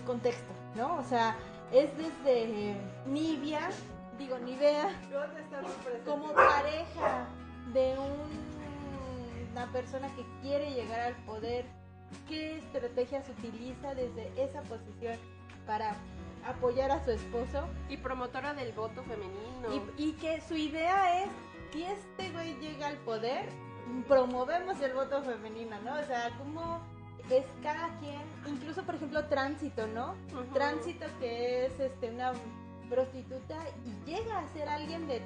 contexto, ¿no? O sea, es desde Nivea, como pareja de una persona que quiere llegar al poder, qué estrategias utiliza desde esa posición para apoyar a su esposo. Y promotora del voto femenino. Y que su idea es, si este güey llega al poder, promovemos el voto femenino, ¿no? O sea, como es cada quien, incluso por ejemplo Tránsito, ¿no? Uh-huh. Tránsito, que es una prostituta y llega a ser alguien de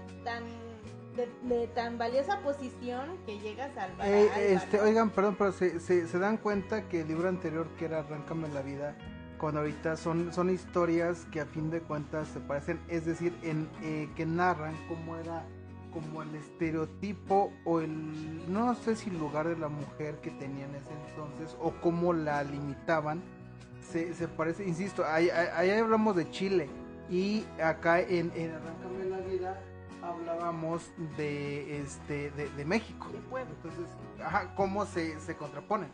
tan valiosa posición que llega a salvar ¿no? Oigan, perdón, pero se dan cuenta que el libro anterior, que era Arráncame la vida, cuando ahorita son historias que a fin de cuentas se parecen, es decir, que narran cómo era como el estereotipo o no sé si el lugar de la mujer que tenía en ese entonces o cómo la limitaban, se parece, insisto, ahí hablamos de Chile, y acá en Arráncame la vida hablábamos de México, entonces, cómo se contraponen.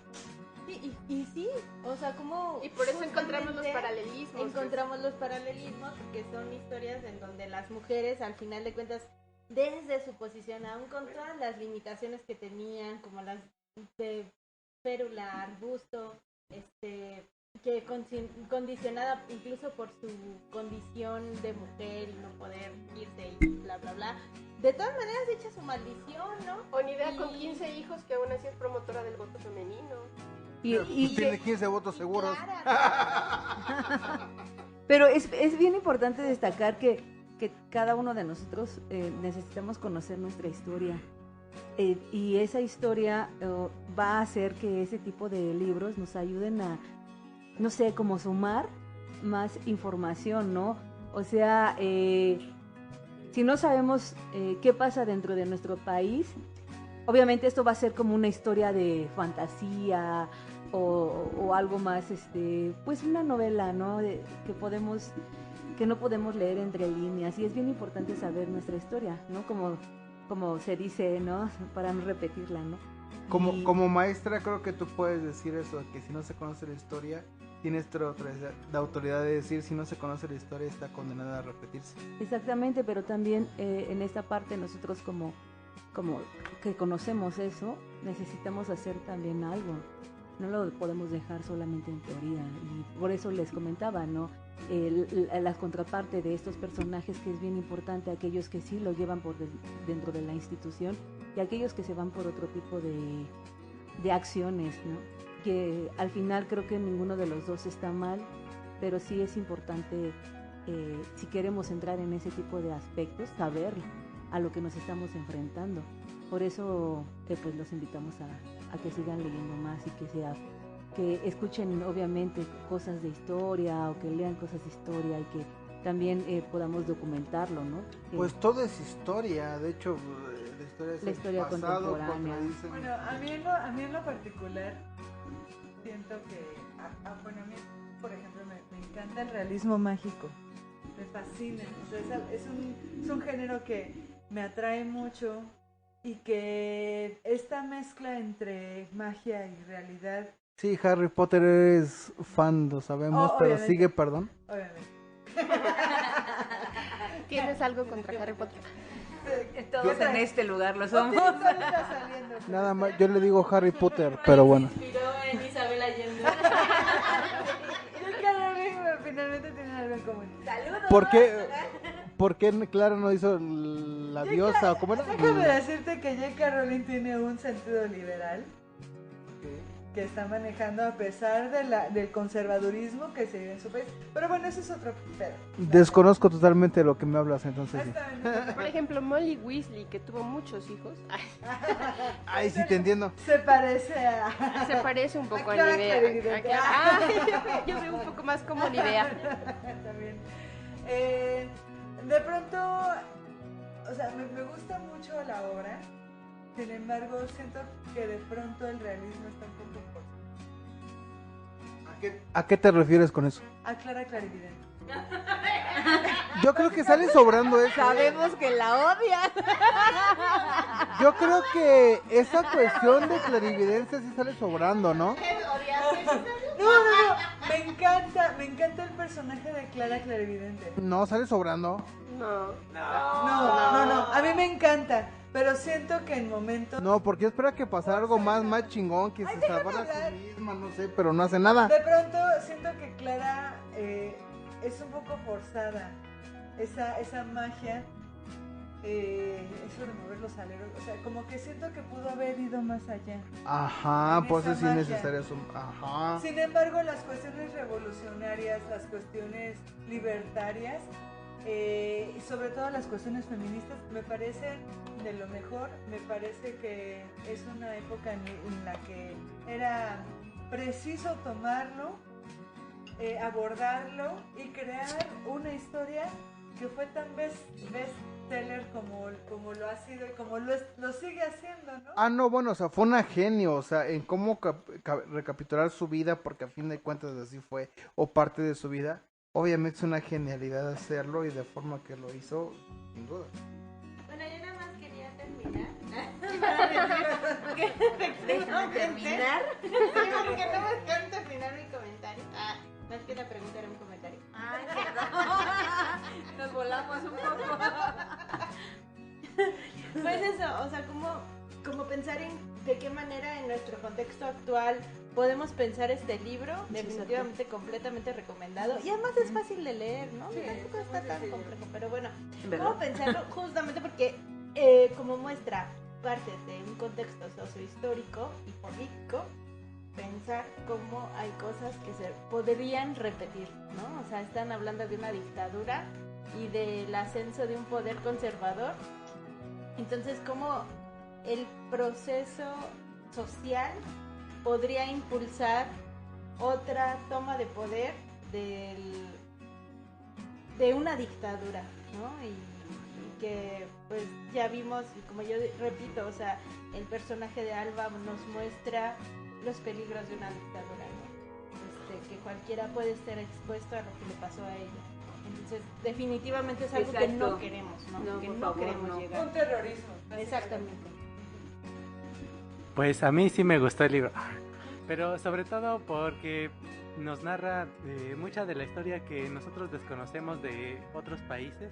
Y sí, o sea, como... Y por eso encontramos los paralelismos. Encontramos los paralelismos, porque son historias en donde las mujeres, al final de cuentas, desde su posición, aún con todas las limitaciones que tenían, como las de Férula, Arbusto, que condicionada incluso por su condición de mujer y no poder irse y bla, bla, bla, de todas maneras echa su maldición, ¿no? O Nivea con 15 hijos, que aún así es promotora del voto femenino. Y tiene 15 votos seguros. Pero es bien importante destacar que cada uno de nosotros necesitamos conocer nuestra historia. Y esa historia va a hacer que ese tipo de libros nos ayuden a, no sé, como sumar más información, ¿no? O sea, si no sabemos qué pasa dentro de nuestro país, obviamente esto va a ser como una historia de fantasía o algo más, pues una novela, ¿no? Que no podemos leer entre líneas, y es bien importante saber nuestra historia, ¿no? Como se dice, ¿no? Para no repetirla, ¿no? Como maestra creo que tú puedes decir eso, que si no se conoce la historia tiene esta la autoridad de decir si no se conoce la historia está condenada a repetirse. Exactamente, pero también en esta parte nosotros como que conocemos eso, necesitamos hacer también algo. No lo podemos dejar solamente en teoría. Y por eso les comentaba, ¿no? La contraparte de estos personajes, que es bien importante, aquellos que sí lo llevan dentro de la institución y aquellos que se van por otro tipo de acciones, ¿no? Que al final creo que ninguno de los dos está mal, pero sí es importante, si queremos entrar en ese tipo de aspectos, saber a lo que nos estamos enfrentando. Por eso pues los invitamos a que sigan leyendo más y que escuchen obviamente cosas de historia o que lean cosas de historia y que también podamos documentarlo, ¿no? Pues todo es historia, de hecho la historia es el pasado, contemporánea. Bueno, a mí en lo particular siento que, bueno, a mí por ejemplo me encanta el realismo mágico, me fascina, o sea, es un género que me atrae mucho y que esta mezcla entre magia y realidad. Sí, Harry Potter es fan, lo sabemos, pero obviamente. sigue, perdón. Obviamente. ¿Tienes algo contra Harry Potter? Todos en este lugar lo somos. Nada más, yo le digo Harry Potter, pero bueno. Se inspiró en Isabel Allende. Finalmente tienen algo en común. Saludos. ¿Por qué Clara no hizo la diosa? ¿O cómo era? Déjame decirte que J.K. Rowling tiene un sentido liberal que está manejando a pesar del conservadurismo que se vive en su país. Pero bueno, eso es otro pedo. Desconozco totalmente de lo que me hablas, entonces sí. Por ejemplo, Molly Weasley, que tuvo muchos hijos. Ay, sí te entiendo. Se parece Se parece un poco a Clara Nivea. Clarividente. Yo veo un poco más como Nivea. También. De pronto, o sea, me gusta mucho la obra. Sin embargo, siento que de pronto el realismo está un poco forzado. ¿A qué te refieres con eso? A Clara Clarividente. Yo creo que sale sobrando eso. Sabemos que la odian. Yo creo que esa cuestión de clarividencia sí sale sobrando, ¿no? No, me encanta el personaje de Clara Clarividente. No, sale sobrando. No, a mí me encanta, pero siento que en momentos... No, porque espera que pasara algo más chingón, que se salvara a sí misma, no sé, pero no hace nada. De pronto siento que Clara es un poco forzada, esa magia, eso de mover los aleros, o sea, como que siento que pudo haber ido más allá. Ajá, En pues esa es magia. innecesario eso. Ajá. Sin embargo, las cuestiones revolucionarias, las cuestiones libertarias, y sobre todo las cuestiones feministas, me parecen de lo mejor. Me parece que es una época en la que era preciso tomarlo, abordarlo y crear una historia que fue tan bestseller como lo ha sido y como lo sigue haciendo, ¿no? Ah, no, bueno, o sea, fue una genio, o sea, en cómo recapitular su vida, porque a fin de cuentas así fue, o parte de su vida. Obviamente es una genialidad hacerlo y de forma que lo hizo, sin duda. Bueno, yo nada más quería terminar. Déjame terminar. Porque no me dejaron terminar mi comentario. Más que una pregunta era un comentario. Ay, perdón. Nos volamos un poco. Pues eso, o sea, como pensar en de qué manera en nuestro contexto actual podemos pensar este libro, definitivamente completamente recomendado. Y además es fácil de leer, ¿no? Sí, Tampoco está tan complejo, pero bueno, ¿verdad? ¿cómo pensarlo? Justamente porque como muestra partes de un contexto sociohistórico y político, pensar cómo hay cosas que se podrían repetir, ¿no? O sea, están hablando de una dictadura y del ascenso de un poder conservador. Entonces, ¿cómo el proceso social podría impulsar otra toma de poder de una dictadura, ¿no? Y que pues ya vimos, y como yo repito, o sea, el personaje de Alba nos muestra los peligros de una dictadura, ¿no? Que cualquiera puede estar expuesto a lo que le pasó a ella. Entonces, definitivamente es algo que no queremos, ¿no? No, Que por no favor, queremos no. llegar. Un terrorismo. Exactamente. Pues a mí sí me gustó el libro, pero sobre todo porque nos narra mucha de la historia que nosotros desconocemos de otros países,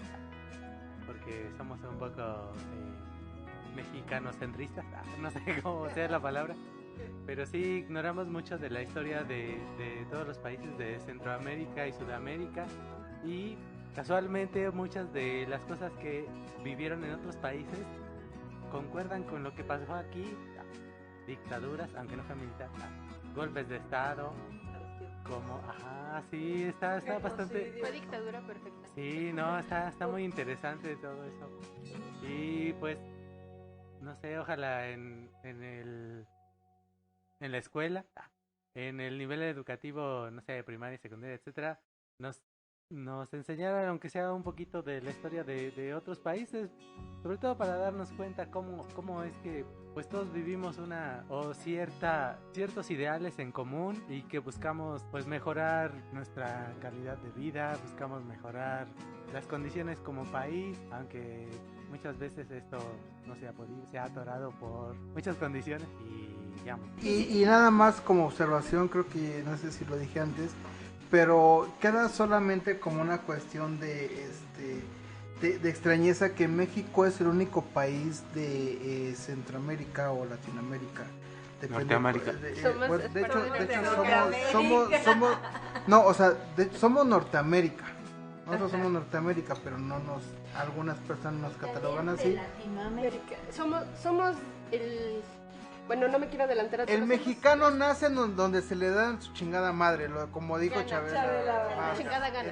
porque somos un poco mexicanocentristas, no sé cómo sea la palabra, pero sí ignoramos mucho de la historia de todos los países de Centroamérica y Sudamérica, y casualmente muchas de las cosas que vivieron en otros países concuerdan con lo que pasó aquí. Dictaduras, aunque no fue militar, golpes de estado, como, sí, está bastante... Fue dictadura perfecta. Sí, no, está muy interesante todo eso. Y pues, no sé, ojalá en la escuela, en el nivel educativo, no sé, primaria, secundaria, etcétera, nos enseñaran, aunque sea un poquito de la historia de otros países, sobre todo para darnos cuenta cómo es que pues todos vivimos ciertos ideales en común, y que buscamos pues mejorar nuestra calidad de vida, buscamos mejorar las condiciones como país, aunque muchas veces esto no se ha podido, se ha atorado por muchas condiciones y nada más como observación, creo que no sé si lo dije antes, pero queda solamente como una cuestión de extrañeza que México es el único país de Centroamérica o Latinoamérica. Norteamérica. De hecho somos Norteamérica. Nosotros somos Norteamérica, pero algunas personas nos catalogan así. Latinoamérica. Somos el... Bueno, no me quiero adelantar a El mexicano nace en donde se le dan su chingada madre, como dijo Chabela. Chingada gana.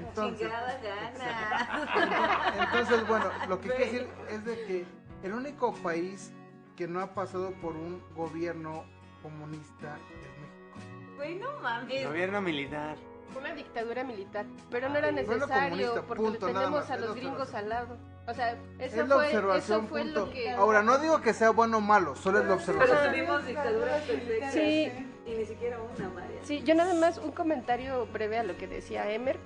Entonces, bueno, lo que quiero decir es de que el único país que no ha pasado por un gobierno comunista es México. Güey, no mames. Gobierno militar. Una dictadura militar, pero no era necesario porque tenemos a los gringos al lado. O sea, eso fue lo que... Ahora, no digo que sea bueno o malo, solo es la observación. Pero tuvimos dictaduras perfectas. Sí. Y ni siquiera una, María. Sí, yo nada más un comentario breve a lo que decía Emer.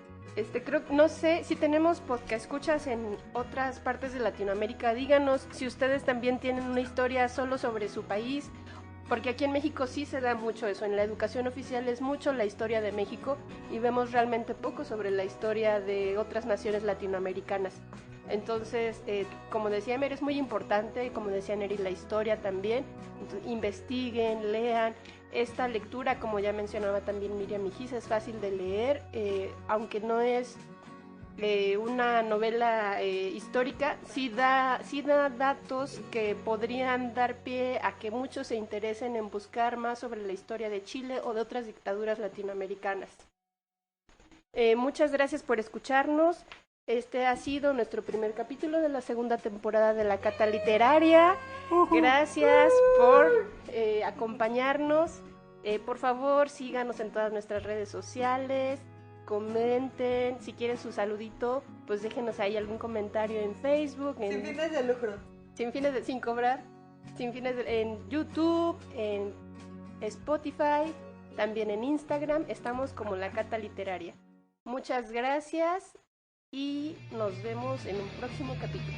No sé si tenemos podcast escuchas en otras partes de Latinoamérica. Díganos si ustedes también tienen una historia solo sobre su país, porque aquí en México sí se da mucho eso. En la educación oficial es mucho la historia de México y vemos realmente poco sobre la historia de otras naciones latinoamericanas. Entonces, como decía Emer, es muy importante, como decía Neri, la historia también. Entonces, investiguen, lean. Esta lectura, como ya mencionaba también Miriam Mijis, es fácil de leer, aunque no es una novela histórica, sí da datos que podrían dar pie a que muchos se interesen en buscar más sobre la historia de Chile o de otras dictaduras latinoamericanas. Muchas gracias por escucharnos. Este ha sido nuestro primer capítulo de la segunda temporada de la Cata Literaria. Gracias por acompañarnos. Por favor, síganos en todas nuestras redes sociales. Comenten, si quieren su saludito, pues déjenos ahí algún comentario en Facebook. Sin fines de lucro. Sin cobrar. En YouTube, en Spotify, también en Instagram. Estamos como La Cata Literaria. Muchas gracias y nos vemos en un próximo capítulo.